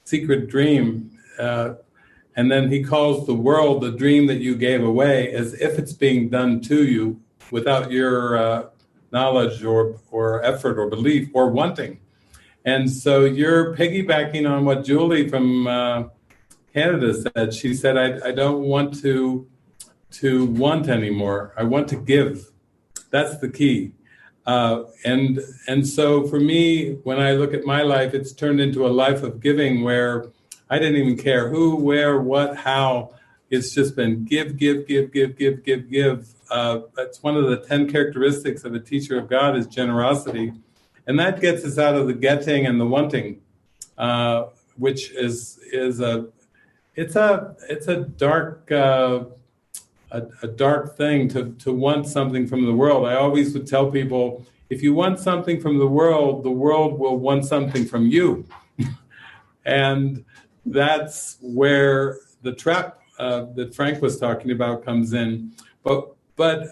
secret dream. And then he calls the world the dream that you gave away, as if it's being done to you without your knowledge or effort or belief or wanting. And so you're piggybacking on what Julie from Canada said. She said, I don't want to want anymore. I want to give. That's the key. And so for me, when I look at my life, it's turned into a life of giving where I didn't even care who, where, what, how. It's just been give. That's one of the 10 characteristics of a teacher of God is generosity. And that gets us out of the getting and the wanting, which is a dark a dark thing to want something from the world. I always would tell people, if you want something from the world will want something from you. And that's where the trap that Frank was talking about comes in. But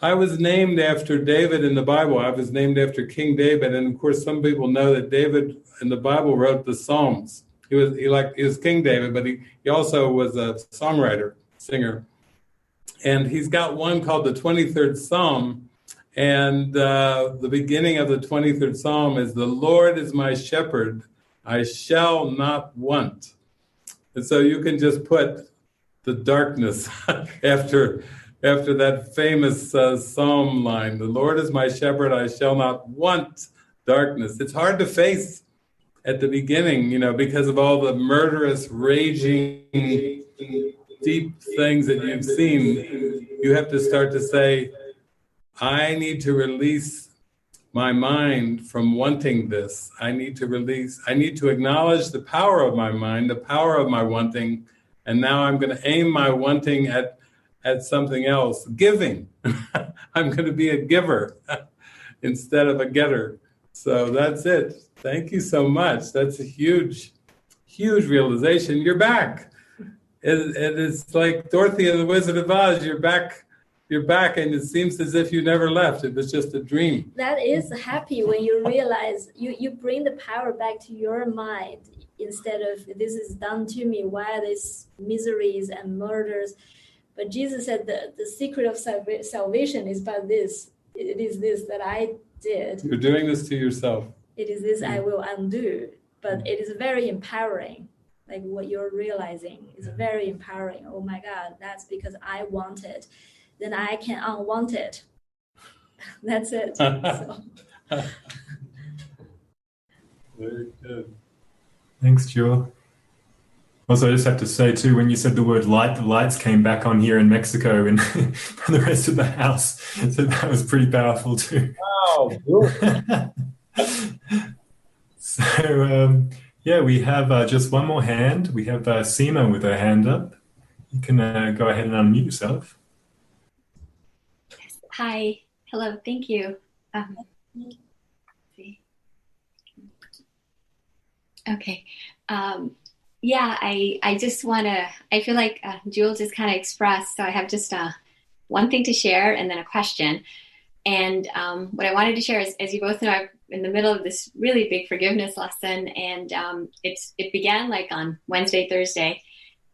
I was named after David in the Bible. I was named after King David. And of course, some people know that David in the Bible wrote the Psalms. He was King David, but he also was a songwriter, singer. And he's got one called the 23rd Psalm. And the beginning of the 23rd Psalm is, the Lord is my shepherd, I shall not want. And so you can just put the darkness after that famous psalm line, the Lord is my shepherd, I shall not want darkness. It's hard to face at the beginning, because of all the murderous, raging, deep things that you've seen. You have to start to say, I need to release my mind from wanting this. I need to acknowledge the power of my mind, the power of my wanting, and now I'm going to aim my wanting at something else. Giving. I'm going to be a giver instead of a getter. So that's it. Thank you so much. That's a huge, huge realization. You're back. It's like Dorothy and the Wizard of Oz. You're back, and it seems as if you never left. It was just a dream. That is happy when you realize you bring the power back to your mind instead of this is done to me, why these miseries and murders. But Jesus said the secret of salvation is by this. It is this that I did. You're doing this to yourself. It is this I will undo. But it is very empowering. Like what you're realizing is very empowering. Oh my God, that's because I want it. Then I can unwant it. That's it. So. Very good. Thanks, Jewel. Also, I just have to say, too, when you said the word light, the lights came back on here in Mexico and from the rest of the house. So that was pretty powerful, too. Wow. So, we have just one more hand. We have Seema with her hand up. You can go ahead and unmute yourself. Hi. Hello. Thank you. Okay. I just want to, I feel like Jewel just kind of expressed, so I have just one thing to share and then a question. And what I wanted to share is, as you both know, I'm in the middle of this really big forgiveness lesson, and it began like on Wednesday, Thursday.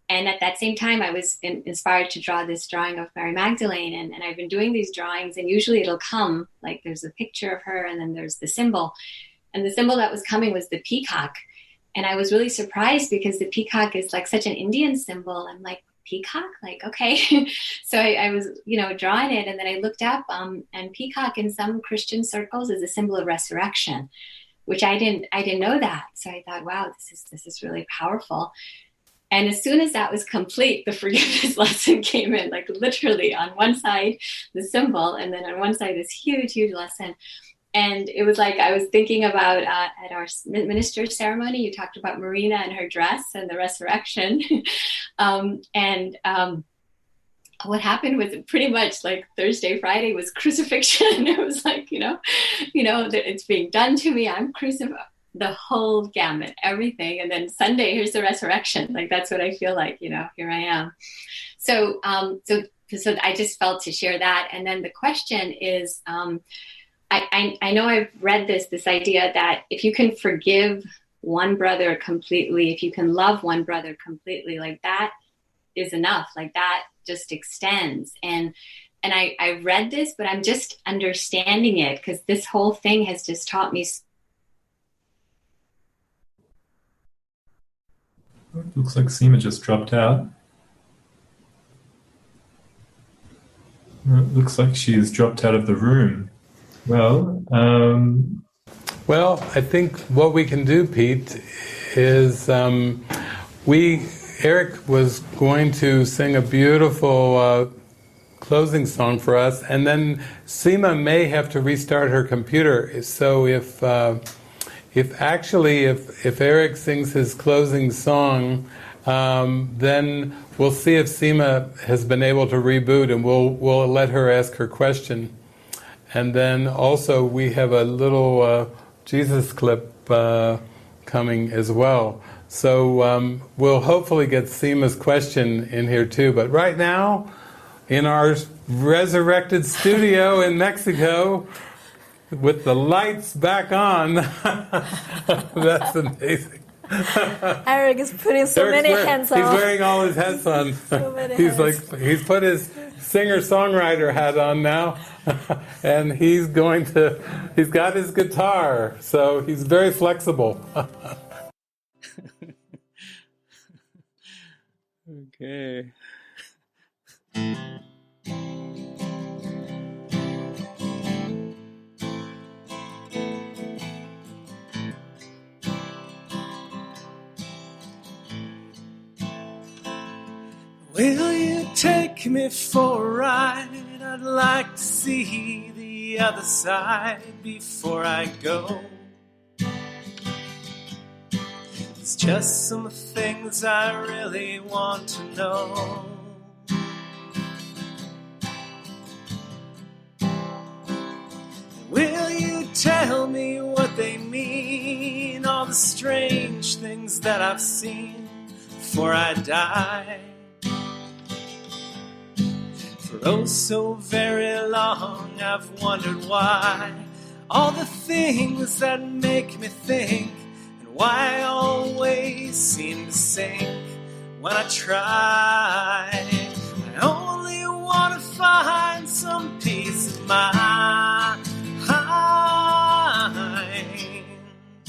And at that same time, I was inspired to draw this drawing of Mary Magdalene. And I've been doing these drawings, and usually it'll come, like there's a picture of her, and then there's the symbol. And the symbol that was coming was the peacock. And I was really surprised because the peacock is like such an Indian symbol. I'm like, peacock, like, okay. So I was, drawing it, and then I looked up, and peacock in some Christian circles is a symbol of resurrection, which I didn't know that. So I thought, wow, this is really powerful. And as soon as that was complete, the forgiveness lesson came in, like literally on one side, the symbol, and then on one side, this huge, huge lesson. And it was like I was thinking about at our minister ceremony, you talked about Marina and her dress and the resurrection. What happened was pretty much like Thursday, Friday was crucifixion. It was like, that it's being done to me. I'm crucified, the whole gamut, everything. And then Sunday, here's the resurrection. Like, that's what I feel like, here I am. So I just felt to share that. And then the question is, I know I've read this idea that if you can forgive one brother completely, if you can love one brother completely, like that is enough. Like that just extends. And I read this, but I'm just understanding it because this whole thing has just taught me. Looks like Seema just dropped out. It looks like she's dropped out of the room. Well, I think what we can do, Pete, is Erik was going to sing a beautiful closing song for us, and then Seema may have to restart her computer. So if Erik sings his closing song, then we'll see if Seema has been able to reboot, and we'll let her ask her question. And then also we have a little Jesus clip coming as well. So we'll hopefully get Seema's question in here too. But right now, in our resurrected studio in Mexico, with the lights back on, that's amazing. Erik is putting so many hands on. He's wearing all his hats on. He's put his singer-songwriter hat on now, and he's got his guitar, so he's very flexible. Okay. Will you take me for a ride? I'd like to see the other side before I go. There's just some things I really want to know. Will you tell me what they mean, all the strange things that I've seen before I die? For oh so very long I've wondered why, all the things that make me think, and why I always seem to sink when I try. I only want to find some peace of mind,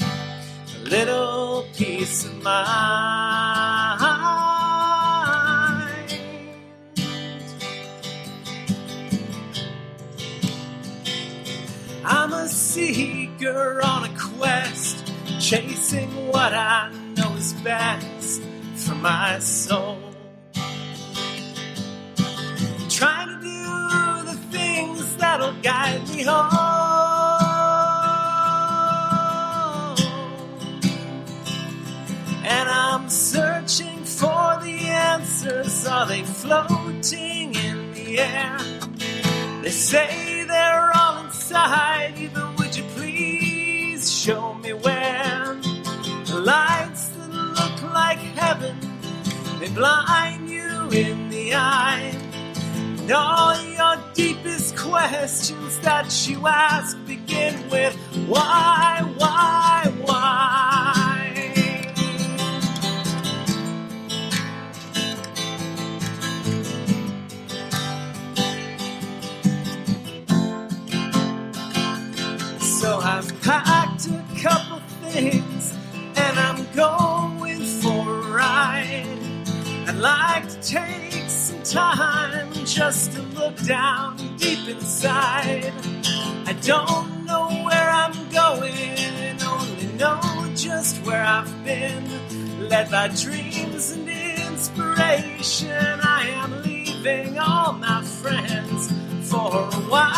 a little peace of mind. I'm a seeker on a quest, chasing what I know is best for my soul. Trying to do the things that'll guide me home. And I'm searching for the answers. Are they floating in the air? They say they're all inside you, but would you please show me where? The lights that look like heaven, they blind you in the eye. And all your deepest questions that you ask begin with why? So I've packed a couple things and I'm going for a ride. I'd like to take time just to look down deep inside. I don't know where I'm going, only know just where I've been. Led by dreams and inspiration, I am leaving all my friends for a while,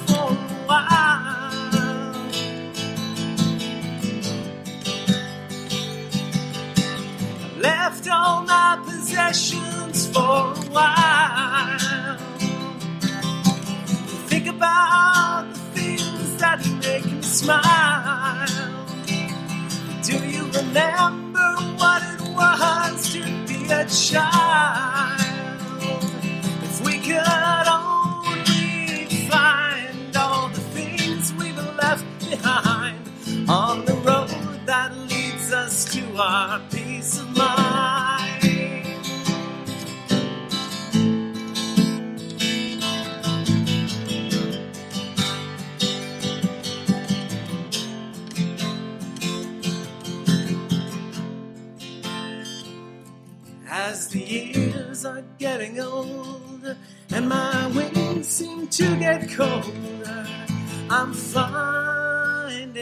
for a while. I left all my possessions for a while. Think about the things that make me smile. Do you remember what it was to be a child? If we could only find all the things we've left behind on the road that leads us to our peace of mind. As the years are getting older and my wings seem to get colder, I find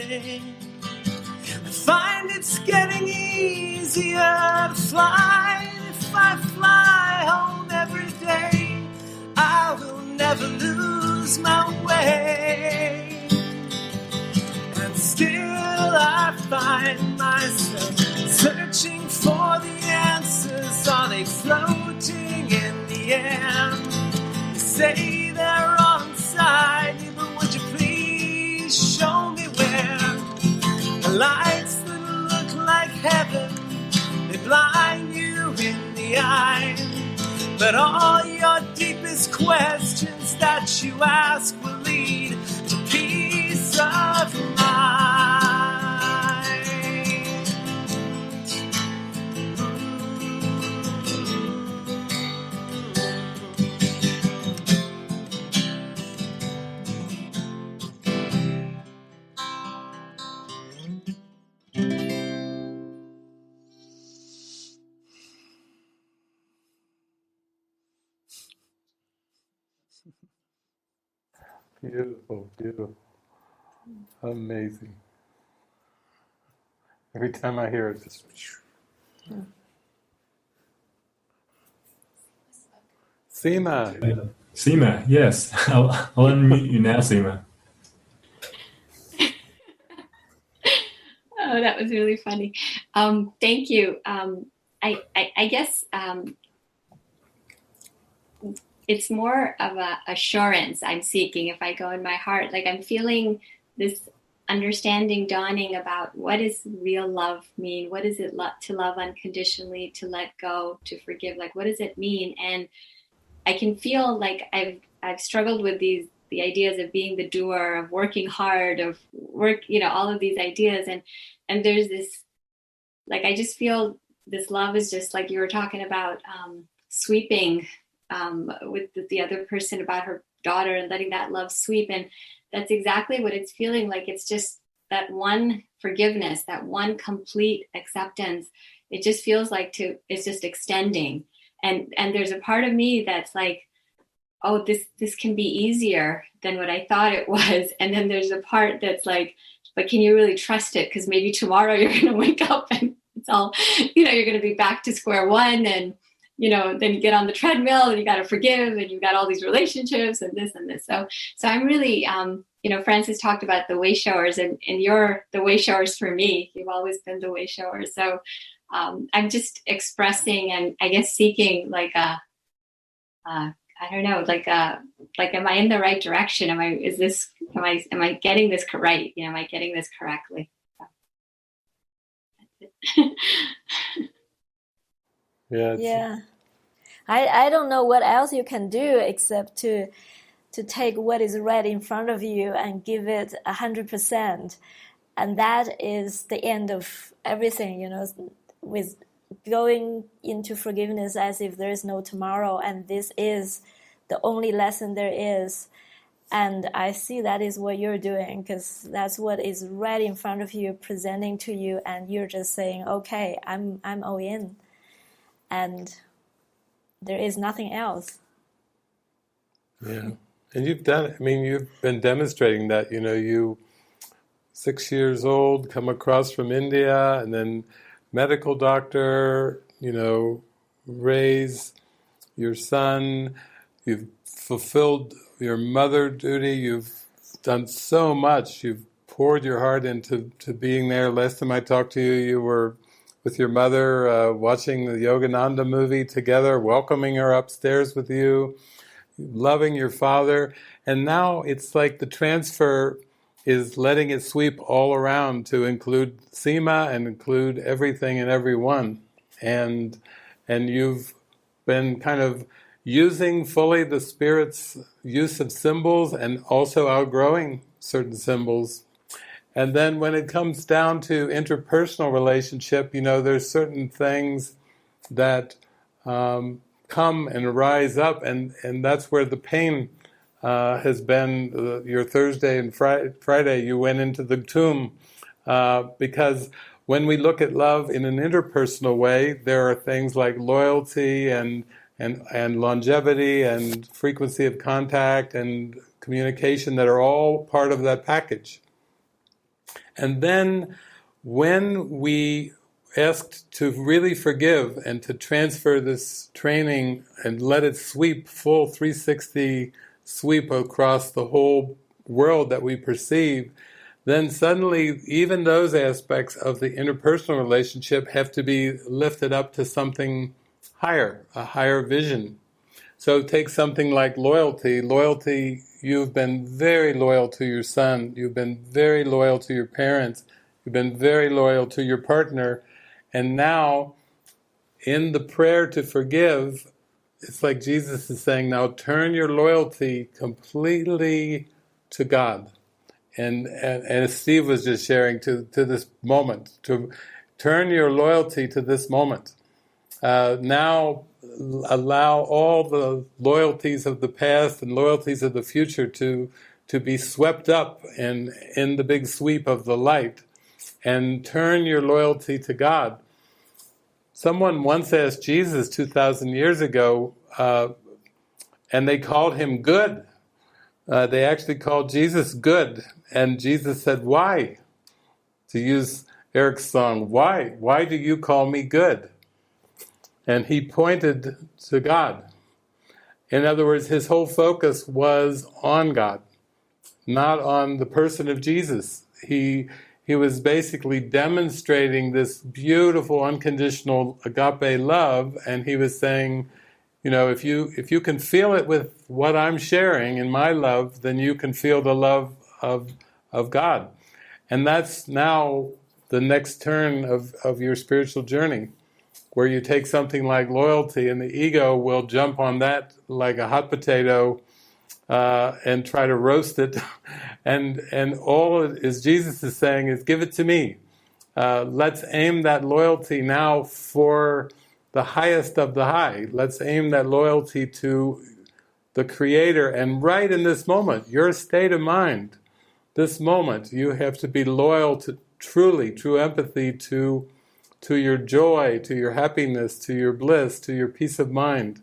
it's getting easier to fly. If I fly home every day, I will never lose my way. And still I find myself searching for the answers. Are they floating in the air? You say they're all inside you, but would you please show me where? The lights that look like heaven, they blind you in the eye. But all your deepest questions that you ask will lead to peace of mind. Beautiful, beautiful. Amazing. Every time I hear it, just... Seema. Seema, yes. I'll unmute you now, Seema. Oh, that was really funny. Thank you. I guess it's more of a assurance I'm seeking if I go in my heart. Like I'm feeling this understanding dawning about what does real love mean? What does it to love unconditionally, to let go, to forgive? Like what does it mean? And I can feel like I've struggled with the ideas of being the doer, of working hard, of work, all of these ideas. And there's this, like, I just feel this love is just like you were talking about, sweeping with the other person about her daughter and letting that love sweep. And that's exactly what it's feeling like. It's just that one forgiveness, that one complete acceptance. It just feels like it's just extending. And there's a part of me that's like, oh, this can be easier than what I thought it was. And then there's a part that's like, but can you really trust it? Because maybe tomorrow you're going to wake up and it's all, you're going to be back to square one. And, then you get on the treadmill and you got to forgive and you got all these relationships and this and this. So I'm really, Frances talked about the way showers and you're the way showers for me. You've always been the way shower. So I'm just expressing and I guess seeking like I don't know, like am I in the right direction? Am I getting this right? Am I getting this correctly? Yeah. I don't know what else you can do except to take what is right in front of you and give it 100%. And that is the end of everything, with going into forgiveness as if there is no tomorrow. And this is the only lesson there is. And I see that is what you're doing, because that's what is right in front of you, presenting to you, and you're just saying, okay, I'm all in. And there is nothing else. Yeah. And you've been demonstrating that, you 6 years old, come across from India, and then medical doctor, raise your son, you've fulfilled your mother duty, you've done so much, you've poured your heart into being there. Last time I talked to you, you were with your mother watching the Yogananda movie together, welcoming her upstairs with you, loving your father, and now it's like the transfer is letting it sweep all around to include Seema and include everything and everyone. And you've been kind of using fully the Spirit's use of symbols and also outgrowing certain symbols. And then when it comes down to interpersonal relationship, there's certain things that come and rise up, and that's where the pain has been. Your Thursday and Friday, you went into the tomb, because when we look at love in an interpersonal way, there are things like loyalty and longevity and frequency of contact and communication that are all part of that package. And then when we asked to really forgive and to transfer this training and let it sweep, full 360 sweep across the whole world that we perceive, then suddenly even those aspects of the interpersonal relationship have to be lifted up to something higher, a higher vision. So take something like loyalty. Loyalty, you've been very loyal to your son, you've been very loyal to your parents, you've been very loyal to your partner, and now in the prayer to forgive, it's like Jesus is saying, now turn your loyalty completely to God. And as Steve was just sharing, to this moment, to turn your loyalty to this moment. Now allow all the loyalties of the past and loyalties of the future to be swept up in the big sweep of the light, and turn your loyalty to God. Someone once asked Jesus 2,000 years ago, and they called him good. They actually called Jesus good, and Jesus said, "Why?" To use Erik's song, "Why? Why do you call me good?" And he pointed to God. In other words, his whole focus was on God, not on the person of Jesus. He was basically demonstrating this beautiful, unconditional agape love, and he was saying, if you can feel it with what I'm sharing in my love, then you can feel the love of God. And that's now the next turn of your spiritual journey, where you take something like loyalty, and the ego will jump on that like a hot potato and try to roast it. and all as Jesus is saying is, give it to me. Let's aim that loyalty now for the highest of the high. Let's aim that loyalty to the Creator, and right in this moment, your state of mind, this moment, you have to be loyal to true empathy to your joy, to your happiness, to your bliss, to your peace of mind.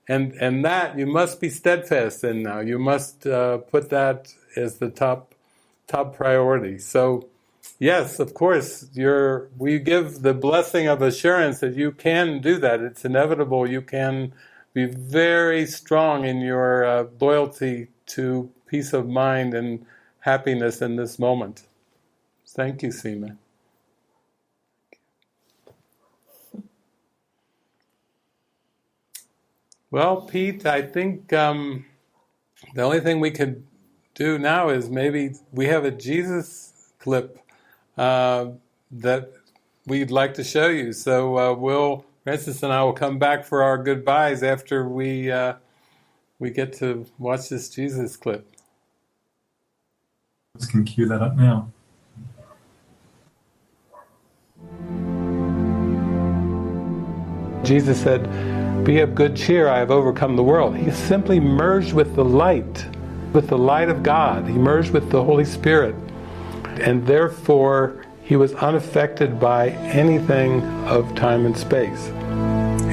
And that you must be steadfast in now. You must put that as the top priority. So yes, of course, we give the blessing of assurance that you can do that. It's inevitable. You can be very strong in your loyalty to peace of mind and happiness in this moment. Thank you, Seema. Well, Pete, I think the only thing we could do now is maybe we have a Jesus clip that we'd like to show you. So Frances and I will come back for our goodbyes after we get to watch this Jesus clip. Let's can cue that up now. Jesus said, "Be of good cheer, I have overcome the world." He simply merged with the light of God. He merged with the Holy Spirit. And therefore, he was unaffected by anything of time and space.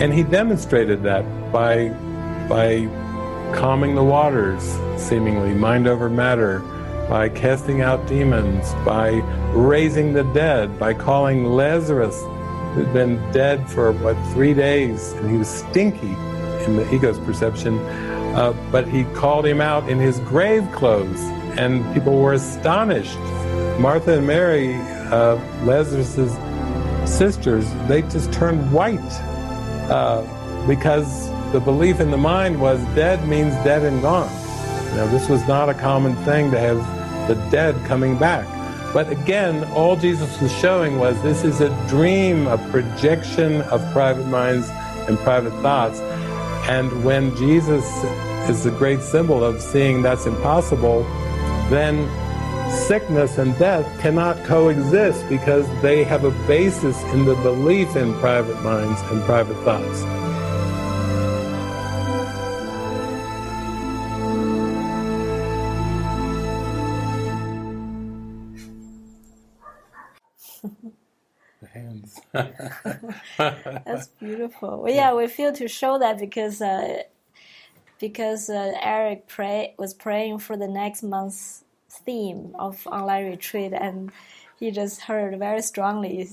And he demonstrated that by calming the waters, seemingly, mind over matter, by casting out demons, by raising the dead, by calling Lazarus, who'd been dead for, 3 days, and he was stinky in the ego's perception, but he called him out in his grave clothes, and people were astonished. Martha and Mary, Lazarus's sisters, they just turned white, because the belief in the mind was dead means dead and gone. Now, this was not a common thing to have the dead coming back. But again, all Jesus was showing was this is a dream, a projection of private minds and private thoughts. And when Jesus is the great symbol of seeing that's impossible, then sickness and death cannot coexist because they have a basis in the belief in private minds and private thoughts. Hands. That's beautiful. Well, yeah, we feel to show that because Erik was praying for the next month's theme of online retreat, and he just heard very strongly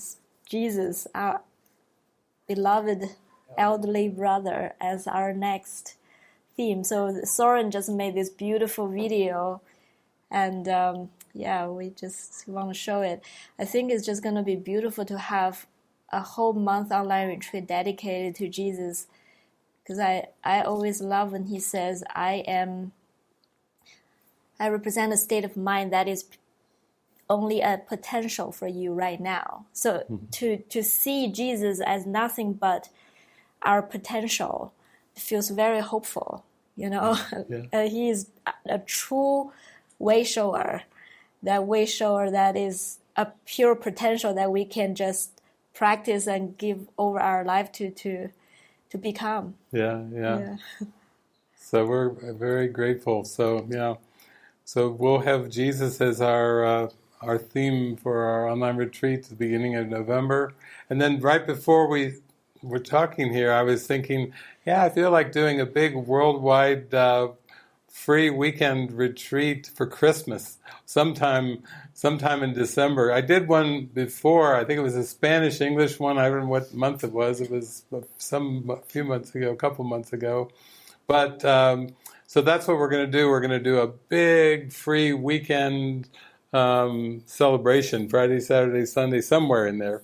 Jesus, our beloved elderly brother, as our next theme. So Soren just made this beautiful video, and yeah, we just want to show it. I think it's just going to be beautiful to have a whole month online retreat dedicated to Jesus, because I always love when he says, I represent a state of mind that is only a potential for you right now. So to see Jesus as nothing but our potential feels very hopeful, you know. Yeah. He is a true way shower. That way shower that is a pure potential that we can just practice and give over our life to become. Yeah. So we're very grateful. So so we'll have Jesus as our theme for our online retreat at the beginning of November. And then right before we were talking here, I was thinking, I feel like doing a big worldwide free weekend retreat for Christmas sometime in December. I did one before. I think it was a Spanish-English one. I don't know what month it was. It was a couple months ago. But so that's what we're going to do. We're going to do a big free weekend celebration, Friday, Saturday, Sunday, somewhere in there,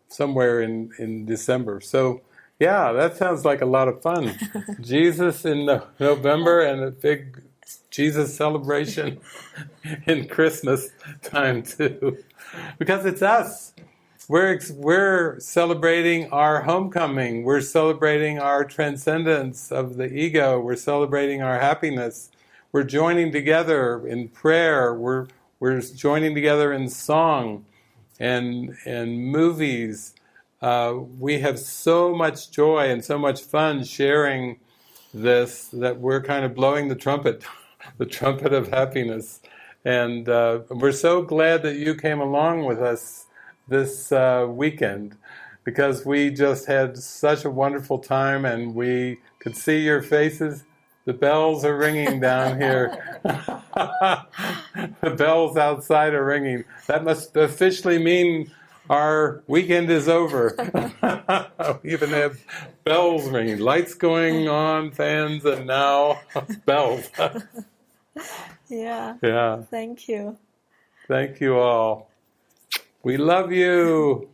somewhere in December. So yeah, that sounds like a lot of fun. Jesus in November and a big Jesus celebration in Christmas time too, because it's us. We're celebrating our homecoming. We're celebrating our transcendence of the ego. We're celebrating our happiness. We're joining together in prayer. We're joining together in song and movies. We have so much joy and so much fun sharing this that we're kind of blowing the trumpet of happiness. And we're so glad that you came along with us this weekend, because we just had such a wonderful time and we could see your faces. The bells are ringing down here. The bells outside are ringing. That must officially mean our weekend is over. We even have bells ringing, lights going on, fans, and now bells. Yeah. Yeah. Thank you. Thank you all. We love you.